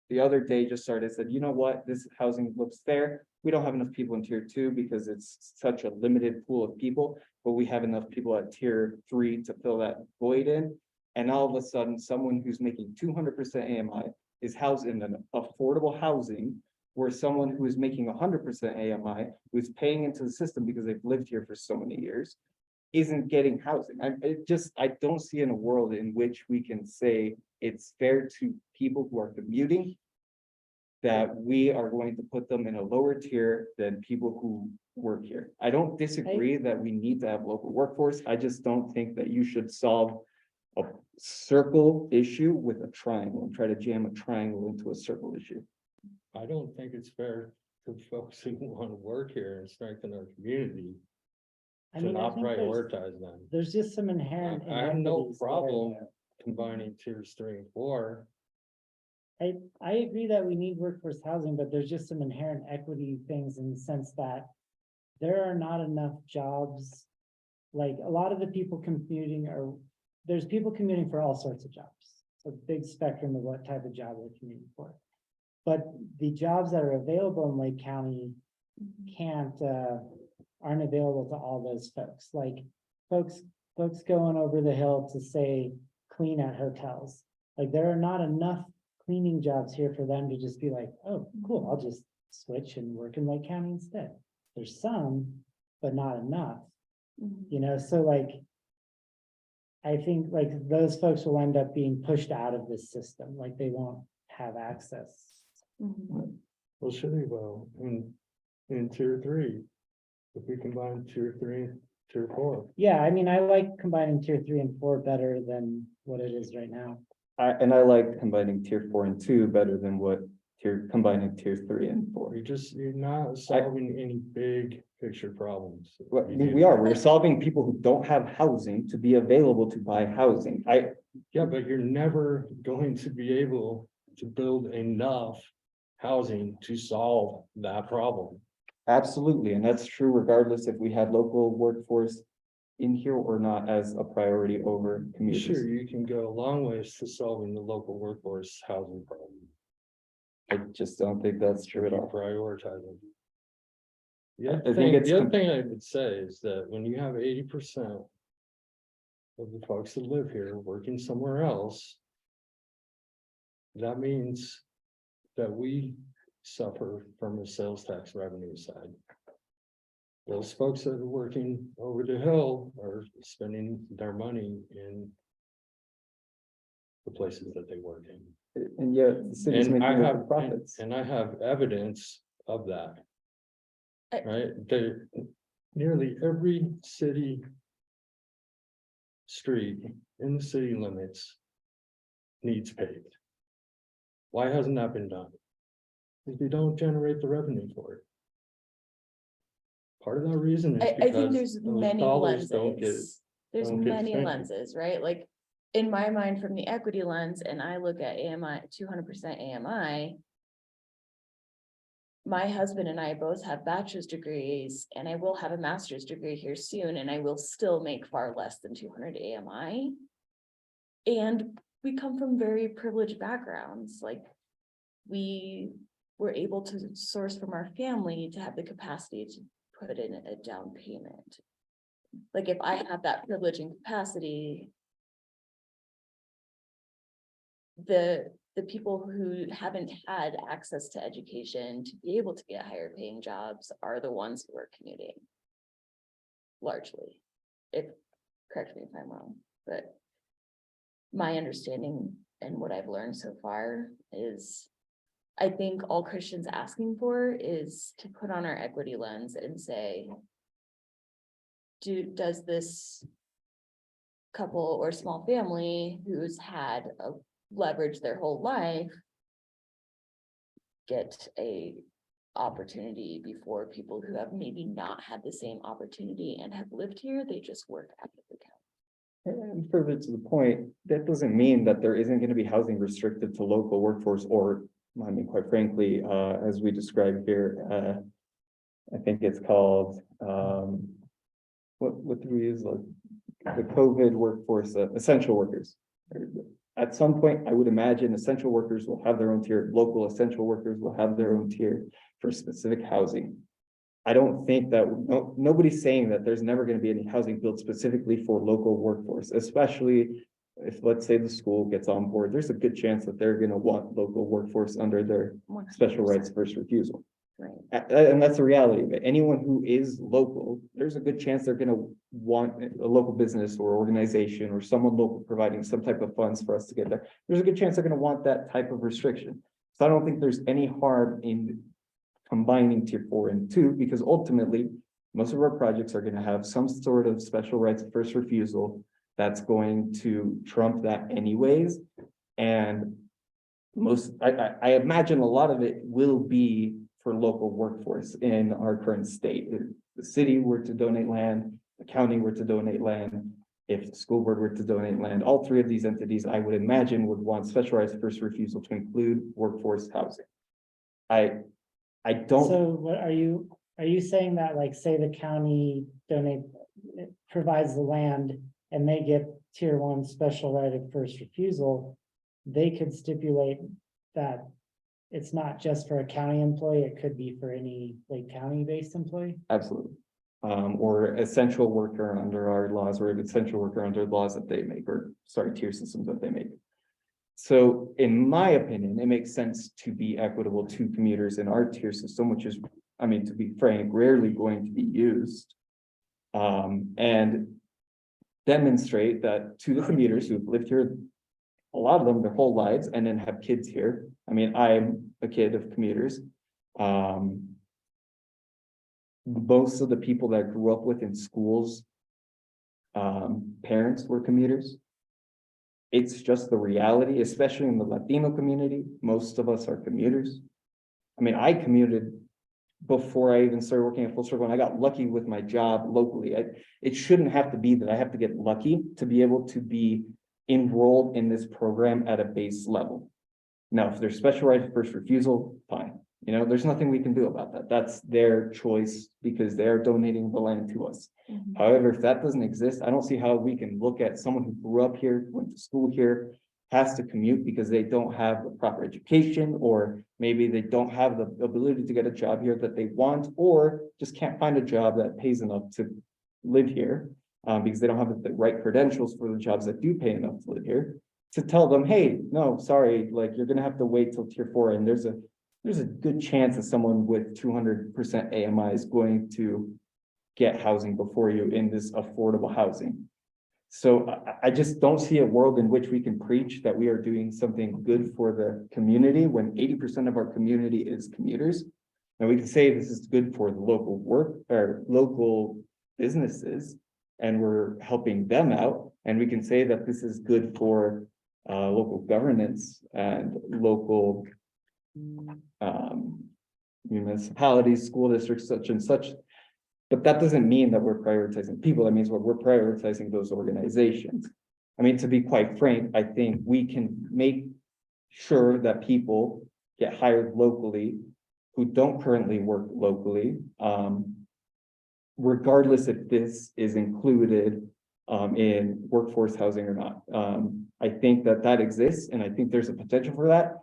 S1: the other day just started, said, you know what, this housing looks fair. We don't have enough people in tier 2 because it's such a limited pool of people, but we have enough people at tier 3 to fill that void in. And all of a sudden, someone who's making 200% AMI is housed in an affordable housing, where someone who is making 100% AMI, who is paying into the system because they've lived here for so many years, isn't getting housing. I don't see in a world in which we can say it's fair to people who are commuting that we are going to put them in a lower tier than people who work here. I don't disagree that we need to have local workforce. I just don't think that you should solve a circle issue with a triangle and try to jam a triangle into a circle issue.
S7: I don't think it's fair to folks who want to work here and strengthen our community
S6: I
S7: to
S6: mean, I
S7: not
S6: think
S7: prioritize them.
S6: there's just some
S7: I
S6: inherent.
S7: I have no
S6: inequities that are
S7: problem
S6: there.
S7: combining tiers 3 and 4.
S6: I agree that we need workforce housing, but there's just some inherent equity things in the sense that there are not enough jobs like a lot of the people commuting are, there's people commuting for all sorts of jobs. A big spectrum of what type of job they're commuting for. But the jobs that are available in Lake County aren't available to all those folks, like folks going over the hill to say clean at hotels. Like there are not enough cleaning jobs here for them to just be like, oh, cool, I'll just switch and work in Lake County instead. There's some, but not enough, you know, so like. I think like those folks will end up being pushed out of this system, like they won't have access.
S7: Well, should we, well, in tier 3, if we combine tier 3, tier 4.
S6: Yeah, I mean, I like combining tier 3 and 4 better than what it is right now.
S1: I like combining tier 4 and 2 better than what combining tier 3 and 4.
S7: You're not solving any big picture problems.
S1: Well, I mean, we're solving people who don't have housing to be available to buy housing.
S7: Yeah, but you're never going to be able to build enough housing to solve that problem.
S1: Absolutely, and that's true regardless if we had local workforce in here or not as a priority over communities.
S7: Sure, you can go a long ways to solving the local workforce housing problem.
S1: I just don't think that's true at all.
S7: Prioritizing.
S1: I think it's
S7: The other thing I would say is that when you have 80% of the folks that live here working somewhere else, that means that we suffer from the sales tax revenue side. Those folks that are working over the hill are spending their money in the places that they work in.
S1: And yet the city's
S7: And
S1: making
S7: I have,
S1: record profits.
S7: and I have evidence of that.
S5: I-
S7: Right, nearly every city street in the city limits needs paved. Why hasn't that been done? Because we don't generate the revenue for it. Part of that reason is
S5: I think
S7: because
S5: there's
S7: those
S5: many
S7: dollars don't get,
S5: lenses. There's
S7: don't get
S5: many
S7: spent.
S5: lenses, right? Like, in my mind, from the equity lens, and I look at AMI, 200% AMI. My husband and I both have bachelor's degrees, and I will have a master's degree here soon, and I will still make far less than 200 AMI. And we come from very privileged backgrounds, like, we were able to source from our family to have the capacity to put in a down payment. Like, if I have that privilege and capacity, the people who haven't had access to education to be able to get higher paying jobs are the ones who are commuting. Largely, correct me if I'm wrong, but my understanding and what I've learned so far is, I think all Christian's asking for is to put on our equity lens and say, does this couple or small family who's had a leverage their whole life get a opportunity before people who have maybe not had the same opportunity and have lived here, they just work out of the county.
S1: And further to the point, that doesn't mean that there isn't going to be housing restricted to local workforce or, I mean, quite frankly, as we described here, I think it's called, what do we use, like the COVID workforce, essential workers. At some point, I would imagine essential workers will have their own tier, local essential workers will have their own tier for specific housing. I don't think that, nobody's saying that there's never going to be any housing built specifically for local workforce, especially if, let's say, the school gets on board, there's a good chance that they're going to want local workforce under their special rights of first refusal.
S5: Right.
S1: And that's the reality of it. Anyone who is local, there's a good chance they're gonna want a local business or organization or someone local providing some type of funds for us to get there. There's a good chance they're gonna want that type of restriction. So I don't think there's any harm in combining tier 4 and 2, because ultimately, most of our projects are gonna have some sort of special rights of first refusal that's going to trump that anyways. And I imagine a lot of it will be for local workforce in our current state. If the city were to donate land, the county were to donate land, if the school board were to donate land, all three of these entities, I would imagine, would want special rights of first refusal to include workforce housing. I don't.
S6: So what are you saying that, like, say the county it provides the land and they get tier one special right of first refusal, they could stipulate that it's not just for a county employee, it could be for any Lake County based employee.
S1: Absolutely. Or essential worker under our laws, or essential worker under the laws that they make, or sorry, tier systems that they make. So in my opinion, it makes sense to be equitable to commuters in our tier system, which is, I mean, to be frank, rarely going to be used. And demonstrate that to the commuters who've lived here, a lot of them their whole lives, and then have kids here. I mean, I'm a kid of commuters. Most of the people that I grew up with in schools, parents were commuters. It's just the reality, especially in the Latino community. Most of us are commuters. I mean, I commuted before I even started working at Full Circle, and I got lucky with my job locally. It shouldn't have to be that I have to get lucky to be able to be enrolled in this program at a base level. Now, if there's special right of first refusal, fine. You know, there's nothing we can do about that. That's their choice because they're donating the land to us. However, if that doesn't exist, I don't see how we can look at someone who grew up here, went to school here, has to commute because they don't have the proper education, or maybe they don't have the ability to get a job here that they want, or just can't find a job that pays enough to live here, because they don't have the right credentials for the jobs that do pay enough to live here, to tell them, hey, no, sorry, like you're gonna have to wait till tier 4, and there's a good chance that someone with 200% AMI is going to get housing before you in this affordable housing. So I just don't see a world in which we can preach that we are doing something good for the community when 80% of our community is commuters. And we can say this is good for the local work or local businesses, and we're helping them out. And we can say that this is good for local governance and local municipalities, school districts, such and such. But that doesn't mean that we're prioritizing people. That means we're prioritizing those organizations. I mean, to be quite frank, I think we can make sure that people get hired locally who don't currently work locally, regardless if this is included in workforce housing or not. I think that exists, and I think there's a potential for that.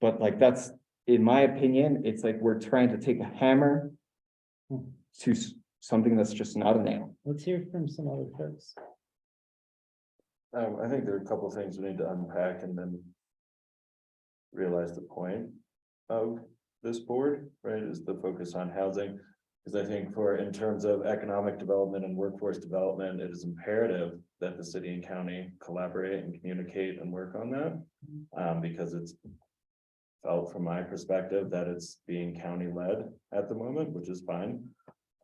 S1: But like, that's, in my opinion, it's like we're trying to take a hammer to something that's just not a nail.
S6: Let's hear from some other folks.
S8: I think there are a couple of things we need to unpack and then realize the point of this board, right, is the focus on housing. Because I think in terms of economic development and workforce development, it is imperative that the city and county collaborate and communicate and work on that. Because it's felt from my perspective that it's being county led at the moment, which is fine.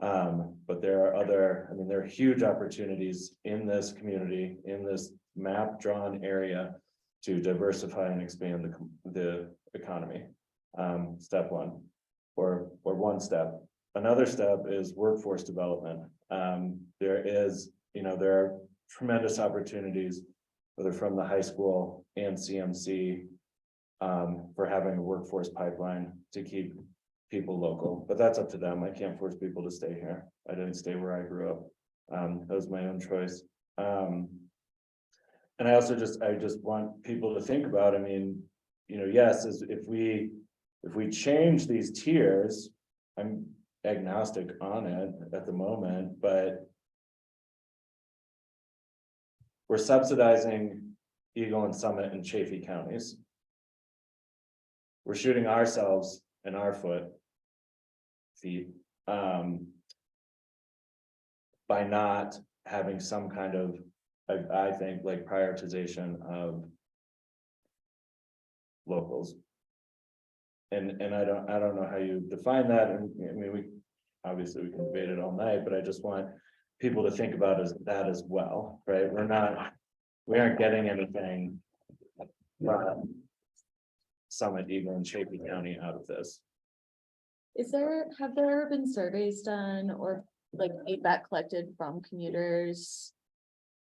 S8: But there are huge opportunities in this community, in this map drawn area to diversify and expand the economy. Step one, or one step. Another step is workforce development. There are tremendous opportunities, whether from the high school and CMC, for having a workforce pipeline to keep people local, but that's up to them. I can't force people to stay here. I didn't stay where I grew up. That was my own choice. And I also just want people to think about, I mean, yes, if we change these tiers, I'm agnostic on it at the moment, but we're subsidizing Eagle and Summit and Chaffey counties. We're shooting ourselves in our feet by not having some kind of, I think, like prioritization of locals. And I don't know how you define that. And I mean, we can debate it all night, but I just want people to think about that as well, right? We aren't getting anything from Summit, Eagle, and Chaffey County out of this.
S5: Have there been surveys done or like feedback collected from commuters?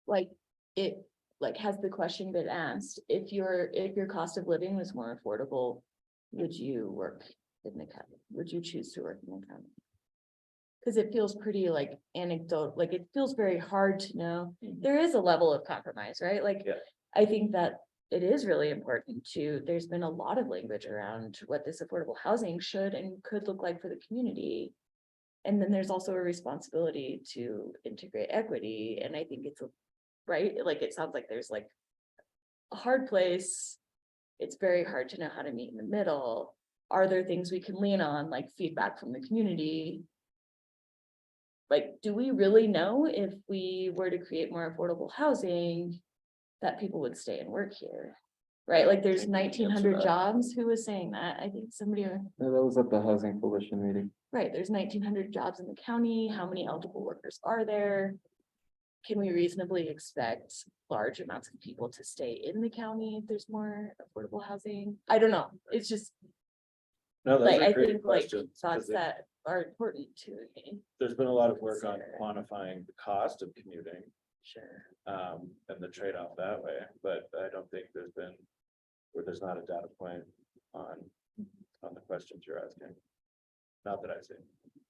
S5: Has the question been asked, if your cost of living was more affordable, would you work in the county? Would you choose to work in the county? Cause it feels pretty like anecdote, like it feels very hard to know. There is a level of compromise, right? Like,
S8: Yeah.
S5: I think that it is really important to, there's been a lot of language around what this affordable housing should and could look like for the community. And then there's also a responsibility to integrate equity, and I think it's a, right, like, it sounds like there's like a hard place. It's very hard to know how to meet in the middle. Are there things we can lean on, like feedback from the community? Like, do we really know if we were to create more affordable housing, that people would stay and work here? Right, like there's
S8: Can't really answer
S5: 1,900
S8: that.
S5: jobs. Who was saying that? I think somebody,
S1: Yeah, that was at the housing coalition meeting.
S5: right, there's 1,900 jobs in the county. How many eligible workers are there? Can we reasonably expect large amounts of people to stay in the county if there's more affordable housing? I don't know. It's just
S8: No, those
S5: like,
S8: are
S5: I
S8: great
S5: think like
S8: questions.
S5: thoughts
S8: 'Cause
S5: that are important to me.
S8: There's been a lot of work on
S5: Consider.
S8: quantifying the cost of commuting,
S5: Sure.
S8: and the trade-off that way, but I don't think there's been, where there's not a data point on the questions you're asking. Not that I've seen.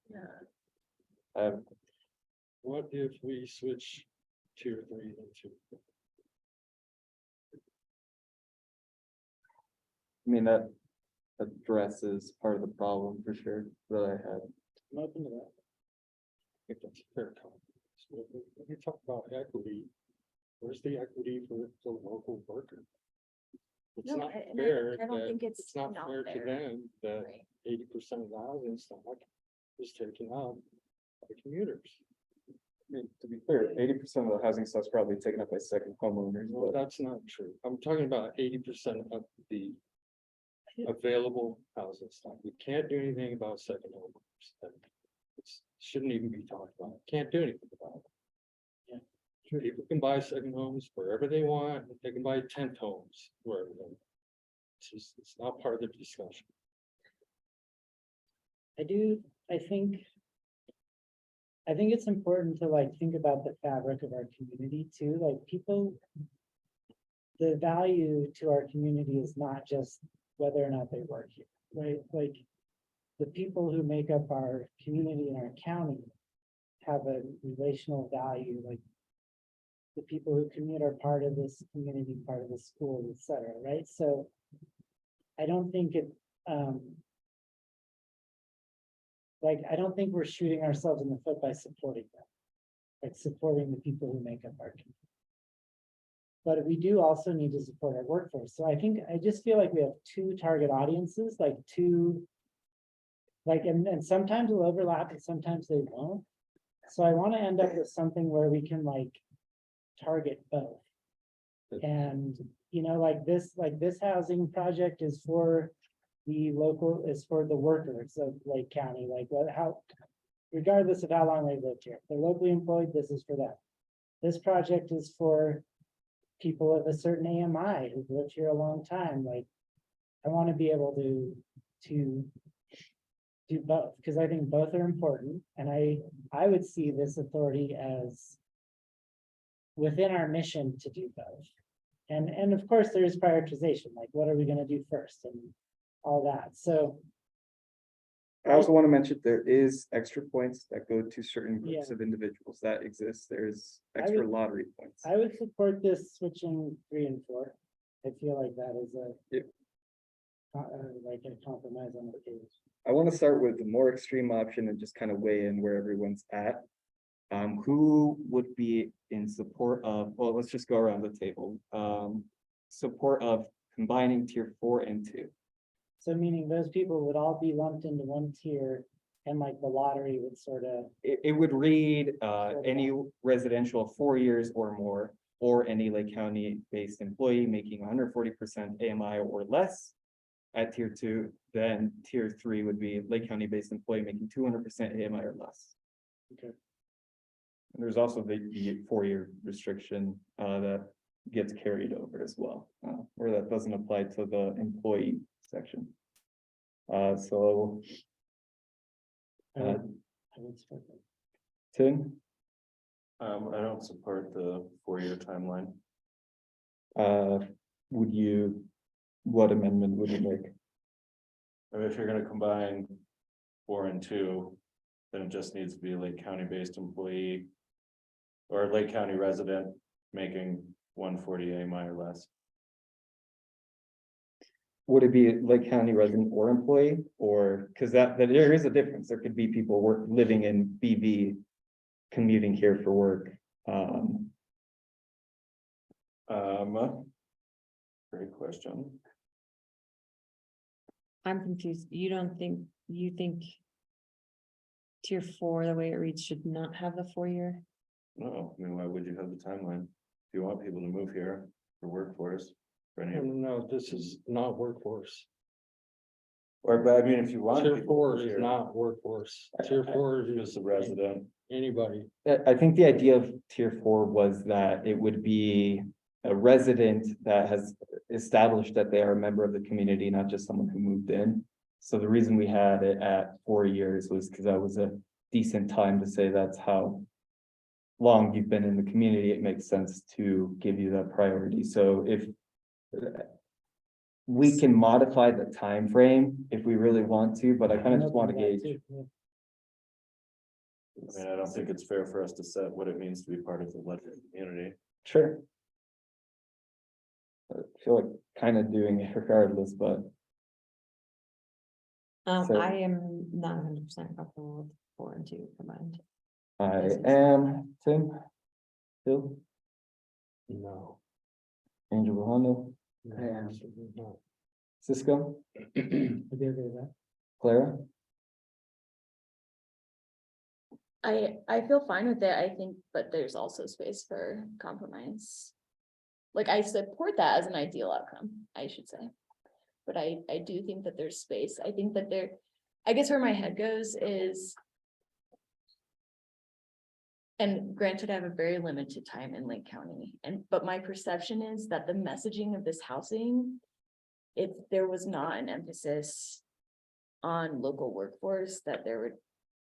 S5: Yeah.
S7: What if we switch tier 3 into?
S1: I mean, that addresses part of the problem for sure that I had.
S7: I'm open to that. I think that's a fair comment. So when you talk about equity, where's the equity for the local worker? It's
S5: No,
S7: not
S5: and
S7: fair
S5: I don't
S7: that,
S5: think it's
S7: it's not
S5: not
S7: fair to
S5: fair.
S7: them that
S5: Right.
S7: 80% of the housing stock is taken up by commuters.
S1: I mean, to be fair, 80% of the housing stock's probably taken up by second homeowners,
S7: Well,
S1: but
S7: that's not true. I'm talking about 80% of the available housing stock. We can't do anything about second homeowners. That shouldn't even be talked about. Can't do anything about it. People can buy second homes wherever they want. They can buy 10th homes wherever they want. It's just, it's not part of the discussion.
S6: I think it's important to like think about the fabric of our community too, like people. The value to our community is not just whether or not they work here, right? Like the people who make up our community and our county have a relational value, like the people who commute are part of this community, part of the school, et cetera, right? So I don't think it, I don't think we're shooting ourselves in the foot by supporting them, like supporting the people who make up our community. But we do also need to support our workforce. So I think, I just feel like we have two target audiences, like two, like, and sometimes will overlap and sometimes they won't. So I want to end up with something where we can like target both. And, you know, like this housing project is for the local, is for the workers of Lake County, like what, how, regardless of how long they've lived here, if they're locally employed, this is for them. This project is for people of a certain AMI who've lived here a long time. Like, I want to be able to do both, because I think both are important. And I would see this authority as within our mission to do both. And of course, there is prioritization, like what are we going to do first and all that. So
S1: I also want to mention there is extra points that go to certain groups
S6: Yeah.
S1: of individuals that exist. There's
S6: I
S1: extra
S6: would-
S1: lottery points.
S6: I would support this switching 3 and 4. I feel like that is
S1: Yep.
S6: like a compromise on the page.
S1: I want to start with the more extreme option and just kind of weigh in where everyone's at. Who would be in support of, well, let's just go around the table. Support of combining tier 4 and 2.
S6: So meaning those people would all be lumped into one tier and like the lottery would sort of,
S1: It would read, any residential 4 years or more, or any Lake County based employee making 140% AMI or less. At tier 2, then tier 3 would be Lake County based employee making 200% AMI or less.
S6: Okay.
S1: And there's also the 4-year restriction, that gets carried over as well, where that doesn't apply to the employee section. So.
S6: I would support that.
S1: Tim,
S8: I don't support the 4-year timeline.
S1: what amendment would you make?
S8: I mean, if you're gonna combine 4 and 2, then it just needs to be a Lake County-based employee. Or a Lake County resident making 140 AMI or less.
S1: Would it be Lake County resident or employee, or, because that there is a difference, there could be people living in BV. Commuting here for work,
S8: Great question.
S3: I'm confused. You think tier 4, the way it reads, should not have the 4-year?
S8: No, I mean, why would you have the timeline? If you want people to move here for workforce, for any,
S7: No, this is not workforce.
S8: or, but I mean, if you want.
S7: Tier
S8: people to
S7: 4
S8: move
S7: is
S8: here,
S7: not workforce. Tier 4 is
S8: Just a resident.
S7: anybody.
S1: I think the idea of tier 4 was that it would be a resident that has established that they are a member of the community, not just someone who moved in. So the reason we had it at 4 years was because that was a decent time to say that's how long you've been in the community. It makes sense to give you that priority. So if we can modify the time frame if we really want to, but I kind of just want to gauge.
S8: I mean, I don't think it's fair for us to set what it means to be part of the Ledger community.
S1: Sure. I feel like kind of doing it regardless, but So-
S3: I am not 100% comfortable with 4 and 2 combined.
S1: I am Tim. Bill,
S7: No.
S1: Angel Rohondo,
S7: no,
S9: I am.
S7: absolutely not.
S1: Cisco,
S6: I'd be okay with that.
S1: Clara.
S5: I feel fine with it, I think, but there's also space for compromise. Like, I support that as an ideal outcome, I should say. But I do think that there's space. I think that I guess where my head goes is. And granted, I have a very limited time in Lake County, but my perception is that the messaging of this housing. If there was not an emphasis on local workforce, that there would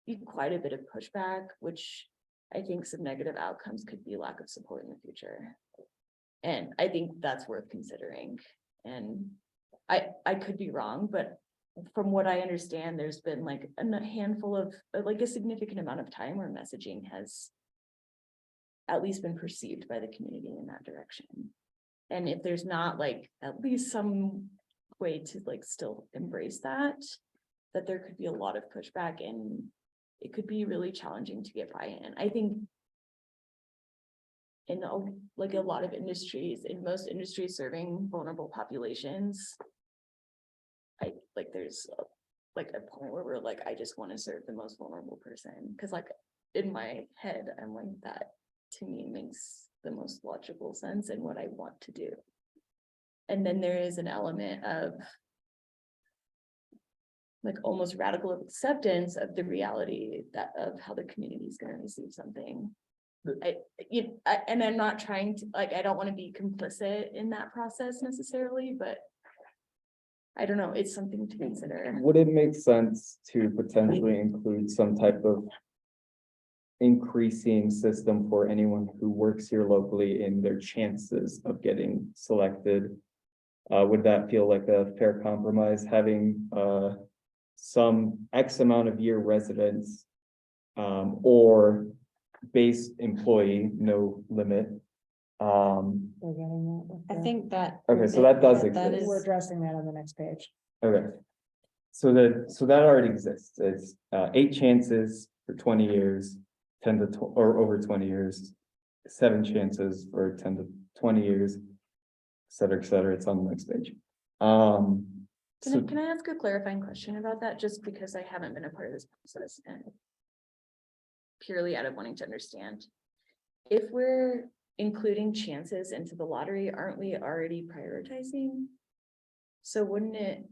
S5: be quite a bit of pushback, which I think some negative outcomes could be lack of support in the future. And I think that's worth considering. And I could be wrong, but from what I understand, there's been like a handful of, like a significant amount of time where messaging has at least been perceived by the community in that direction. And if there's not like at least some way to like still embrace that there could be a lot of pushback and it could be really challenging to get buy-in. I think in like a lot of industries, in most industries serving vulnerable populations, there's like a point where we're like, I just want to serve the most vulnerable person. Cause like in my head, I'm like, that to me makes the most logical sense in what I want to do. And then there is an element of like almost radical acceptance of the reality that of how the community is going to receive something. And I'm not trying to, like, I don't want to be complicit in that process necessarily, but I don't know, it's something to consider.
S1: Would it make sense to potentially include some type of increasing system for anyone who works here locally in their chances of getting selected? Would that feel like a fair compromise, having some X amount of year residents or base employee, no limit?
S10: We're getting that with
S3: I
S10: the-
S3: think that.
S1: Okay, so that does
S3: that
S1: exist.
S10: We're
S3: is,
S10: addressing that on the next page.
S1: Okay. So that already exists. It's 8 chances for 20 years, 10 to or over 20 years, 7 chances for 10 to 20 years, et cetera, et cetera. It's on the next page. So
S5: Can I ask a clarifying question about that? Just because I haven't been a part of this process and purely out of wanting to understand. If we're including chances into the lottery, aren't we already prioritizing? So wouldn't it,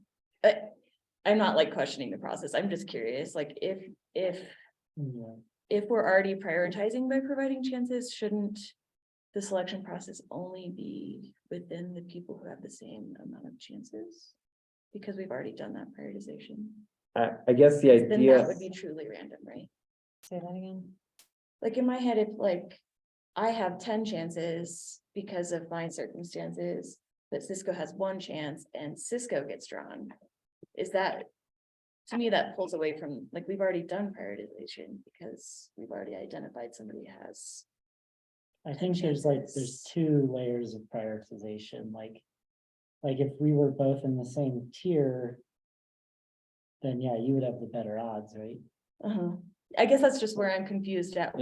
S5: I'm not like questioning the process. I'm just curious, like if we're already prioritizing by providing chances, shouldn't the selection process only be within the people who have the same amount of chances? Because we've already done that prioritization.
S1: I guess the
S5: Then
S1: idea.
S5: that would be truly random, right?
S3: say that again.
S5: Like in my head, if like I have 10 chances because of my circumstances, but Cisco has 1 chance and Cisco gets drawn. Is that to me, that pulls away from, like, we've already done prioritization because we've already identified somebody has.
S6: I think there's two layers of prioritization, like if we were both in the same tier, then yeah, you would have the better odds, right?
S5: I guess that's just where I'm confused at.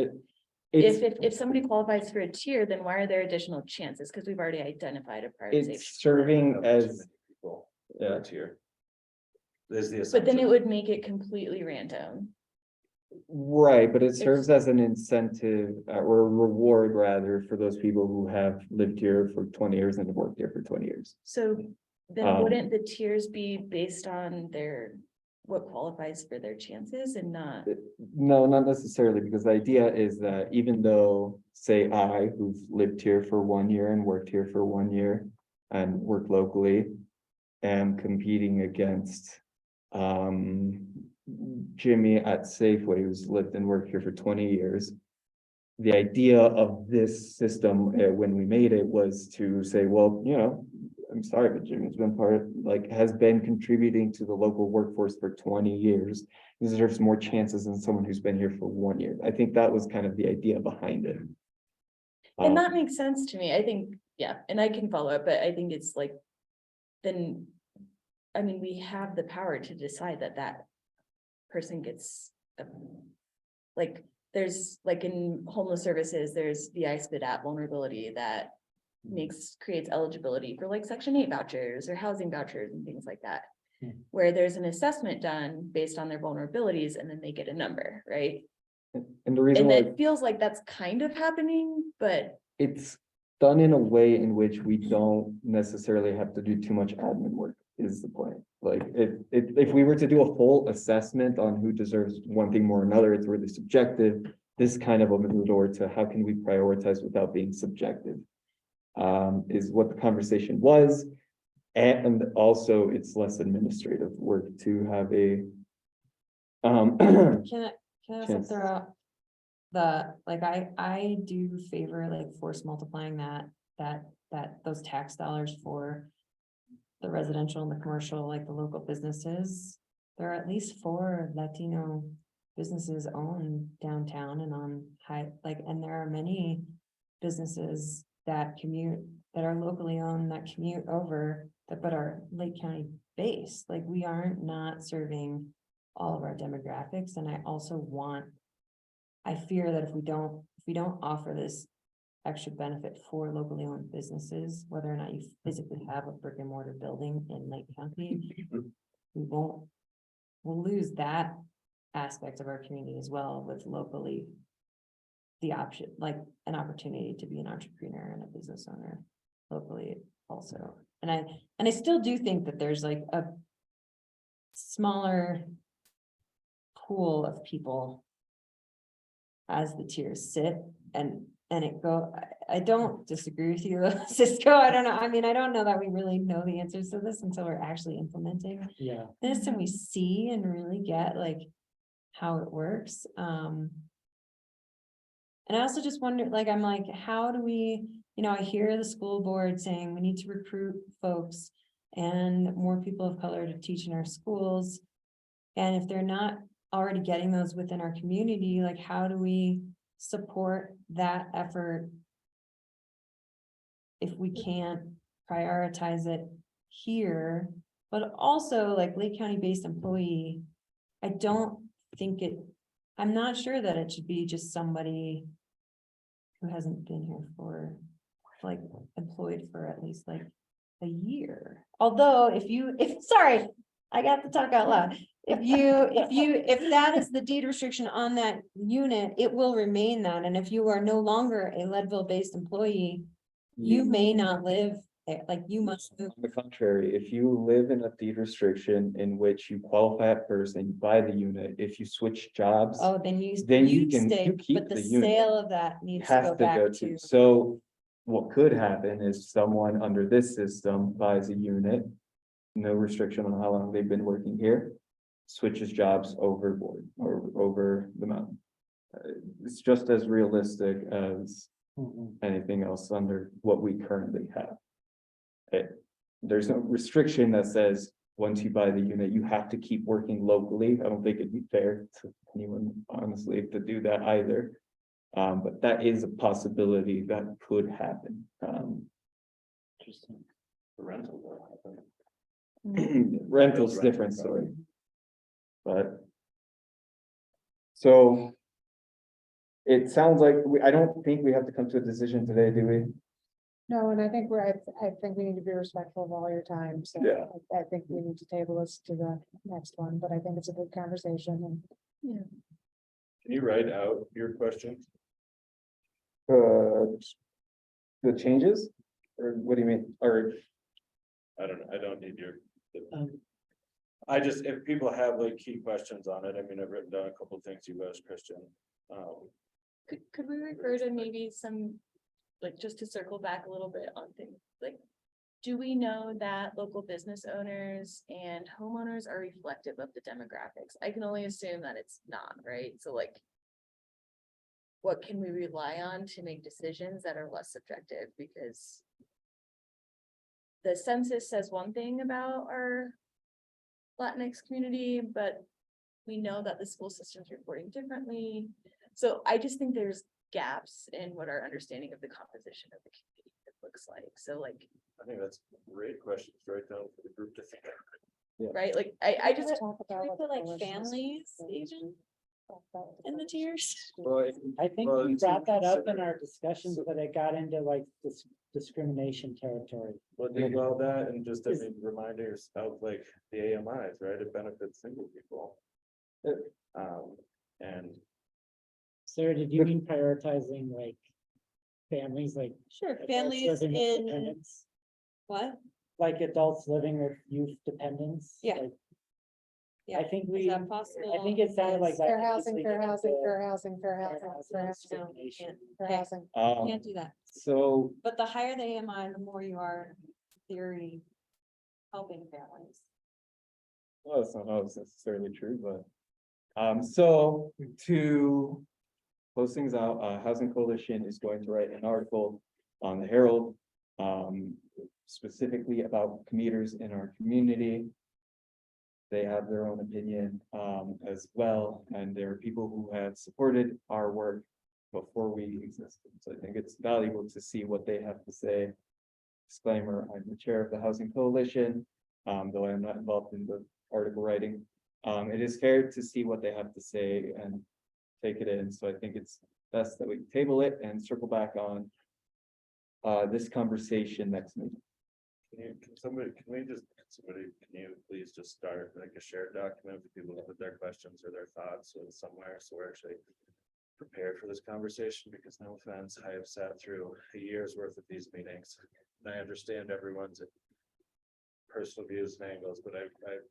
S5: If somebody qualifies for a tier, then why are there additional chances? Because we've already identified a prioritization.
S1: It's serving as,
S8: Yeah, tier. There's the
S5: But then it
S8: assumption.
S5: would make it completely random.
S1: right, but it serves as an incentive or a reward rather for those people who have lived here for 20 years and have worked here for 20 years.
S5: So then
S1: Um,
S5: wouldn't the tiers be based on what qualifies for their chances and not?
S1: No, not necessarily, because the idea is that even though, say, who've lived here for 1 year and worked here for 1 year and worked locally, am competing against Jimmy at Safeway, who's lived and worked here for 20 years. The idea of this system, when we made it, was to say, well, I'm sorry, but Jimmy's been has been contributing to the local workforce for 20 years. He deserves more chances than someone who's been here for 1 year. I think that was kind of the idea behind it.
S5: And that makes sense to me. I think, yeah, and I can follow up, but I think it's like, then, I mean, we have the power to decide that person gets, there's like in homeless services, there's the iSpit app vulnerability that creates eligibility for like Section 8 vouchers or housing vouchers and things like that. Where there's an assessment done based on their vulnerabilities and then they get a number, right?
S1: And the reason
S5: And
S1: why
S5: it feels like that's kind of happening, but
S1: it's done in a way in which we don't necessarily have to do too much admin work is the point. Like if we were to do a full assessment on who deserves one thing more than another, it's really subjective. This kind of opens the door to how can we prioritize without being subjective, is what the conversation was. And also it's less administrative work to have a
S3: Can I also
S1: Chance.
S3: throw out I do favor like force multiplying those tax dollars for the residential and the commercial, like the local businesses. There are at least 4 Latino businesses owned downtown and on and there are many businesses that are locally owned that commute over but are Lake County based. Like we aren't not serving all of our demographics. And I fear that if we don't offer this extra benefit for locally owned businesses, whether or not you physically have a brick and mortar building in Lake County, we'll lose that aspect of our community as well with locally the option, like an opportunity to be an entrepreneur and a business owner locally also. And I still do think that there's like a smaller pool of people as the tiers sit and I don't disagree with you, Cisco. I don't know. I mean, I don't know that we really know the answers to this until we're actually implementing this and we see and really get like how it works. And I also just wonder, I'm like, how do we, I hear the school board saying we need to recruit folks and more people of color to teach in our schools. And if they're not already getting those within our community, like how do we support that effort if we can't prioritize it here? But also like Lake County based employee, I'm not sure that it should be just somebody who hasn't been here for employed for at least like a year. Although sorry, I got to talk out loud. If that is the deed restriction on that unit, it will remain that. And if you are no longer a Leadville based employee, you may not live there, you must move.
S1: On the contrary, if you live in a deed restriction in which you qualify at first and you buy the unit, if you switch jobs.
S3: Oh, then you
S1: you keep
S3: but the
S1: the unit.
S3: sale of that needs to
S1: Has
S3: go
S1: to
S3: back
S1: go
S3: to.
S1: to, so what could happen is someone under this system buys a unit. No restriction on how long they've been working here, switches jobs overboard or over the mountain. It's just as realistic as anything else under what we currently have. There's no restriction that says once you buy the unit, you have to keep working locally. I don't think it'd be fair to anyone, honestly, to do that either. But that is a possibility that could happen.
S8: Interesting. The rental will happen.
S1: Rental's different story. But. So. It sounds like I don't think we have to come to a decision today, do we?
S10: No, and I think I think we need to be respectful of all your time, so.
S1: Yeah.
S10: I think we need to table this to the next one, but I think it's a good conversation and.
S8: Can you write out your questions?
S1: The changes, or what do you mean, or?
S8: I don't know, I don't need your. I just, if people have like key questions on it, I mean, I've written down a couple of things you asked, Christian.
S5: Could we refer to maybe some, like, just to circle back a little bit on things, like, do we know that local business owners and homeowners are reflective of the demographics? I can only assume that it's not, right? So like, what can we rely on to make decisions that are less subjective? Because the census says one thing about our Latinx community, but we know that the school system's reporting differently. So I just think there's gaps in what our understanding of the composition of the community looks like. So like,
S8: I think that's great questions right down for the group to think.
S5: right, like, I just,
S10: Talk
S3: Can
S10: about
S3: we
S10: what
S3: put like
S10: coalition is.
S3: families even in the tiers?
S1: Well,
S6: I think
S8: Well,
S6: we
S8: it's
S6: brought that up in
S8: consider-
S6: our discussions, but it got into like this discrimination territory.
S8: Well, that and just, I mean, reminders of like the AMIs, right? It benefits single people. And
S6: Sarah, did you mean prioritizing like families, like?
S3: Sure,
S6: adults
S3: families
S6: living with
S3: in,
S6: dependents?
S3: what?
S6: Like adults living with youth dependents?
S3: Yeah.
S6: Like,
S3: Yeah,
S6: I think
S3: is
S6: we,
S3: that possible?
S6: I think it sounded like. that
S10: Fair
S6: could
S10: housing,
S6: easily
S10: fair
S6: get
S10: housing,
S6: into
S10: fair housing, fair
S6: fair
S10: housing,
S6: housing
S10: fair housing,
S6: discrimination.
S10: fair
S3: Can't.
S10: housing.
S3: Can't do that.
S1: So,
S3: But the higher the AMI, the more you are in theory helping families.
S1: well, that's not always necessarily true, but. So to close things out, Housing Coalition is going to write an article on the Herald. Specifically about commuters in our community. They have their own opinion as well, and there are people who have supported our work before we existed. So I think it's valuable to see what they have to say. Disclaimer, I'm the chair of the Housing Coalition, though I'm not involved in the article writing. It is fair to see what they have to say and take it in. So I think it's best that we table it and circle back on this conversation next meeting.
S8: Can you please just start like a shared document for people to put their questions or their thoughts somewhere, so we're actually prepared for this conversation, because no offense, I have sat through a year's worth of these meetings. And I understand everyone's personal views and angles, but I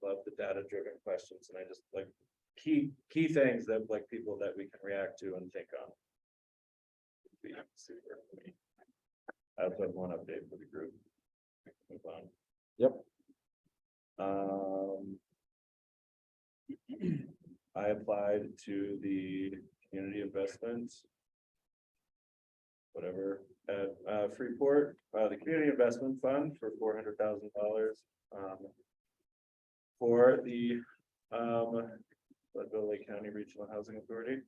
S8: love the data-driven questions, and I just like key things that like people that we can react to and think on. Be super for me. I also have one update for the group. Move on.
S1: Yep.
S8: I applied to the community investments. Whatever, at Freeport, the Community Investment Fund for $400,000. For the Leadville Lake County Regional Housing Authority.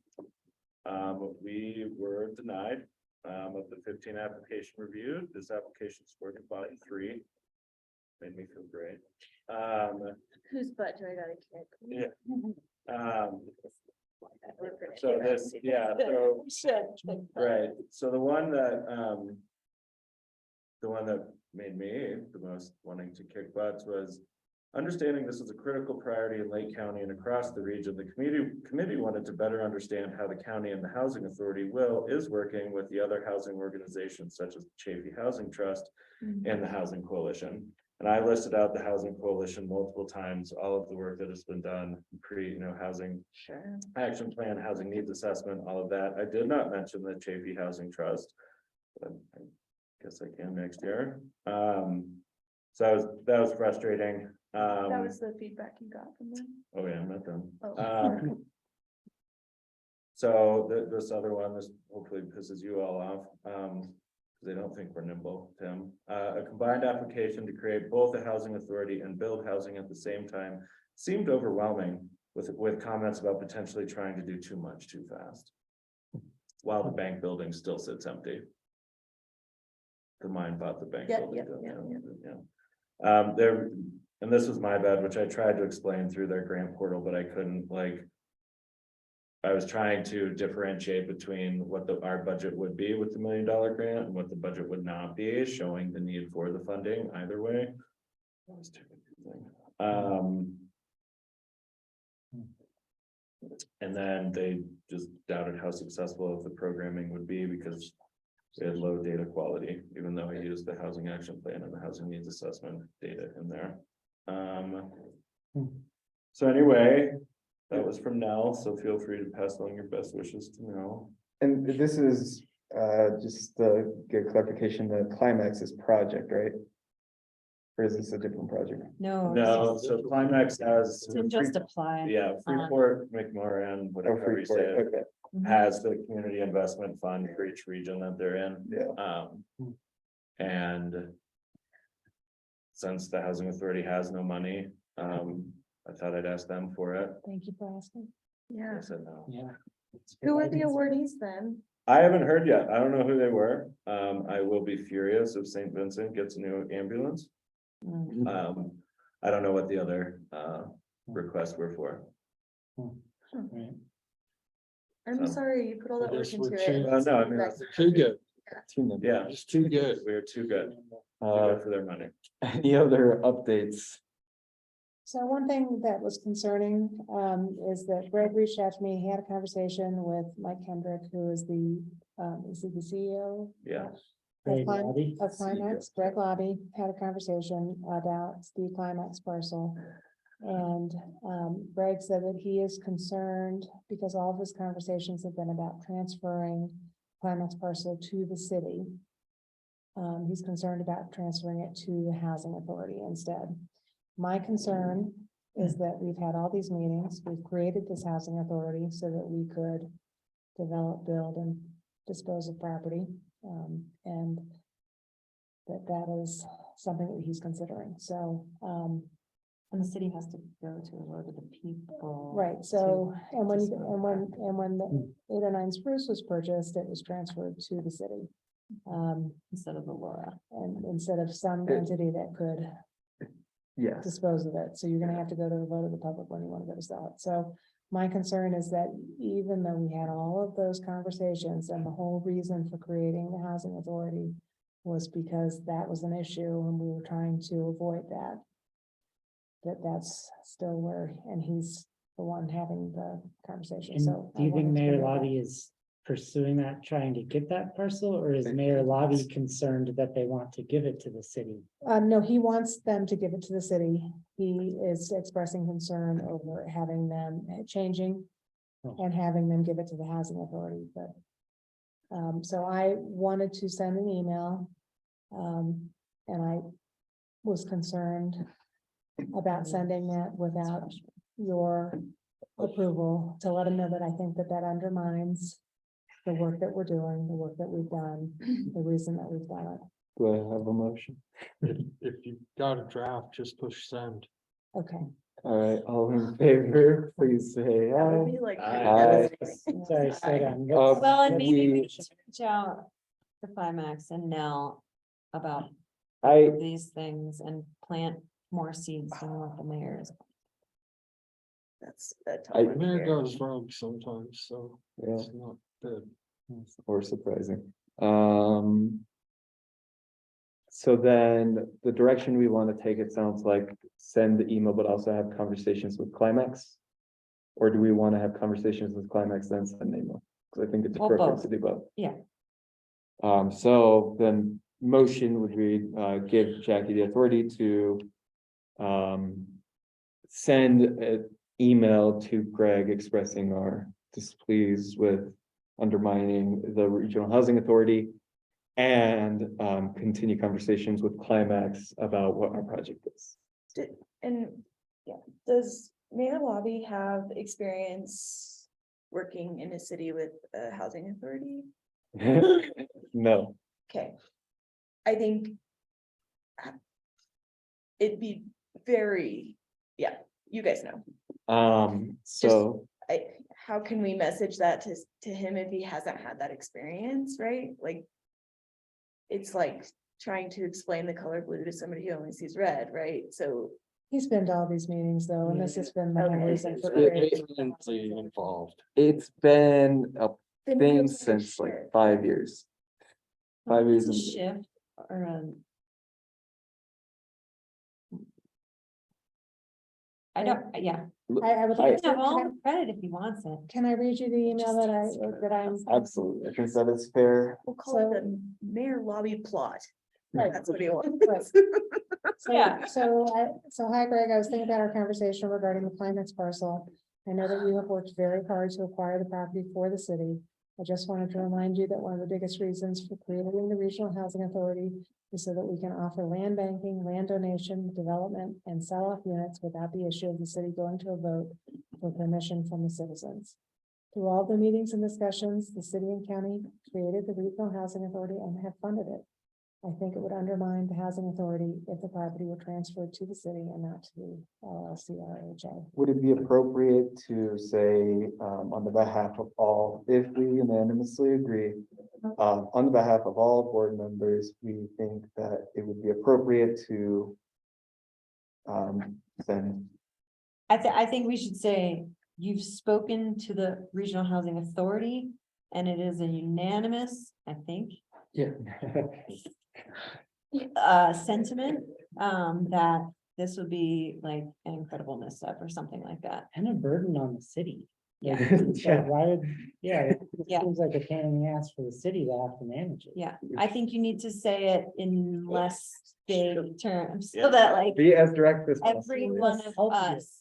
S8: We were denied. Of the 15 application reviewed, this application scored a 3. Made me feel great.
S5: whose butt do I gotta kick?
S8: Yeah.
S5: We're gonna
S8: So
S5: do
S8: this,
S5: it.
S8: yeah, so, right, so the one that made me the most wanting to kick butts was understanding this is a critical priority in Lake County and across the region. The committee wanted to better understand how the county and the housing authority is working with the other housing organizations such as the Chafee Housing Trust and the Housing Coalition. And I listed out the Housing Coalition multiple times, all of the work that has been done, housing
S5: Sure.
S8: action plan, housing needs assessment, all of that. I did not mention the Chafee Housing Trust. But I guess I can next year. So that was frustrating.
S5: That was the feedback you got from them.
S8: Oh yeah, I'm not done.
S5: Oh.
S8: So this other one, this hopefully pisses you all off. They don't think we're nimble, Tim. A combined application to create both a housing authority and build housing at the same time seemed overwhelming with comments about potentially trying to do too much too fast. While the bank building still sits empty. The mine bought the bank
S5: Yeah,
S8: building.
S5: yeah.
S8: There, and this was my bad, which I tried to explain through their grant portal, but I couldn't I was trying to differentiate between what our budget would be with the $1 million grant and what the budget would not be, showing the need for the funding either way. That was too confusing. And then they just doubted how successful the programming would be because we had low data quality, even though I used the housing action plan and the housing needs assessment data in there. So anyway, that was from Nell, so feel free to pass along your best wishes to Nell.
S1: And this is, just to get clarification, the Climax's project, right? Or is this a different project?
S3: No.
S8: No, so Climax has.
S3: Tim just applied.
S8: Yeah, Freeport, McMoran,
S1: Oh,
S8: whatever we say,
S1: Freeport, okay,
S8: has the community investment fund for each region that they're in.
S1: yeah.
S8: And since the housing authority has no money, I thought I'd ask them for it.
S10: Thank you for asking.
S5: Yeah.
S8: I said no.
S6: Yeah.
S5: Who are the awardees then?
S8: I haven't heard yet. I don't know who they were. I will be furious if St. Vincent gets a new ambulance.
S3: Mm.
S8: I don't know what the other requests were for.
S6: Right.
S5: I'm
S8: So-
S5: sorry, you put all that
S7: I
S5: work
S7: guess
S5: into
S7: we're
S5: it.
S7: changing-
S8: No, I mean,
S5: That's-
S7: Too good,
S8: Yeah,
S7: it's too good.
S8: we're too good. Too
S1: Uh,
S8: good for their money.
S1: any other updates?
S10: So one thing that was concerning, is that Greg reached out to me, he had a conversation with Mike Kendrick, who is the CEO?
S8: Yeah.
S6: Greg Lobby?
S10: Of Climax, Greg Lobby had a conversation about the Climax parcel. And, Greg said that he is concerned because all of his conversations have been about transferring Climax parcel to the city. He's concerned about transferring it to the housing authority instead. My concern is that we've had all these meetings, we've created this housing authority so that we could develop, build and dispose of property. And that is something that he's considering. So,
S3: And the city has to go to a vote of the people.
S10: right, so, and when,
S3: dispose of property.
S10: the 809 Spruce was purchased, it was transferred to the city.
S3: Instead of the Laura.
S10: And instead of some entity that could
S1: Yes.
S10: dispose of it, so you're gonna have to go to a vote of the public when you wanna go to sell it. So my concern is that even though we had all of those conversations and the whole reason for creating the housing authority was because that was an issue and we were trying to avoid that. That's still where, and he's the one having the conversation,
S6: And
S10: so.
S6: do you think Mayor
S10: Lobby?
S6: Lobby is pursuing that, trying to get that parcel, or is Mayor Lobby concerned that they want to give it to the city?
S10: No, he wants them to give it to the city. He is expressing concern over having them changing
S6: Oh.
S10: and having them give it to the housing authority, but. So I wanted to send an email. And I was concerned about sending that without your approval to let him know that I think that undermines the work that we're doing, the work that we've done, the reason that we've done it.
S1: Do I have a motion?
S7: If you've got a draft, just push send.
S10: Okay.
S1: All right, all in favor, please say
S5: That would
S1: aye.
S5: be like.
S1: Aye.
S6: Sorry, slow down.
S3: Well, and
S1: we-
S3: maybe we need to reach out to Climax and Nell about
S1: I,
S3: these things and plant more seeds than what the mayor is.
S5: That's a tough
S1: I-
S5: one to
S7: Mayor
S5: hear.
S7: goes rogue sometimes, so
S1: yeah,
S7: it's not good.
S1: or surprising. So then the direction we want to take, it sounds like send the email, but also have conversations with Climax. Or do we want to have conversations with Climax then send the email? Because I think it's
S3: Well,
S1: appropriate
S3: both.
S1: to do both.
S3: Yeah.
S1: So then motion would be, give Jackie the authority to send an email to Greg expressing our displeased with undermining the regional housing authority and continue conversations with Climax about what our project is.
S5: And, yeah, does Mayor Lobby have experience working in a city with a housing authority?
S1: No,
S5: Okay. I think. It'd be very, yeah, you guys know.
S1: So
S5: How can we message that to him if he hasn't had that experience, right? Like. It's like trying to explain the color blue to somebody who only sees red, right? So,
S10: He's been to all these meetings though, and this has been the whole
S5: Okay.
S10: reason for.
S7: Involved.
S1: it's been a
S5: then it
S1: thing
S5: feels like a
S1: since like
S5: shift.
S1: 5 years. 5 years.
S3: It's a
S1: in-
S3: shift or I don't, yeah,
S10: I would
S1: I-
S10: like
S3: he can have all
S10: to,
S3: the credit if he wants it.
S10: can I read you the email that I'm?
S1: Absolutely, I think that is fair.
S5: We'll call it the mayor lobby plot.
S10: Right.
S5: That's what he wants.
S10: Right.
S3: Yeah.
S10: So hi Greg, I was thinking about our conversation regarding the Climax parcel. I know that you have worked very hard to acquire the property for the city. I just wanted to remind you that one of the biggest reasons for creating the Regional Housing Authority is so that we can offer land banking, land donation, development, and sell off units without the issue of the city going to a vote for permission from the citizens. Through all the meetings and discussions, the city and county created the Regional Housing Authority and have funded it. I think it would undermine the housing authority if the property were transferred to the city and not to the LLCRHA.
S1: Would it be appropriate to say, on the behalf of all, if we unanimously agree, on the behalf of all board members, we think that it would be appropriate to send,
S3: I think we should say, you've spoken to the Regional Housing Authority and it is a unanimous, I think.
S1: yeah.
S3: Sentiment, that this would be like an incredible misstep or something like that.
S6: And a burden on the city.
S3: Yeah.
S6: Like, it's like, why would, yeah, it
S3: Yeah.
S6: seems like a pain in the ass for the city to have to manage it.
S3: Yeah, I think you need to say it in less vague terms,
S8: Yeah.
S3: so that like
S1: Be as direct as
S3: every
S1: possible.
S3: one of
S6: Help you.
S3: us,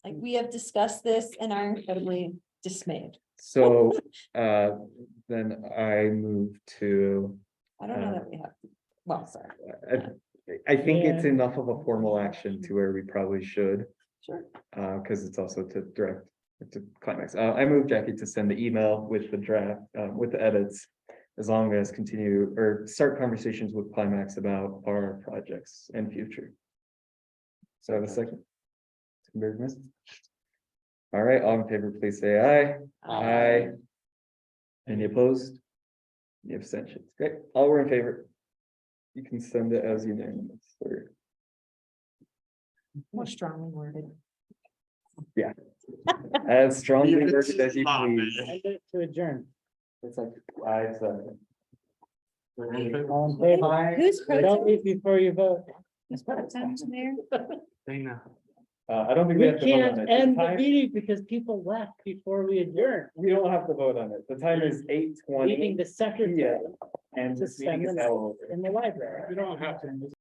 S3: like we have discussed this and are incredibly dismayed.
S1: So, then I move to,
S3: I don't know that we have, well, sorry,
S1: I think it's
S6: Yeah.
S1: enough of a formal action to where we probably should.
S3: sure.
S1: Because it's also to direct to Climax. I move Jackie to send the email with the draft, with the edits. As long as continue or start conversations with Climax about our projects and future. So I have a second. Very nice. All right, all in favor, please say aye. Aye. Any opposed? Any abstentions? Great, all were in favor. You can send it as unanimous or.
S3: More strongly worded.
S1: As strongly worded as you please.
S6: Send it to adjourn.
S1: It's like, I said.
S6: All in favor?
S3: Who's
S6: Don't leave before you vote.
S3: Who's there?
S1: I don't think we
S6: We
S1: have to vote on
S6: can't
S1: it.
S6: end the
S1: time-
S6: meeting because people left before we adjourn,
S1: We don't have to vote on it. The time is 8:20.
S6: leaving the secretary
S1: And
S6: to
S1: this meeting
S6: spend
S1: is
S6: the
S1: now
S6: night
S1: over.
S6: in the library.
S7: You don't have to.